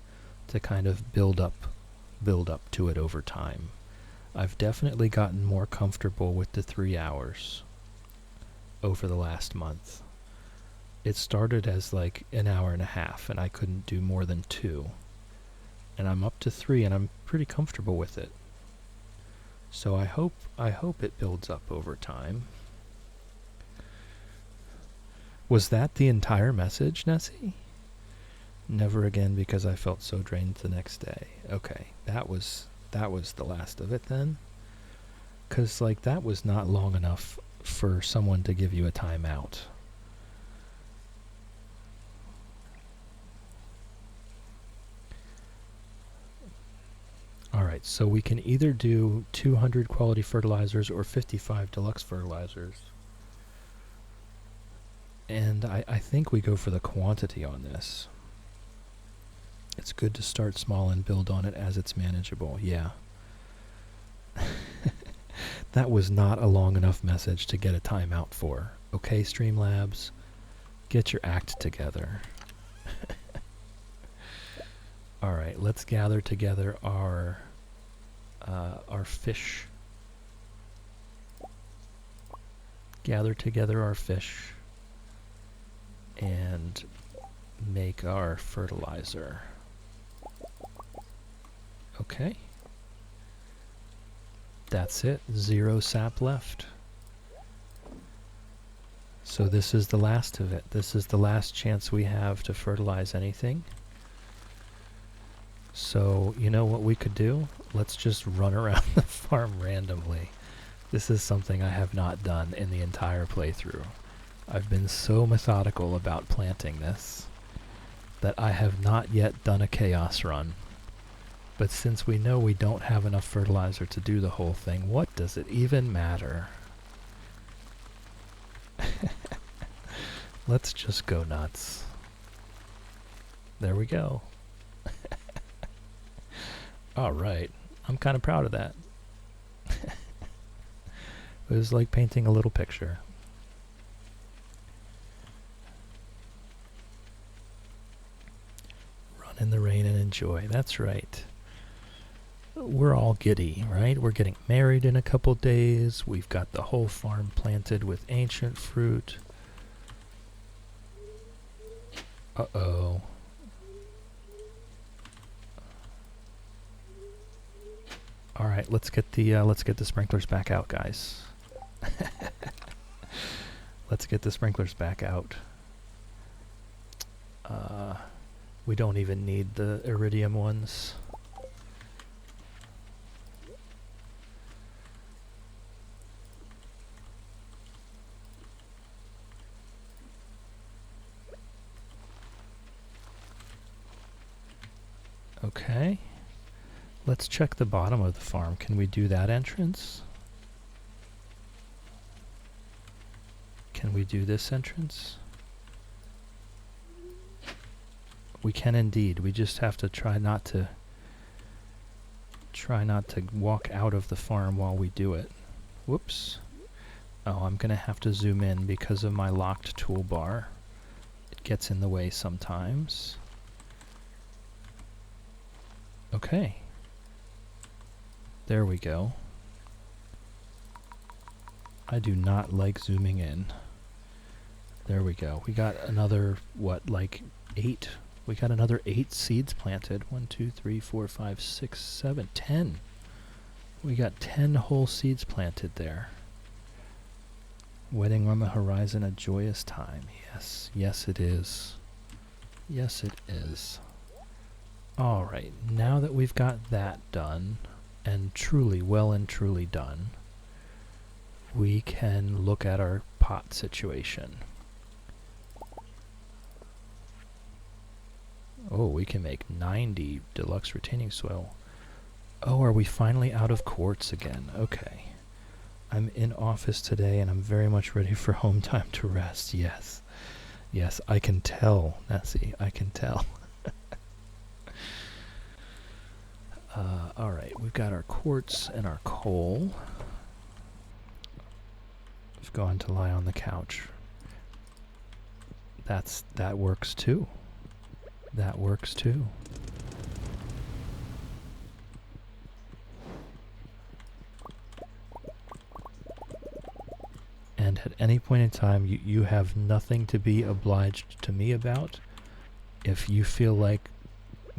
to kind of build up to it over time. I've definitely gotten more comfortable with the 3 hours over the last month. It started as like an hour and a half, and I couldn't do more than 2. And I'm up to 3, and I'm pretty comfortable with it. So I hope it builds up over time. Was that the entire message, Nessie? Never again because I felt so drained the next day. Okay, that was the last of it then. 'Cause like that was not long enough for someone to give you a timeout. Alright, so we can either do 200 quality fertilizers or 55 deluxe fertilizers. And I think we go for the quantity on this. It's good to start small and build on it as it's manageable. Yeah. That was not a long enough message to get a timeout for. Okay, Streamlabs, get your act together. Alright, let's gather together our fish. Gather together our fish and make our fertilizer. Okay. That's it. 0 sap left. So this is the last of it. This is the last chance we have to fertilize anything. So, you know what we could do? Let's just run around the farm randomly. This is something I have not done in the entire playthrough. I've been so methodical about planting this that I have not yet done a chaos run. But since we know we don't have enough fertilizer to do the whole thing, what does it even matter? Let's just go nuts. There we go. Alright, I'm kind of proud of that. It was like painting a little picture. Run in the rain and enjoy. That's right. We're all giddy, right? We're getting married in a couple days. We've got the whole farm planted with ancient fruit. Uh-oh. All right, let's get the sprinklers back out, guys. Let's get the sprinklers back out. We don't even need the iridium ones. Okay. Let's check the bottom of the farm. Can we do that entrance? Can we do this entrance? We can indeed. We just have to try not to walk out of the farm while we do it. Whoops. Oh, I'm gonna have to zoom in because of my locked toolbar. It gets in the way sometimes. Okay. There we go. I do not like zooming in. There we go. We got another, what, like 8? We got another 8 seeds planted. 1, 2, 3, 4, 5, 6, 7, 10. We got 10 whole seeds planted there. Wedding on the horizon, a joyous time. Yes, yes it is. Yes it is. Alright, now that we've got that done, and truly, well and truly done, we can look at our pot situation. Oh, we can make 90 deluxe retaining soil. Oh, are we finally out of quartz again? Okay. I'm in office today and I'm very much ready for home time to rest. Yes. Yes, I can tell, Nessie. I can tell. Alright, we've got our quartz and our coal. I've gone to lie on the couch. That works too. That works too. And at any point in time, you have nothing to be obliged to me about. If you feel like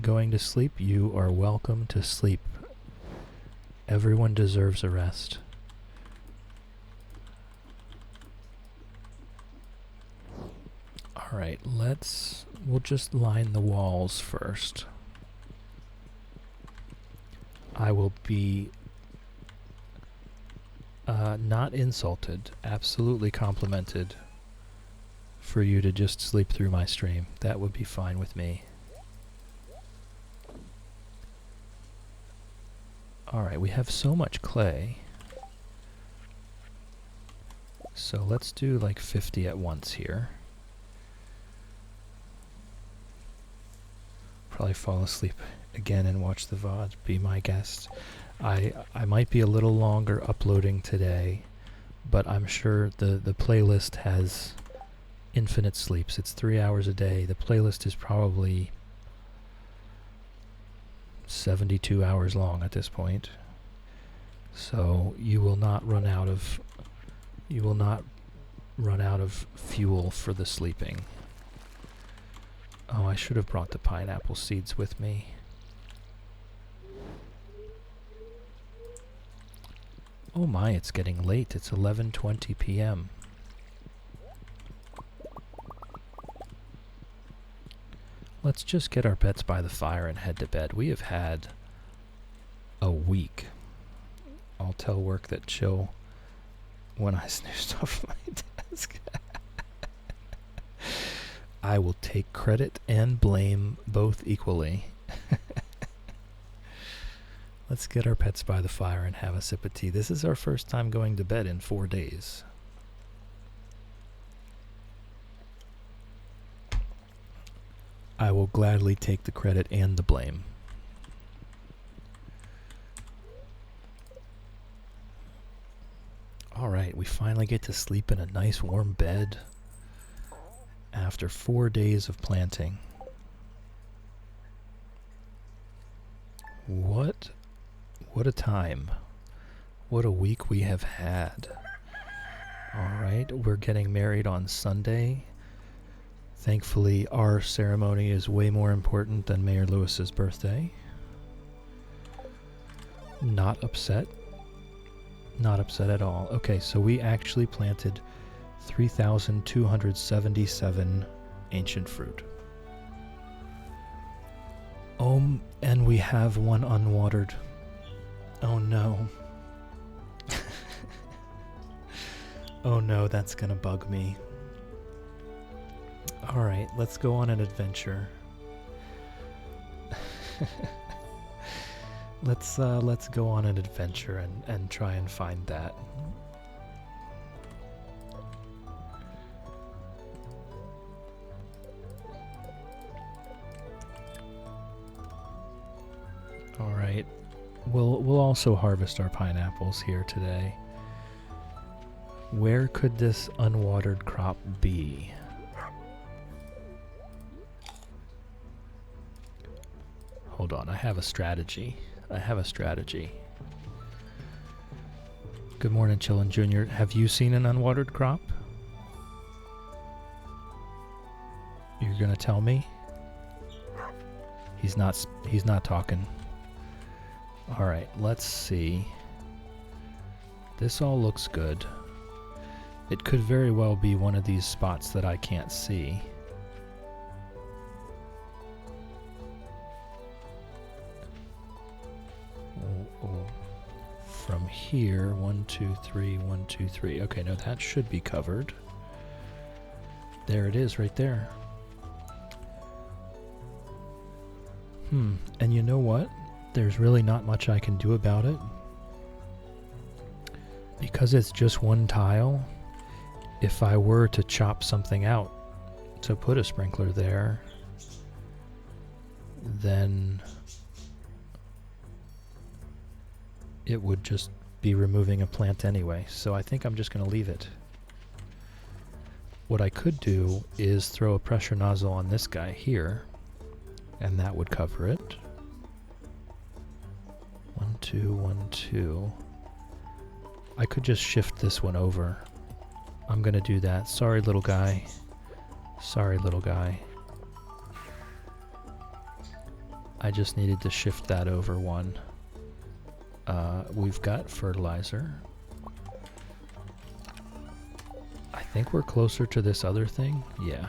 going to sleep, you are welcome to sleep. Everyone deserves a rest. Alright, we'll just line the walls first. I will be not insulted, absolutely complimented for you to just sleep through my stream. That would be fine with me. Alright, we have so much clay. So let's do like 50 at once here. probably fall asleep again and watch the VOD. Be my guest. I might be a little longer uploading today, but I'm sure the playlist has infinite sleeps. It's 3 hours a day. The playlist is probably 72 hours long at this point. So you will not run out of fuel for the sleeping. Oh, I should have brought the pineapple seeds with me. Oh my, it's getting late. It's 11:20 p.m. Let's just get our pets by the fire and head to bed. We have had a week. I'll tell work that chill when I snoozed off my desk. I will take credit and blame both equally. Let's get our pets by the fire and have a sip of tea. This is our first time going to bed in 4 days. I will gladly take the credit and the blame. Alright, we finally get to sleep in a nice warm bed after 4 days of planting. What a time. What a week we have had. Alright, we're getting married on Sunday. Thankfully, our ceremony is way more important than Mayor Lewis's birthday. Not upset. Not upset at all. Okay, so we actually planted 3,277 ancient fruit. And we have one unwatered. Oh no. Oh no, that's gonna bug me. Alright, let's go on an adventure. Let's go on an adventure and try and find that. Alright. We'll also harvest our pineapples here today. Where could this unwatered crop be? Hold on, I have a strategy. Good morning, Chillin' Jr. Have you seen an unwatered crop? You're gonna tell me? He's not talking. Alright, let's see. This all looks good. It could very well be one of these spots that I can't see. From here, 1, 2, 3, 1, 2, 3. Okay, no, that should be covered. There it is, right there. And you know what? There's really not much I can do about it. Because it's just one tile, if I were to chop something out to put a sprinkler there, then it would just be removing a plant anyway. So I think I'm just going to leave it. What I could do is throw a pressure nozzle on this guy here, and that would cover it. 1, 2, 1, 2. I could just shift this one over. I'm going to do that. Sorry, little guy. Sorry, little guy. I just needed to shift that over one. We've got fertilizer. I think we're closer to this other thing. Yeah.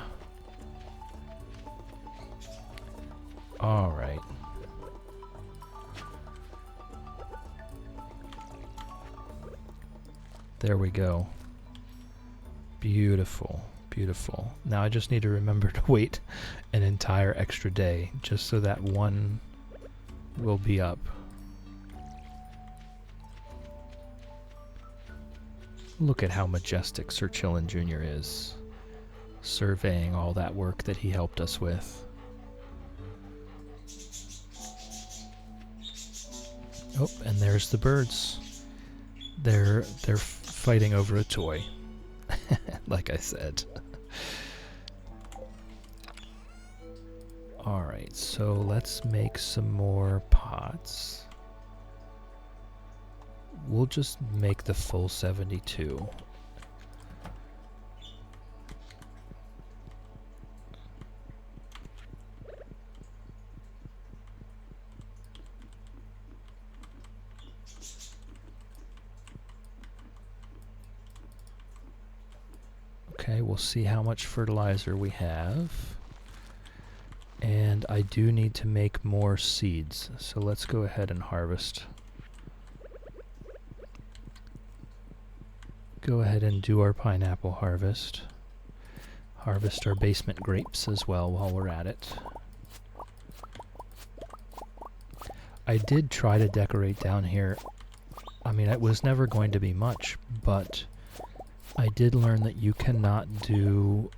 All right. There we go. Beautiful, beautiful. Now I just need to remember to wait an entire extra day just so that one will be up. Look at how majestic Sir Chillin' Jr. is, surveying all that work that he helped us with. Oh, and there's the birds. They're fighting over a toy, like I said. Alright, so let's make some more pots. We'll just make the full 72. Okay, we'll see how much fertilizer we have. And I do need to make more seeds, so let's go ahead and harvest. Go ahead and do our pineapple harvest. Harvest our basement grapes as well while we're at it. I did try to decorate down here. I mean, it was never going to be much, but I did learn that you cannot do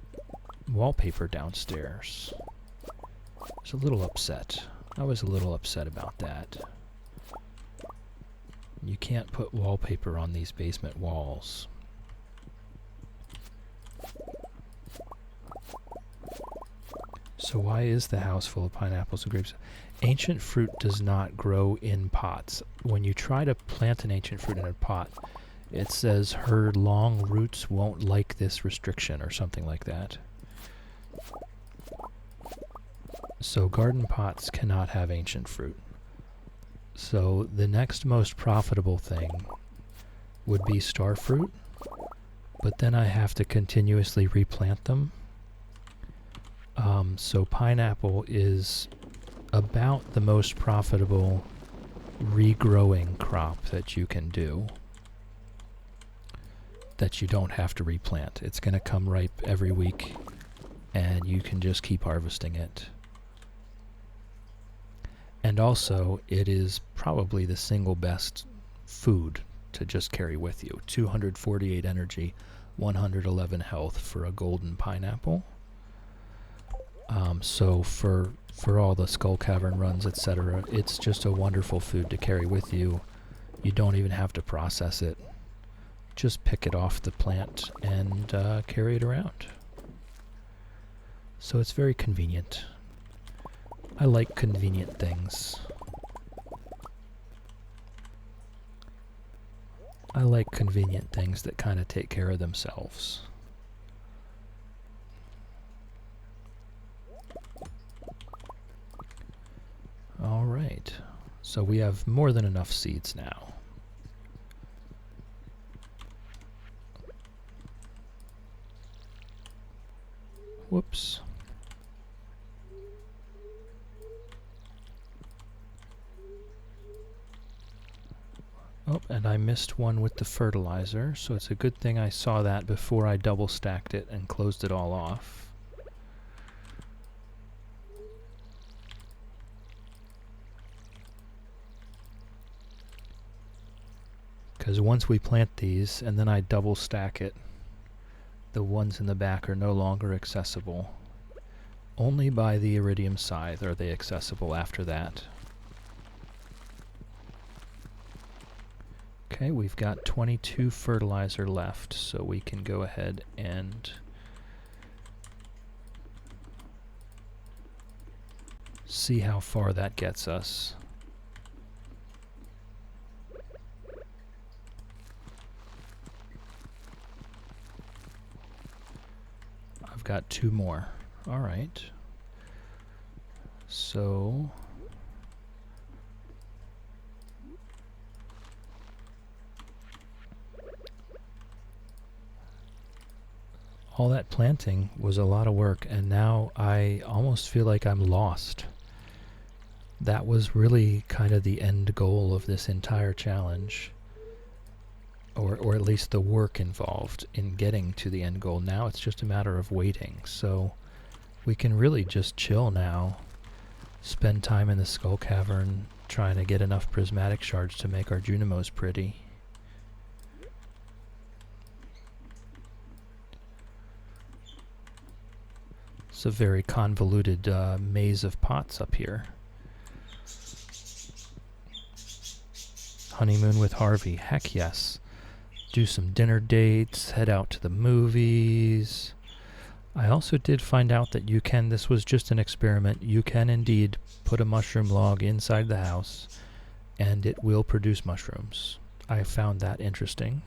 wallpaper downstairs. I was a little upset. I was a little upset about that. You can't put wallpaper on these basement walls. So why is the house full of pineapples and grapes? Ancient fruit does not grow in pots. When you try to plant an ancient fruit in a pot, it says her long roots won't like this restriction or something like that. So garden pots cannot have ancient fruit. So the next most profitable thing would be star fruit, but then I have to continuously replant them. So pineapple is about the most profitable regrowing crop that you can do, that you don't have to replant. It's going to come ripe every week, and you can just keep harvesting it. And also, it is probably the single best food to just carry with you. 248 energy, 111 health for a golden pineapple. So for all the Skull Cavern runs, etc., it's just a wonderful food to carry with you. You don't even have to process it. Just pick it off the plant and carry it around. So it's very convenient. I like convenient things. I like convenient things that kind of take care of themselves. All right, so we have more than enough seeds now. Whoops. Oh, and I missed one with the fertilizer, so it's a good thing I saw that before I double stacked it and closed it all off. Because once we plant these and then I double stack it, the ones in the back are no longer accessible. Only by the iridium scythe are they accessible after that. Okay, we've got 22 fertilizer left, so we can go ahead and see how far that gets us. I've got 2 more. All right. So all that planting was a lot of work, and now I almost feel like I'm lost. That was really kind of the end goal of this entire challenge. Or at least the work involved in getting to the end goal. Now it's just a matter of waiting. So we can really just chill now, spend time in the Skull Cavern trying to get enough prismatic shards to make our Junimos pretty. It's a very convoluted maze of pots up here. honeymoon with Harvey. Heck yes. Do some dinner dates, head out to the movies. I also did find out that you can, this was just an experiment, you can indeed put a mushroom log inside the house and it will produce mushrooms. I found that interesting.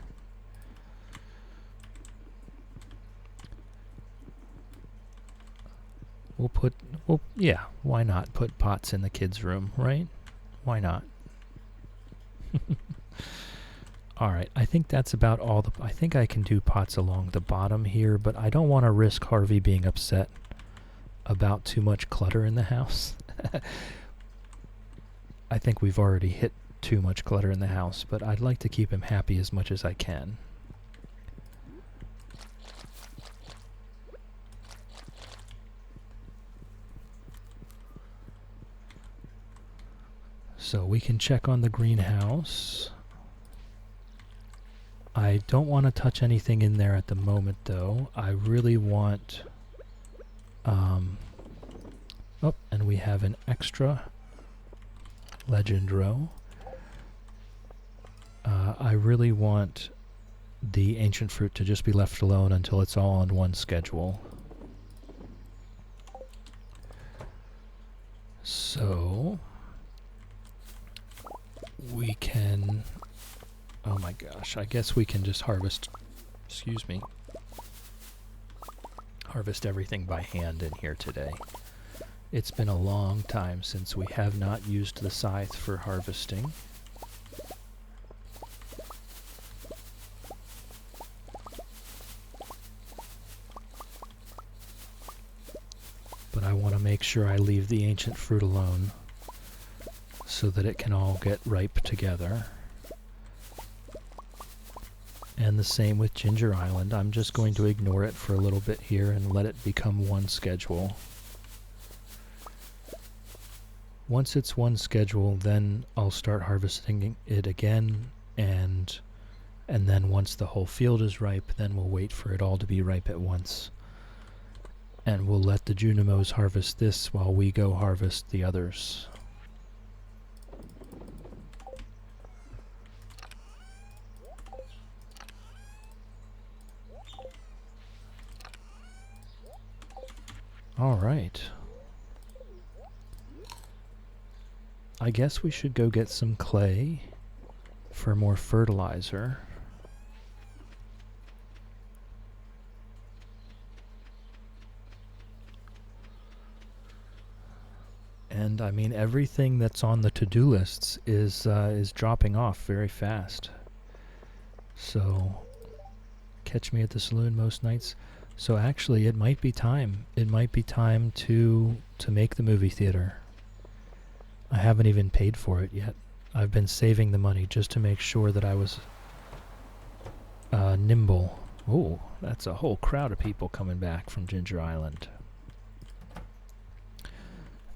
Yeah, why not put pots in the kids' room, right? Why not? Alright, I think that's about all I think I can do pots along the bottom here, but I don't want to risk Harvey being upset about too much clutter in the house. I think we've already hit too much clutter in the house, but I'd like to keep him happy as much as I can. So we can check on the greenhouse. I don't want to touch anything in there at the moment, though. I really want... oh, and we have an extra legend row. I really want the ancient fruit to just be left alone until it's all on one schedule. So... we can... oh my gosh, I guess we can just harvest... excuse me. Harvest everything by hand in here today. It's been a long time since we have not used the scythe for harvesting. But I want to make sure I leave the ancient fruit alone so that it can all get ripe together. And the same with Ginger Island. I'm just going to ignore it for a little bit here and let it become one schedule. Once it's one schedule, then I'll start harvesting it again, and then once the whole field is ripe, then we'll wait for it all to be ripe at once. And we'll let the Junimos harvest this while we go harvest the others. All right. I guess we should go get some clay for more fertilizer. And I mean, everything that's on the to-do lists is dropping off very fast. So, catch me at the saloon most nights. So actually, it might be time. It might be time to make the movie theater. I haven't even paid for it yet. I've been saving the money just to make sure that I was nimble. Oh, that's a whole crowd of people coming back from Ginger Island.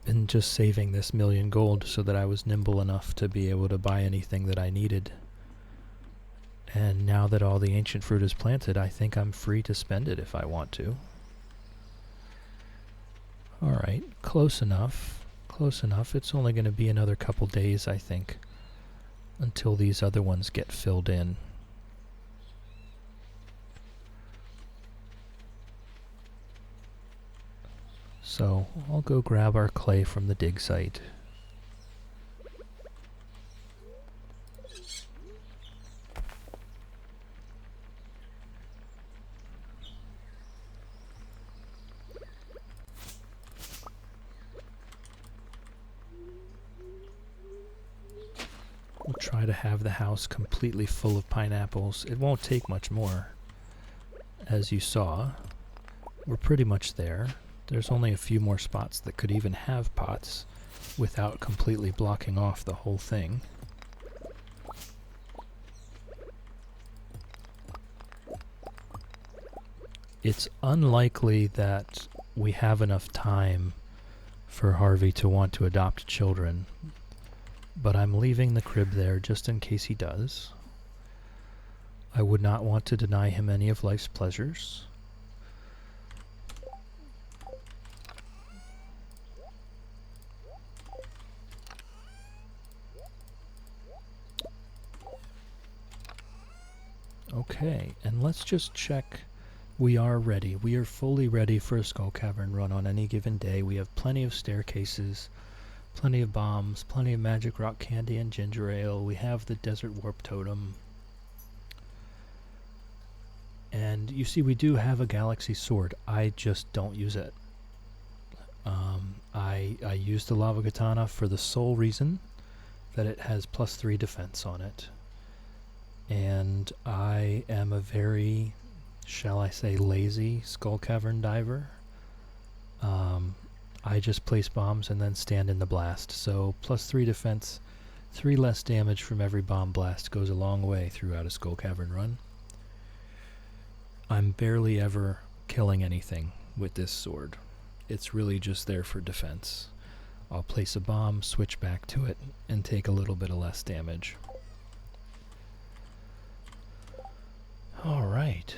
Been just saving this million gold so that I was nimble enough to be able to buy anything that I needed. And now that all the ancient fruit is planted, I think I'm free to spend it if I want to. Alright, close enough. Close enough. It's only going to be another couple days, I think, until these other ones get filled in. So, I'll go grab our clay from the dig site. We'll try to have the house completely full of pineapples. It won't take much more. As you saw, we're pretty much there. There's only a few more spots that could even have pots without completely blocking off the whole thing. It's unlikely that we have enough time for Harvey to want to adopt children, but I'm leaving the crib there just in case he does. I would not want to deny him any of life's pleasures. Okay, and let's just check. We are ready. We are fully ready for a Skull Cavern run on any given day. We have plenty of staircases, plenty of bombs, plenty of magic rock candy and ginger ale. We have the desert warp totem. And you see, we do have a galaxy sword. I just don't use it. I use the lava katana for the sole reason that it has +3 defense on it. And I am a very, shall I say, lazy Skull Cavern diver. I just place bombs and then stand in the blast. So +3 defense, 3 less damage from every bomb blast goes a long way throughout a Skull Cavern run. I'm barely ever killing anything with this sword. It's really just there for defense. I'll place a bomb, switch back to it, and take a little bit of less damage. Alright.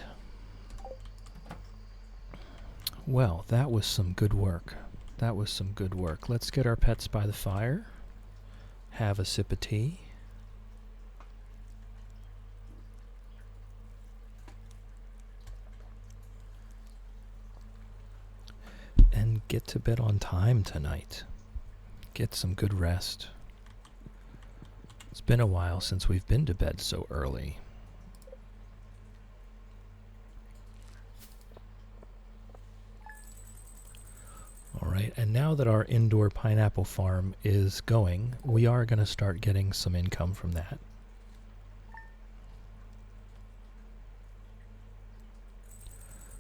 Well, that was some good work. That was some good work. Let's get our pets by the fire. Have a sip of tea. And get to bed on time tonight. Get some good rest. It's been a while since we've been to bed so early. Alright, and now that our indoor pineapple farm is going, we are going to start getting some income from that.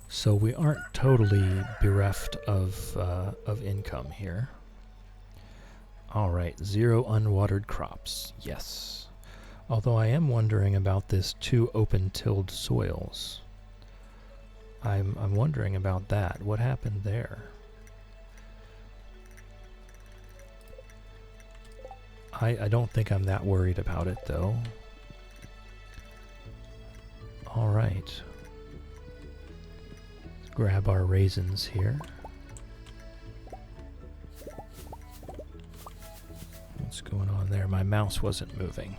So we aren't totally bereft of income here. Alright, 0 unwatered crops. Yes. Although I am wondering about this 2 open-tilled soils. I'm wondering about that. What happened there? I don't think I'm that worried about it, though. Alright. Let's grab our raisins here. What's going on there? My mouse wasn't moving.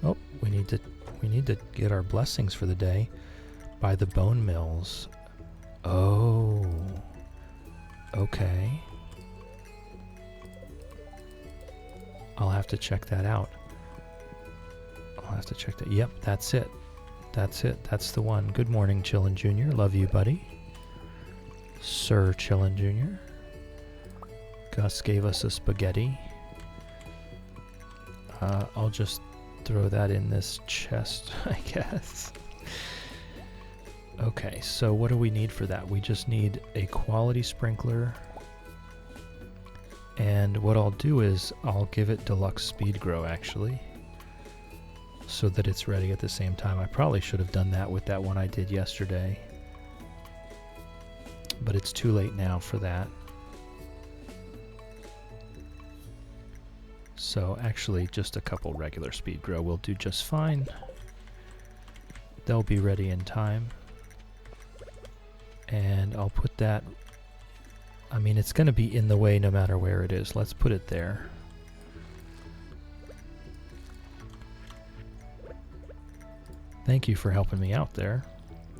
Oh, we need to get our blessings for the day by the bone mills. Oh. Okay. I'll have to check that out. I'll have to check that. Yep, that's it. That's it. That's the one. Good morning, Chillin' Jr. Love you, buddy. Sir Chillin' Jr. Gus gave us a spaghetti. I'll just throw that in this chest, I guess. Okay, so what do we need for that? We just need a quality sprinkler. And what I'll do is I'll give it deluxe speed grow, actually, so that it's ready at the same time. I probably should have done that with that one I did yesterday, but it's too late now for that. So actually just a couple regular speed grow will do just fine. They'll be ready in time. And I'll put that, I mean, it's going to be in the way no matter where it is. Let's put it there. Thank you for helping me out there.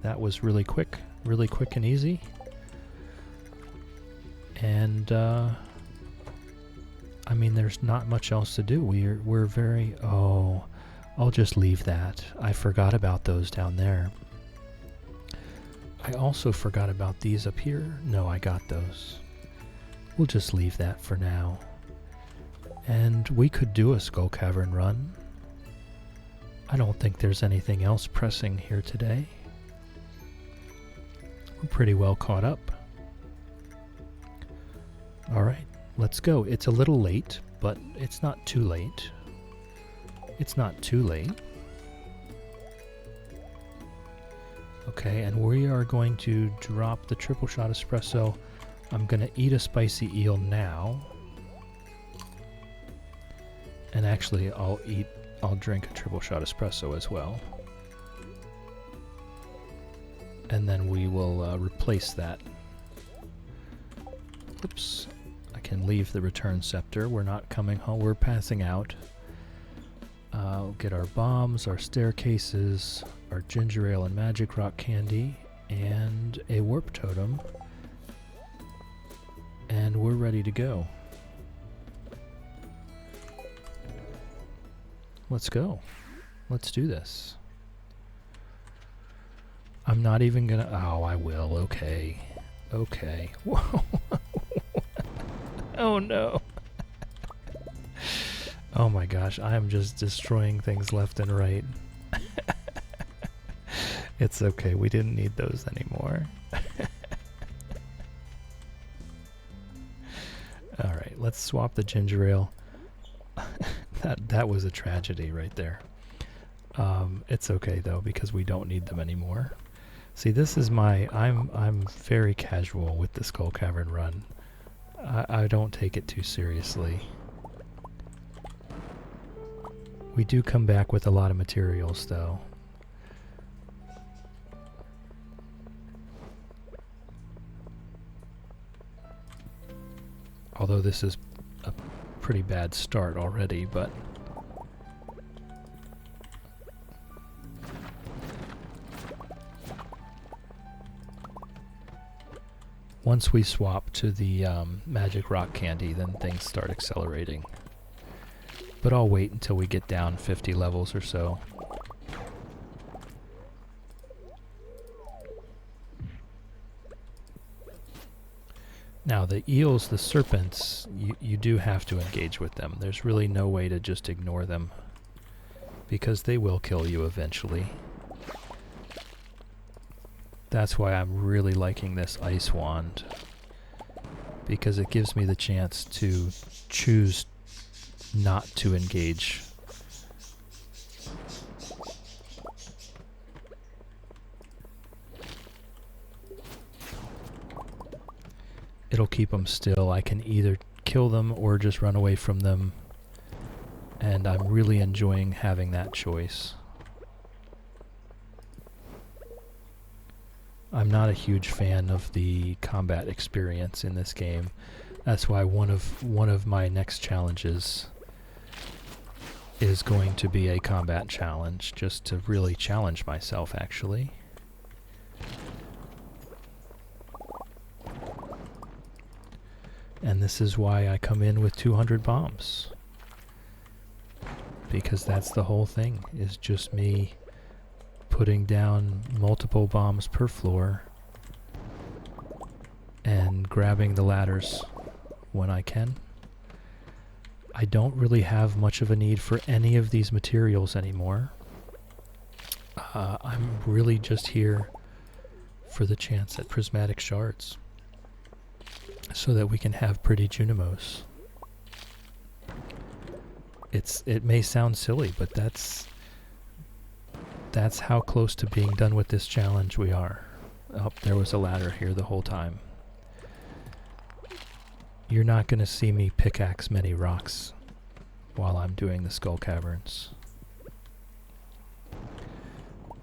That was really quick and easy. And, I mean, there's not much else to do. We're very, oh, I'll just leave that. I forgot about those down there. I also forgot about these up here. No, I got those. We'll just leave that for now. And we could do a Skull Cavern run. I don't think there's anything else pressing here today. We're pretty well caught up. Alright, let's go. It's a little late, but it's not too late. It's not too late. Okay, and we are going to drop the triple shot espresso. I'm going to eat a spicy eel now. And actually, I'll drink a triple shot espresso as well. And then we will replace that. Oops. I can leave the return scepter. We're not coming home. We're passing out. We'll get our bombs, our staircases, our ginger ale and magic rock candy, and a warp totem. And we're ready to go. Let's go. Let's do this. I'm not even gonna... Oh, I will. Okay. Okay. Whoa. Oh, no. Oh my gosh, I am just destroying things left and right. It's okay, we didn't need those anymore. Alright, let's swap the ginger ale. That was a tragedy right there. It's okay though, because we don't need them anymore. See, this is my... I'm very casual with the Skull Cavern run. I don't take it too seriously. We do come back with a lot of materials, though. Although this is a pretty bad start already, but... Once we swap to the magic rock candy, then things start accelerating. But I'll wait until we get down 50 levels or so. Now the eels, the serpents, you do have to engage with them. There's really no way to just ignore them, because they will kill you eventually. That's why I'm really liking this ice wand, because it gives me the chance to choose not to engage. It'll keep them still. I can either kill them or just run away from them, and I'm really enjoying having that choice. I'm not a huge fan of the combat experience in this game. That's why one of my next challenges is going to be a combat challenge, just to really challenge myself, actually. And this is why I come in with 200 bombs. Because that's the whole thing, is just me putting down multiple bombs per floor and grabbing the ladders when I can. I don't really have much of a need for any of these materials anymore. I'm really just here for the chance at prismatic shards, so that we can have pretty Junimos. It may sound silly, but that's how close to being done with this challenge we are. Oh, there was a ladder here the whole time. You're not going to see me pickaxe many rocks while I'm doing the Skull Caverns.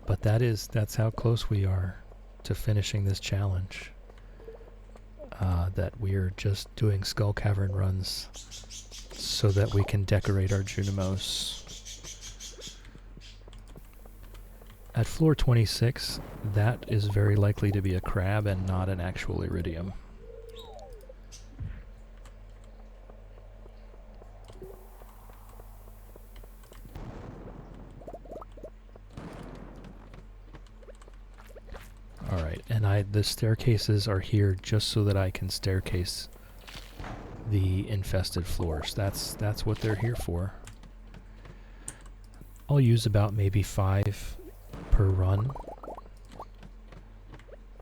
But that's how close we are to finishing this challenge. That we're just doing Skull Cavern runs so that we can decorate our Junimos. At floor 26, that is very likely to be a crab and not an actual iridium. Alright, and the staircases are here just so that I can staircase the infested floors. That's what they're here for. I'll use about maybe 5 per run.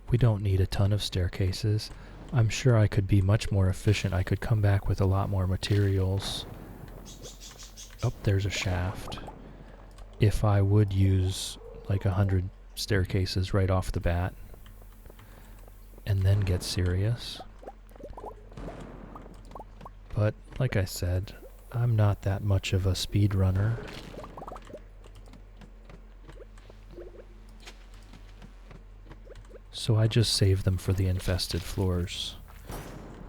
We don't need a ton of staircases. I'm sure I could be much more efficient. I could come back with a lot more materials. Oh, there's a shaft. If I would use like 100 staircases right off the bat and then get serious. But like I said, I'm not that much of a speedrunner. So I just save them for the infested floors.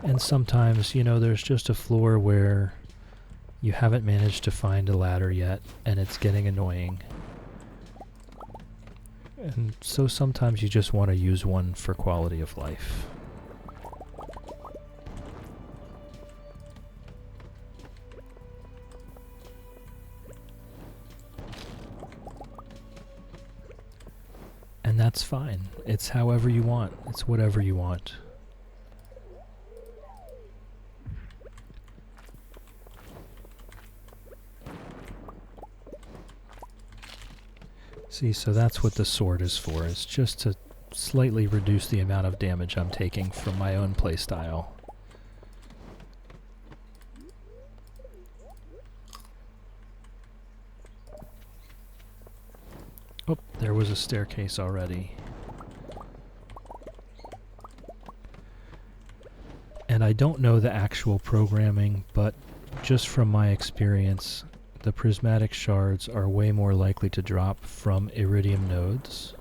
And sometimes, you know, there's just a floor where you haven't managed to find a ladder yet, and it's getting annoying. And so sometimes you just want to use one for quality of life. And that's fine. It's however you want. It's whatever you want. See, so that's what the sword is for. It's just to slightly reduce the amount of damage I'm taking from my own playstyle. Oh, there was a staircase already. And I don't know the actual programming, but just from my experience, the prismatic shards are way more likely to drop from iridium nodes.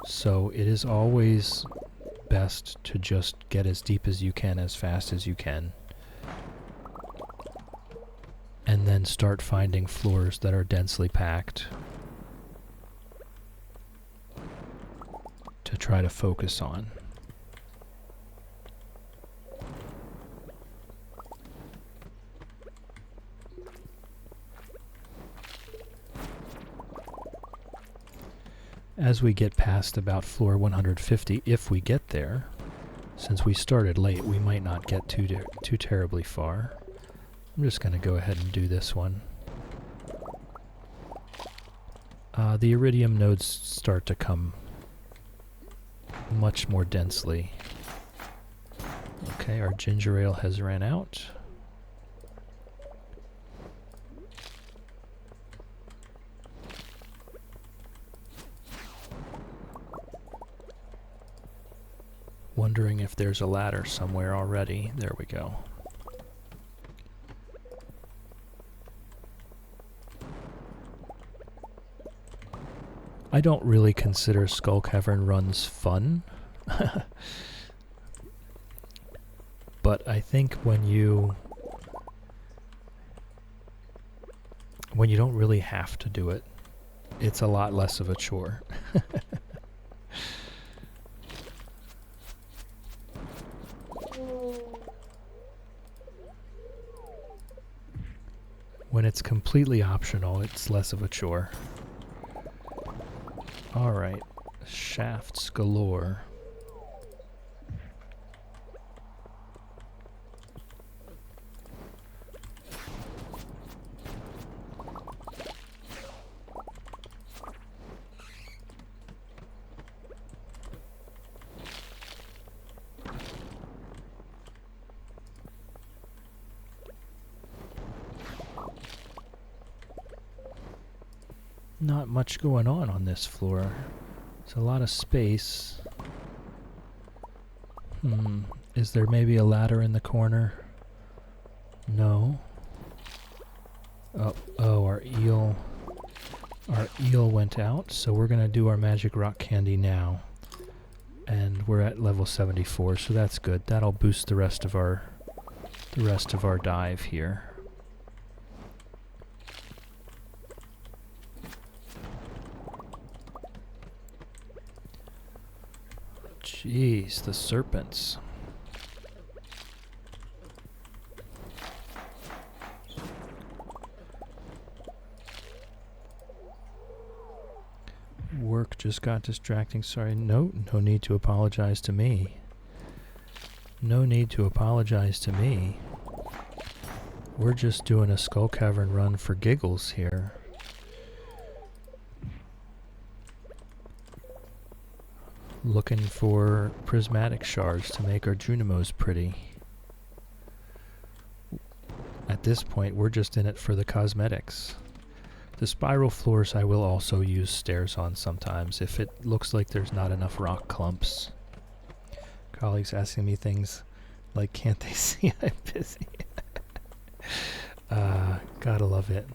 So it is always best to just get as deep as you can, as fast as you can. And then start finding floors that are densely packed to try to focus on. As we get past about floor 150, if we get there, since we started late, we might not get too terribly far. I'm just going to go ahead and do this one. The iridium nodes start to come much more densely. Okay, our ginger ale has ran out. Wondering if there's a ladder somewhere already. There we go. I don't really consider Skull Cavern runs fun. But I think when you don't really have to do it, it's a lot less of a chore. When it's completely optional, it's less of a chore. Alright, shafts galore. Not much going on this floor. There's a lot of space. Is there maybe a ladder in the corner? No. Oh, our eel went out, so we're gonna do our magic rock candy now. And we're at level 74, so that's good. That'll boost the rest of our dive here. Jeez, the serpents. Work just got distracting. Sorry. No need to apologize to me. No need to apologize to me. We're just doing a Skull Cavern run for giggles here. Looking for prismatic shards to make our Junimos pretty. At this point, we're just in it for the cosmetics. The spiral floors I will also use stairs on sometimes if it looks like there's not enough rock clumps. Colleagues asking me things like, can't they see I'm busy? Gotta love it.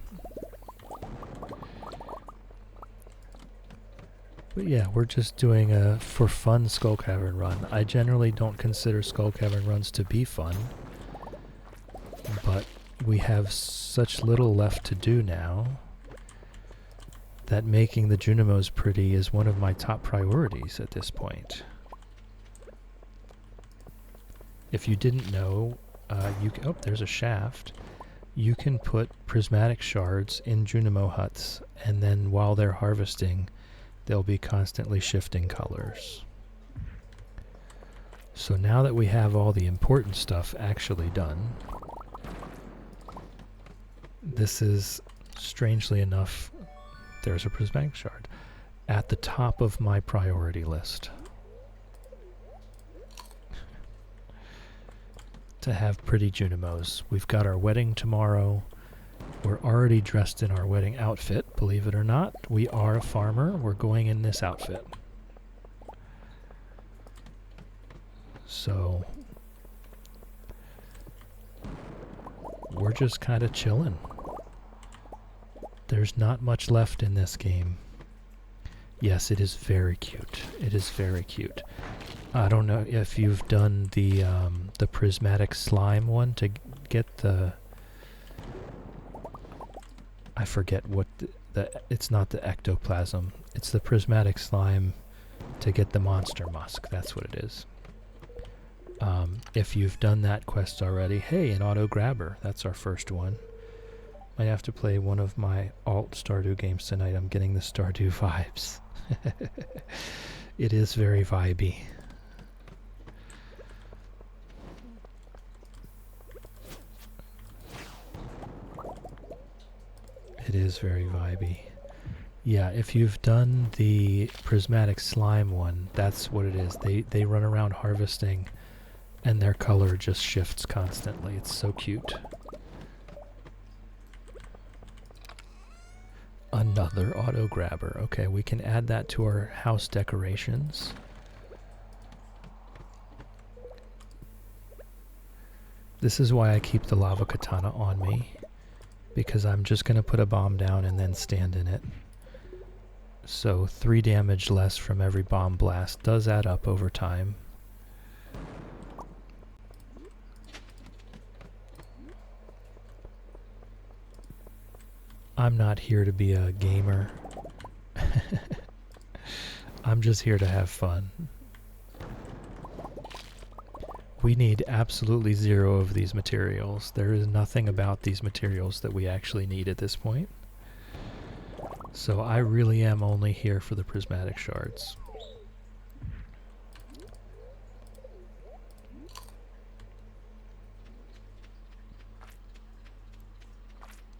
But yeah, we're just doing a for fun Skull Cavern run. I generally don't consider Skull Cavern runs to be fun, but we have such little left to do now that making the Junimos pretty is one of my top priorities at this point. If you didn't know, oh, there's a shaft. You can put prismatic shards in Junimo huts, and then while they're harvesting, they'll be constantly shifting colors. So now that we have all the important stuff actually done, this is, strangely enough, there's a prismatic shard at the top of my priority list. To have pretty Junimos. We've got our wedding tomorrow. We're already dressed in our wedding outfit, believe it or not. We are a farmer. We're going in this outfit. So we're just kind of chilling. There's not much left in this game. Yes, it is very cute. It is very cute. I don't know if you've done the prismatic slime one to get the... I forget what it's not the ectoplasm. It's the prismatic slime to get the monster musk. That's what it is. If you've done that quest already, hey, an auto grabber. That's our first one. Might have to play one of my alt Stardew games tonight. I'm getting the Stardew vibes. It is very vibey. It is very vibey. Yeah, if you've done the prismatic slime one, that's what it is. They run around harvesting and their color just shifts constantly. It's so cute. Another auto grabber. Okay, we can add that to our house decorations. This is why I keep the lava katana on me, because I'm just going to put a bomb down and then stand in it. So 3 damage less from every bomb blast does add up over time. I'm not here to be a gamer. I'm just here to have fun. We need absolutely 0 of these materials. There is nothing about these materials that we actually need at this point. So I really am only here for the prismatic shards.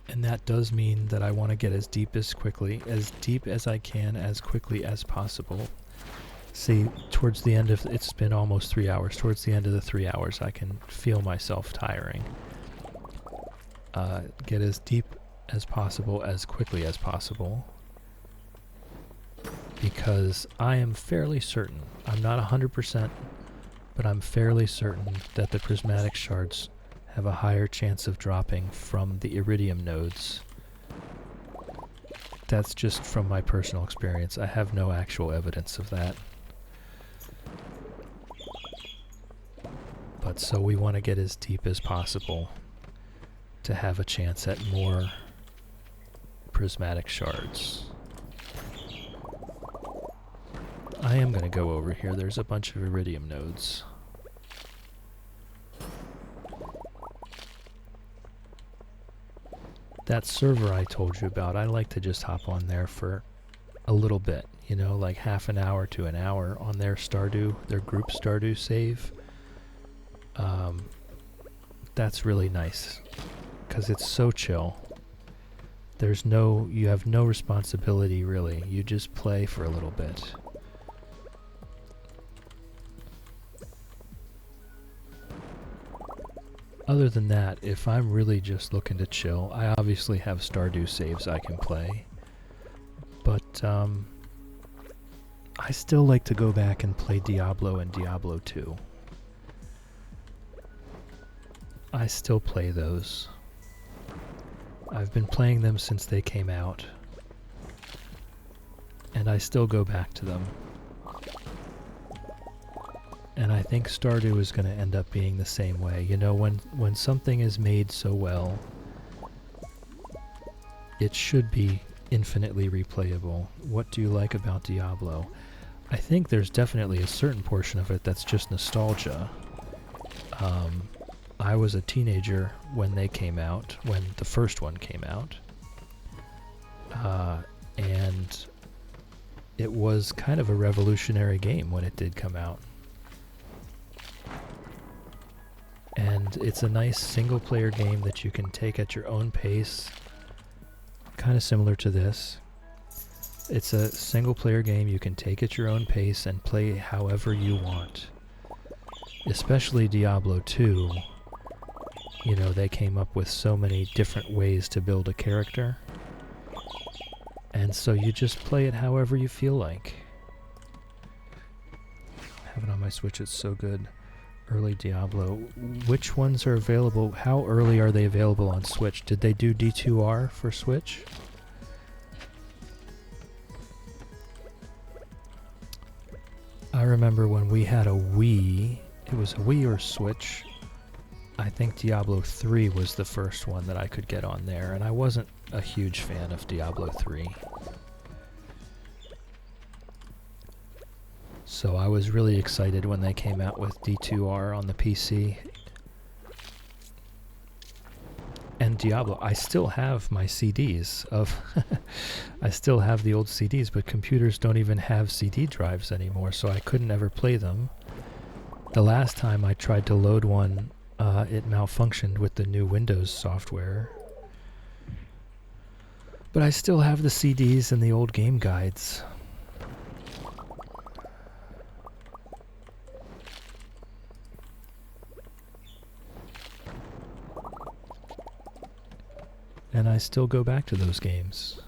And that does mean that I want to get as deep as I can, as quickly as possible. See, towards the end of, it's been almost 3 hours. Towards the end of the 3 hours, I can feel myself tiring. Get as deep as possible, as quickly as possible. Because I am fairly certain, I'm not 100%, but I'm fairly certain that the prismatic shards have a higher chance of dropping from the iridium nodes. That's just from my personal experience. I have no actual evidence of that. But so we want to get as deep as possible to have a chance at more prismatic shards. I am going to go over here. There's a bunch of iridium nodes. That server I told you about, I like to just hop on there for a little bit, you know, like half an hour to an hour on their Stardew, their group Stardew save. That's really nice, because it's so chill. You have no responsibility really, you just play for a little bit. Other than that, if I'm really just looking to chill, I obviously have Stardew saves I can play. But I still like to go back and play Diablo and Diablo 2. I still play those. I've been playing them since they came out. And I still go back to them. And I think Stardew is going to end up being the same way. You know, when something is made so well, it should be infinitely replayable. What do you like about Diablo? I think there's definitely a certain portion of it that's just nostalgia. I was a teenager when they came out, when the first one came out. And it was kind of a revolutionary game when it did come out. And it's a nice single-player game that you can take at your own pace, kind of similar to this. It's a single-player game you can take at your own pace and play however you want. Especially Diablo 2. You know, they came up with so many different ways to build a character. And so you just play it however you feel like. I have it on my Switch, it's so good. Early Diablo. Which ones are available? How early are they available on Switch? Did they do D2R for Switch? I remember when we had a Wii, it was a Wii or Switch. I think Diablo 3 was the first one that I could get on there, and I wasn't a huge fan of Diablo 3. So I was really excited when they came out with D2R on the PC. And Diablo, I still have my CDs of... I still have the old CDs, but computers don't even have CD drives anymore, so I couldn't ever play them. The last time I tried to load one, it malfunctioned with the new Windows software. But I still have the CDs and the old game guides. And I still go back to those games.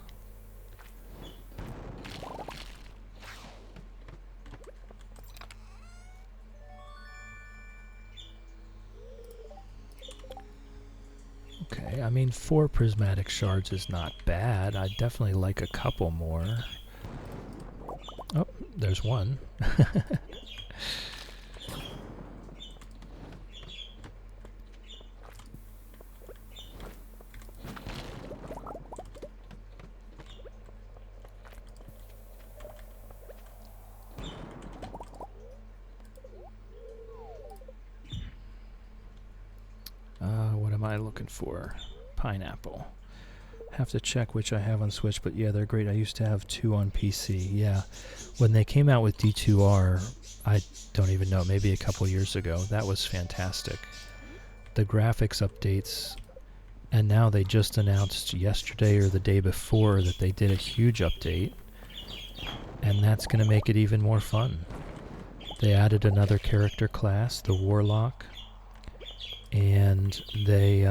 Okay, I mean 4 prismatic shards is not bad. I'd definitely like a couple more. Oh, there's one. What am I looking for? Pineapple. Have to check which I have on Switch, but yeah, they're great. I used to have 2 on PC. Yeah, when they came out with D2R, I don't even know, maybe a couple years ago, that was fantastic. The graphics updates, and now they just announced yesterday or the day before that they did a huge update, and that's going to make it even more fun. They added another character class, the Warlock, and they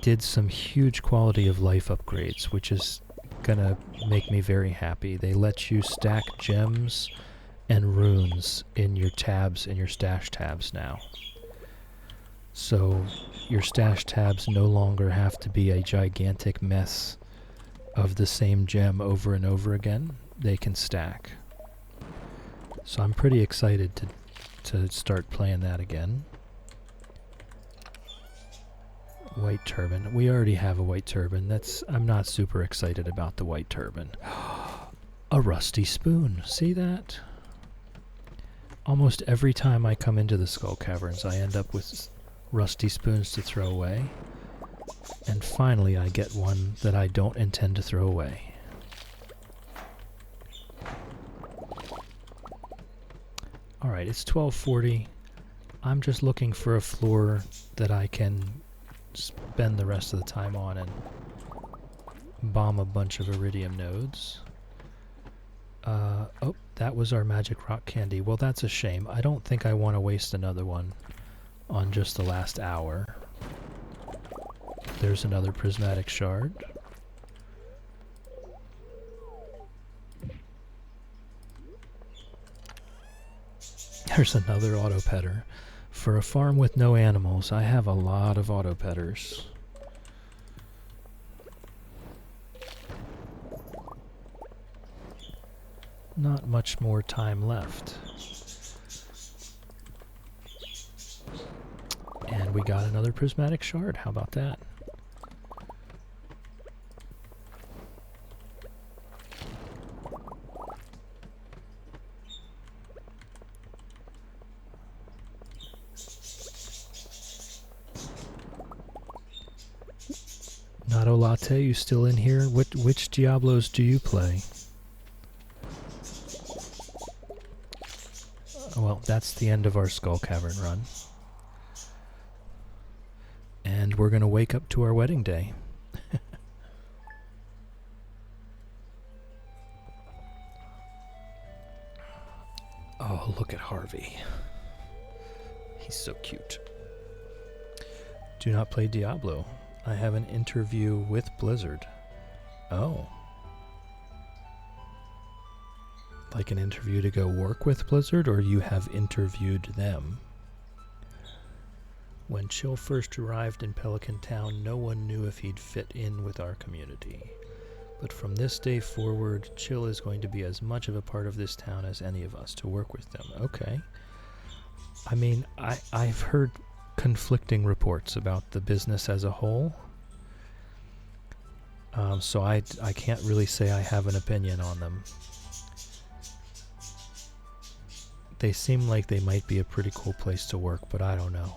did some huge quality of life upgrades, which is gonna make me very happy. They let you stack gems and runes in your tabs, in your stash tabs now. So your stash tabs no longer have to be a gigantic mess of the same gem over and over again. They can stack. So I'm pretty excited to start playing that again. White turban. We already have a white turban. I'm not super excited about the white turban. A rusty spoon. See that? Almost every time I come into the Skull Caverns, I end up with rusty spoons to throw away. And finally, I get one that I don't intend to throw away. Alright, it's 12:40. I'm just looking for a floor that I can spend the rest of the time on and bomb a bunch of iridium nodes. Oh, that was our magic rock candy. Well, that's a shame. I don't think I want to waste another one on just the last hour. There's another prismatic shard. There's another auto-petter. For a farm with no animals, I have a lot of auto-petters. Not much more time left. And we got another prismatic shard. How about that? Nato Latte, you still in here? Which Diablos do you play? Well, that's the end of our Skull Cavern run. And we're going to wake up to our wedding day. Oh, look at Harvey. He's so cute. Do not play Diablo. I have an interview with Blizzard. Oh. Like an interview to go work with Blizzard, or you have interviewed them? When Chill first arrived in Pelican Town, no one knew if he'd fit in with our community. But from this day forward, Chill is going to be as much of a part of this town as any of us to work with them. Okay. I mean, I've heard conflicting reports about the business as a whole. So I can't really say I have an opinion on them. They seem like they might be a pretty cool place to work, but I don't know.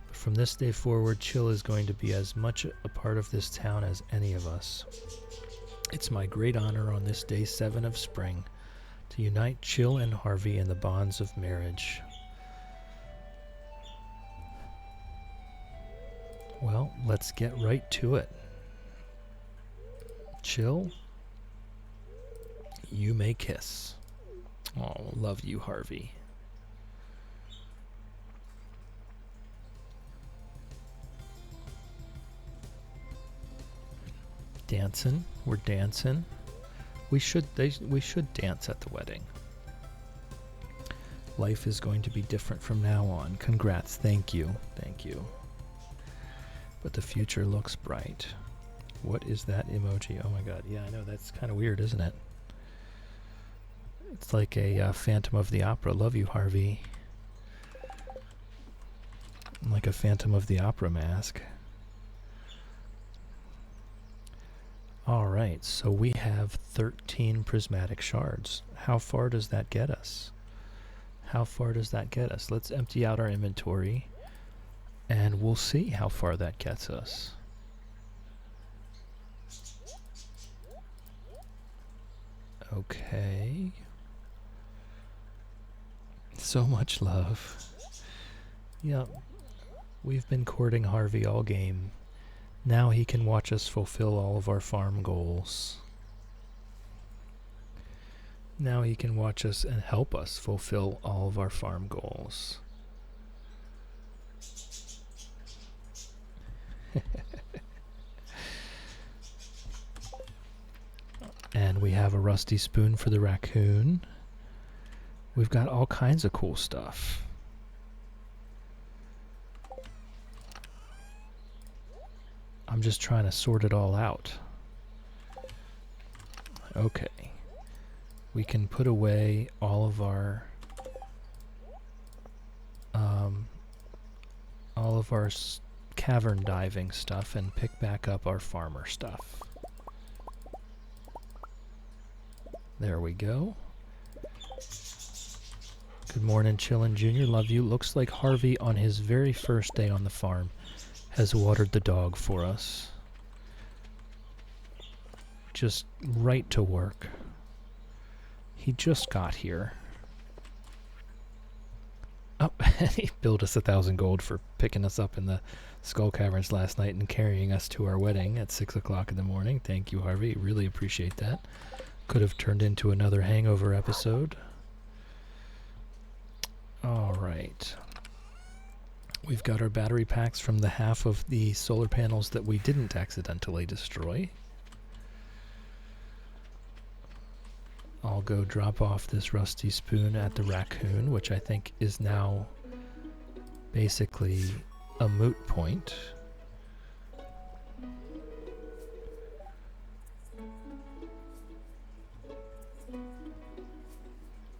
But from this day forward, Chill is going to be as much a part of this town as any of us. It's my great honor on this day 7 of spring to unite Chill and Harvey in the bonds of marriage. Well, let's get right to it. Chill, you may kiss. Oh, love you, Harvey. Dancing, we're dancing. We should dance at the wedding. Life is going to be different from now on. Congrats, thank you. But the future looks bright. What is that emoji? Oh my god, yeah, I know, that's kind of weird, isn't it? It's like a Phantom of the Opera. Love you, Harvey. Like a Phantom of the Opera mask. Alright, so we have 13 prismatic shards. How far does that get us? Let's empty out our inventory, and we'll see how far that gets us. Okay. So much love. Yeah, we've been courting Harvey all game. Now he can watch us fulfill all of our farm goals. Now he can watch us and help us fulfill all of our farm goals. And we have a rusty spoon for the raccoon. We've got all kinds of cool stuff. I'm just trying to sort it all out. Okay. We can put away all of our cavern diving stuff and pick back up our farmer stuff. There we go. Good morning, Chillin' Junior. Love you. Looks like Harvey, on his very first day on the farm, has watered the dog for us. Just right to work. He just got here. Oh, he billed us 1,000 gold for picking us up in the Skull Caverns last night and carrying us to our wedding at 6 o'clock in the morning. Thank you, Harvey. Really appreciate that. Could have turned into another hangover episode. Alright. We've got our battery packs from the half of the solar panels that we didn't accidentally destroy. I'll go drop off this rusty spoon at the raccoon, which I think is now basically a moot point.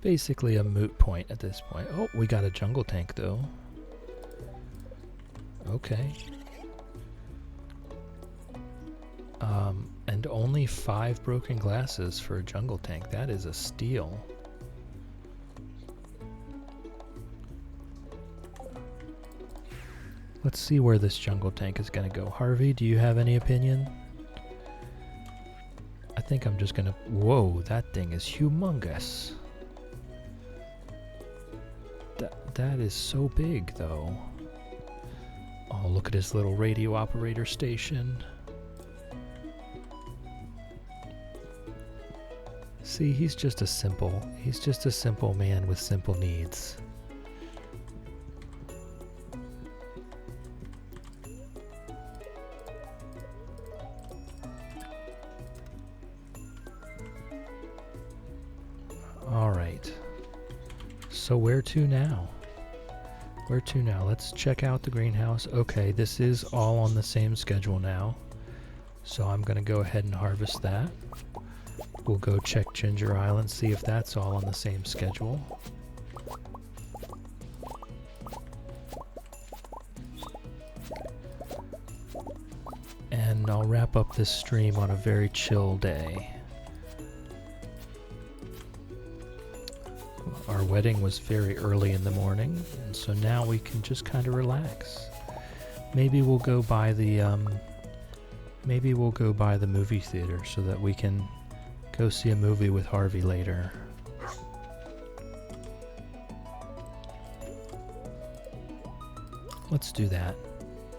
Basically a moot point at this point. Oh, we got a jungle tank though. Okay. And only 5 broken glasses for a jungle tank. That is a steal. Let's see where this jungle tank is going to go. Harvey, do you have any opinion? I think I'm just going to... Whoa, that thing is humongous. That is so big, though. Oh, look at his little radio operator station. See, he's just a simple man with simple needs. All right. So where to now? Where to now? Let's check out the greenhouse. Okay, this is all on the same schedule now. So I'm going to go ahead and harvest that. We'll go check Ginger Island, see if that's all on the same schedule. And I'll wrap up this stream on a very chill day. Our wedding was very early in the morning, and so now we can just kind of relax. Maybe we'll go by the movie theater so that we can go see a movie with Harvey later. Let's do that.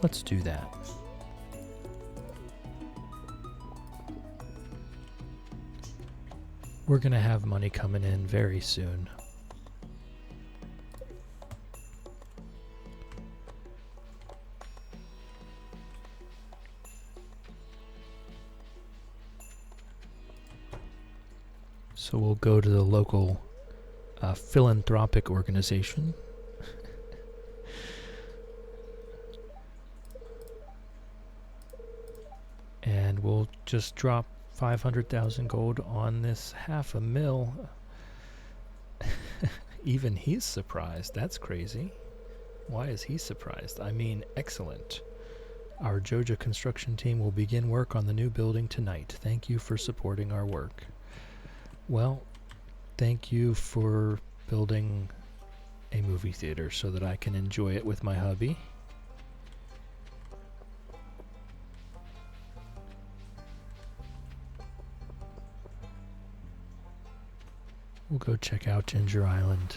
Let's do that. We're gonna have money coming in very soon. So we'll go to the local philanthropic organization. And we'll just drop 500,000 gold on this $500,000. Even he's surprised. That's crazy. Why is he surprised? I mean, excellent. Our Joja construction team will begin work on the new building tonight. Thank you for supporting our work. Well, thank you for building a movie theater so that I can enjoy it with my hubby. We'll go check out Ginger Island.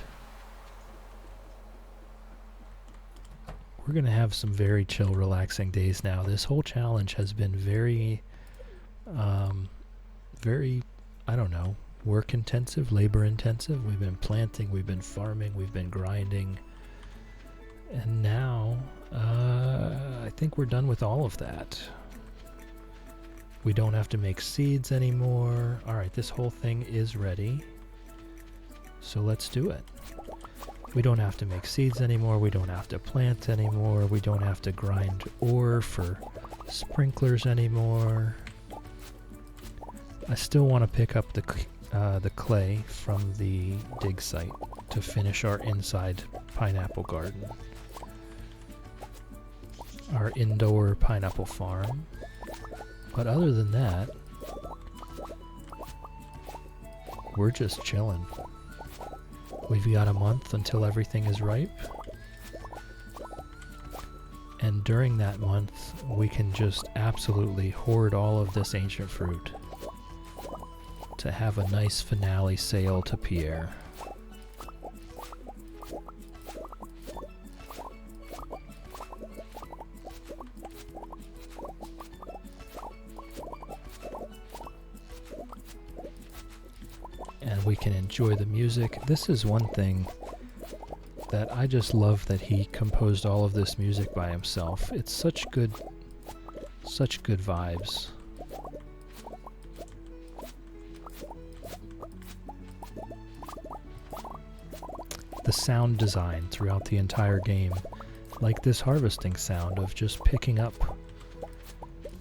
We're going to have some very chill, relaxing days now. This whole challenge has been very, I don't know, work intensive, labor intensive. We've been planting, we've been farming, we've been grinding. And now, I think we're done with all of that. We don't have to make seeds anymore. Alright, this whole thing is ready. So let's do it. We don't have to make seeds anymore. We don't have to plant anymore. We don't have to grind ore for sprinklers anymore. I still want to pick up the clay from the dig site to finish our inside pineapple garden. Our indoor pineapple farm. But other than that, we're just chilling. We've got a month until everything is ripe. And during that month, we can just absolutely hoard all of this ancient fruit to have a nice finale sale to Pierre. And we can enjoy the music. This is one thing that I just love, that he composed all of this music by himself. It's such good vibes. The sound design throughout the entire game, like this harvesting sound of just picking up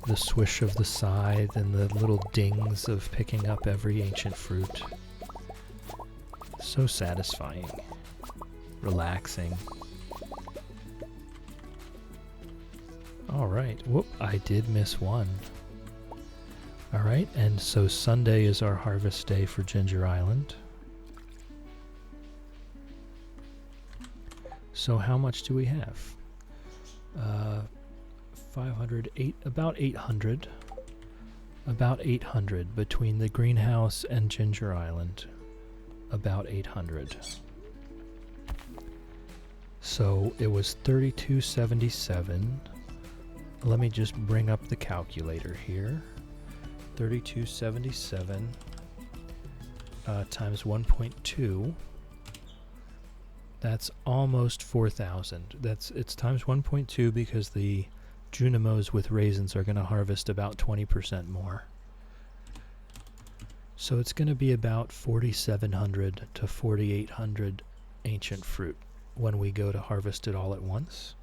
the swish of the scythe and the little dings of picking up every ancient fruit. So satisfying, relaxing. Alright, whoop, I did miss one. Alright, and so Sunday is our harvest day for Ginger Island. So how much do we have? 500, about 800. About 800 between the greenhouse and Ginger Island. About 800. So it was 3277. Let me just bring up the calculator here. 3277 times 1.2. That's almost 4,000. It's times 1.2 because the Junimos with raisins are going to harvest about 20% more. So it's going to be about 4,700 to 4,800 ancient fruit when we go to harvest it all at once.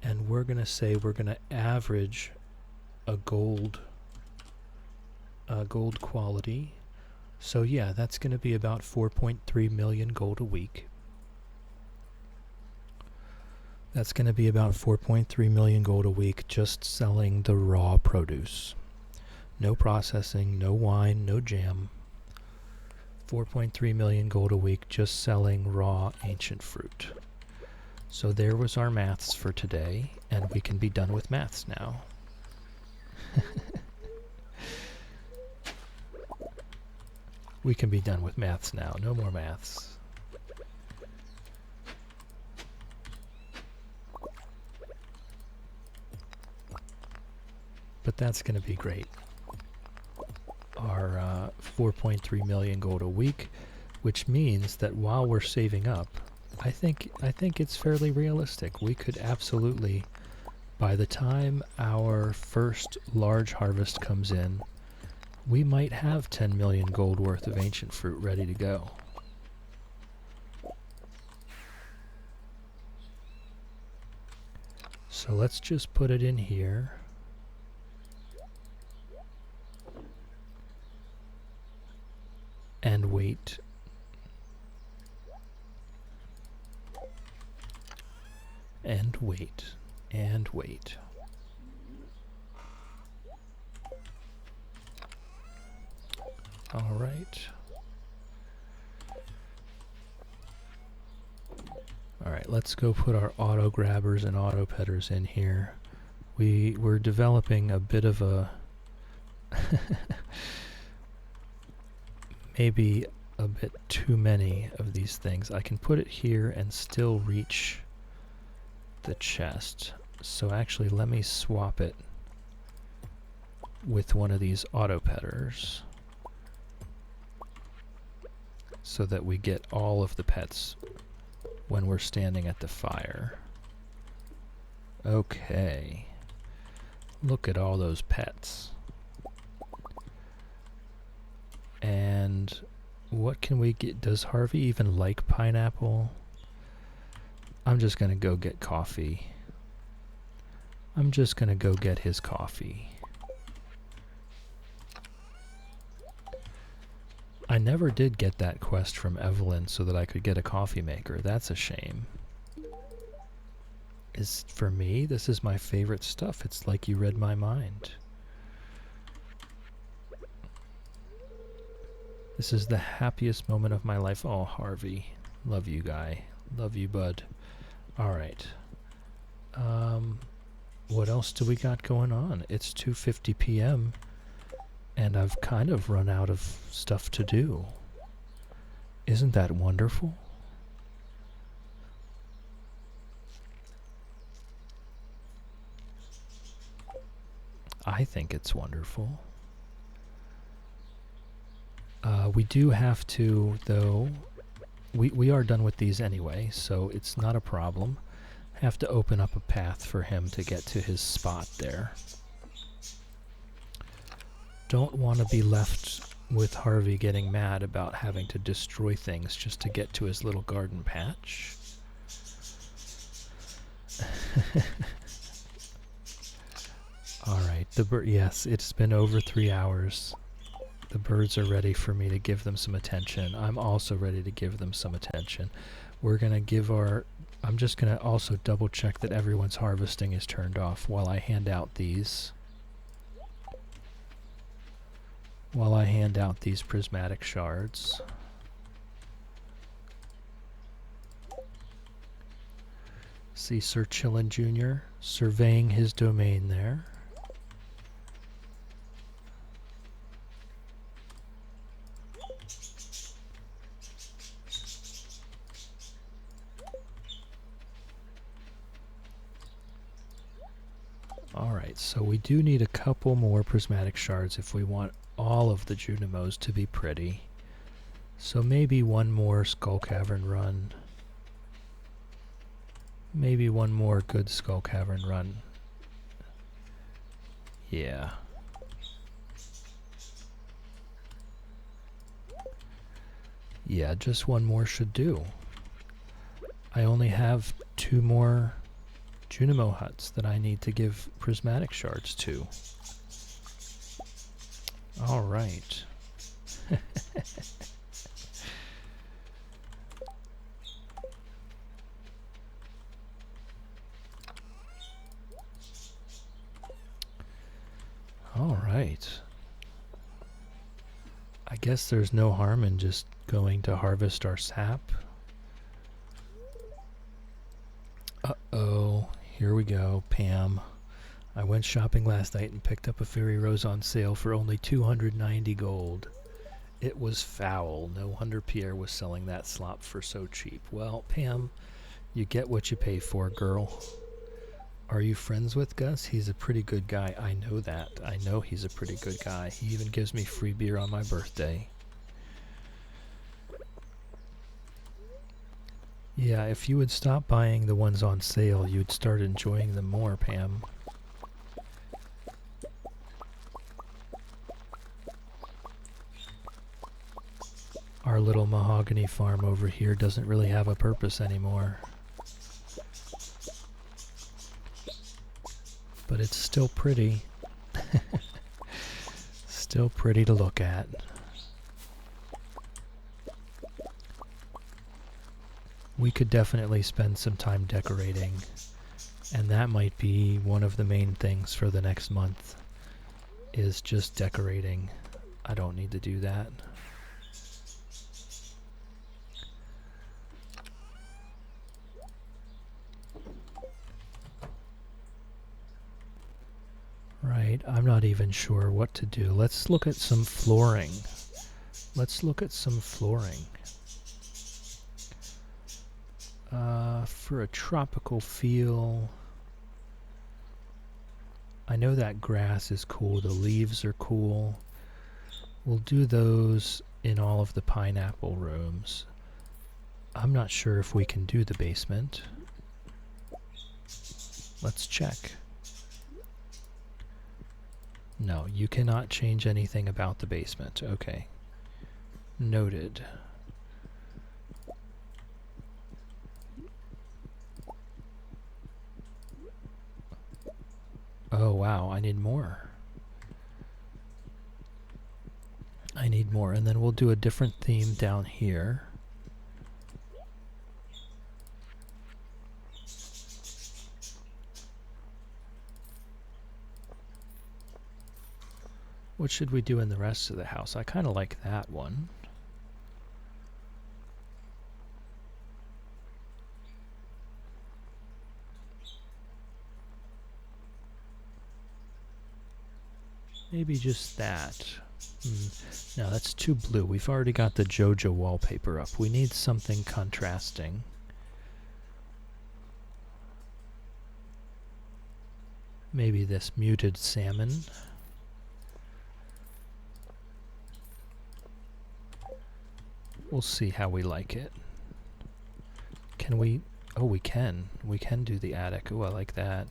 And we're going to say we're going to average a gold quality. So yeah, that's going to be about 4.3 million gold a week. That's going to be about 4.3 million gold a week just selling the raw produce. No processing, no wine, no jam. 4.3 million gold a week just selling raw ancient fruit. So there was our maths for today, and we can be done with maths now. We can be done with maths now. No more maths. But that's going to be great. Our 4.3 million gold a week, which means that while we're saving up, I think it's fairly realistic. We could absolutely, by the time our first large harvest comes in, we might have 10 million gold worth of ancient fruit ready to go. So let's just put it in here. And wait. And wait. And wait. All right. All right, let's go put our auto grabbers and auto petters in here. We're developing a bit of a maybe a bit too many of these things. I can put it here and still reach the chest. So actually, let me swap it with one of these auto petters so that we get all of the pets when we're standing at the fire. Okay. Look at all those pets. And what can we get? Does Harvey even like pineapple? I'm just going to go get coffee. I'm just going to go get his coffee. I never did get that quest from Evelyn so that I could get a coffee maker. That's a shame. For me, this is my favorite stuff. It's like you read my mind. This is the happiest moment of my life. Oh, Harvey. Love you, guy. Love you, bud. All right. What else do we got going on? It's 2:50 p.m. and I've kind of run out of stuff to do. Isn't that wonderful? I think it's wonderful. We do have to, though, we are done with these anyway, so it's not a problem. Have to open up a path for him to get to his spot there. Don't want to be left with Harvey getting mad about having to destroy things just to get to his little garden patch. Alright, yes, it's been over 3 hours. The birds are ready for me to give them some attention. I'm also ready to give them some attention. We're going to give I'm just going to also double check that everyone's harvesting is turned off while I hand out these. Prismatic shards. See Sir Chillin Jr. surveying his domain there. Alright, so we do need a couple more prismatic shards if we want all of the Junimos to be pretty. So maybe one more Skull Cavern run. Maybe one more good Skull Cavern run. Yeah. Yeah, just one more should do. I only have 2 more Junimo huts that I need to give prismatic shards to. Alright. Alright. I guess there's no harm in just going to harvest our sap. Uh-oh. Here we go, Pam. I went shopping last night and picked up a fairy rose on sale for only 290 gold. It was foul. No wonder Pierre was selling that slop for so cheap. Well, Pam, you get what you pay for, girl. Are you friends with Gus? He's a pretty good guy. I know that. I know he's a pretty good guy. He even gives me free beer on my birthday. Yeah, if you would stop buying the ones on sale, you'd start enjoying them more, Pam. Our little mahogany farm over here doesn't really have a purpose anymore. But it's still pretty. Still pretty to look at. We could definitely spend some time decorating, and that might be one of the main things for the next month, is just decorating. I don't need to do that. Right, I'm not even sure what to do. Let's look at some flooring. Let's look at some flooring. For a tropical feel, I know that grass is cool, the leaves are cool. We'll do those in all of the pineapple rooms. I'm not sure if we can do the basement. Let's check. No, you cannot change anything about the basement. Okay. Noted. Oh wow, I need more. I need more, and then we'll do a different theme down here. What should we do in the rest of the house? I kind of like that one. Maybe just that. No, that's too blue. We've already got the JoJo wallpaper up. We need something contrasting. Maybe this muted salmon. We'll see how we like it. Can we? Oh, we can. We can do the attic. Oh, I like that.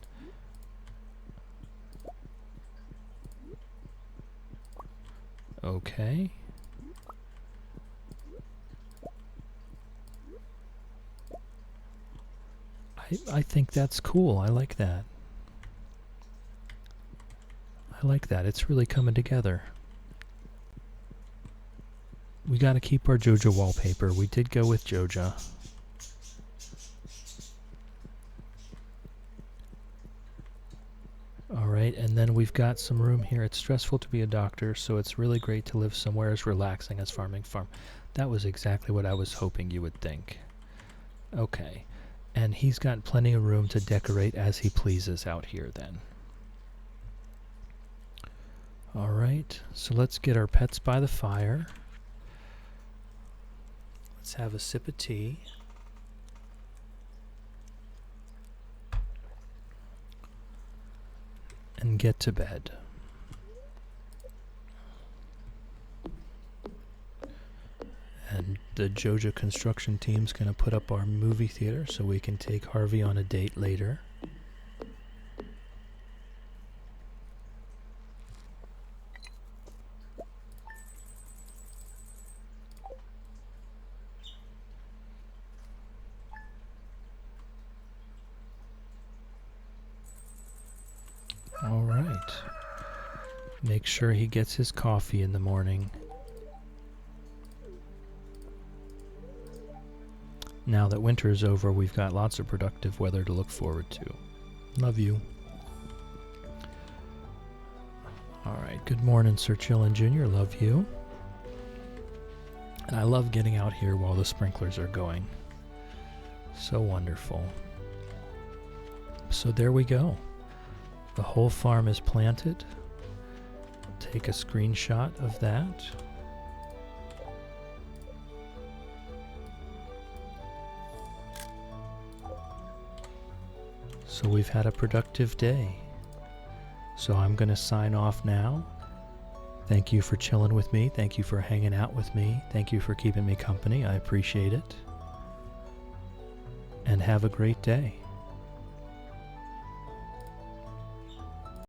Okay. I think that's cool. I like that. I like that. It's really coming together. We got to keep our JoJo wallpaper. We did go with JoJo. Alright, and then we've got some room here. It's stressful to be a doctor, so it's really great to live somewhere as relaxing as farming farm. That was exactly what I was hoping you would think. Okay, And he's got plenty of room to decorate as he pleases out here then. Alright, so let's get our pets by the fire. Let's have a sip of tea. And get to bed. And the Joja construction team's going to put up our movie theater so we can take Harvey on a date later. All right. Make sure he gets his coffee in the morning. Now that winter is over, we've got lots of productive weather to look forward to. Love you. Alright, good morning, Sir Chillin Jr. Love you. And I love getting out here while the sprinklers are going. So wonderful. So there we go. The whole farm is planted. Take a screenshot of that. So we've had a productive day. So I'm going to sign off now. Thank you for chilling with me. Thank you for hanging out with me. Thank you for keeping me company. I appreciate it. And have a great day.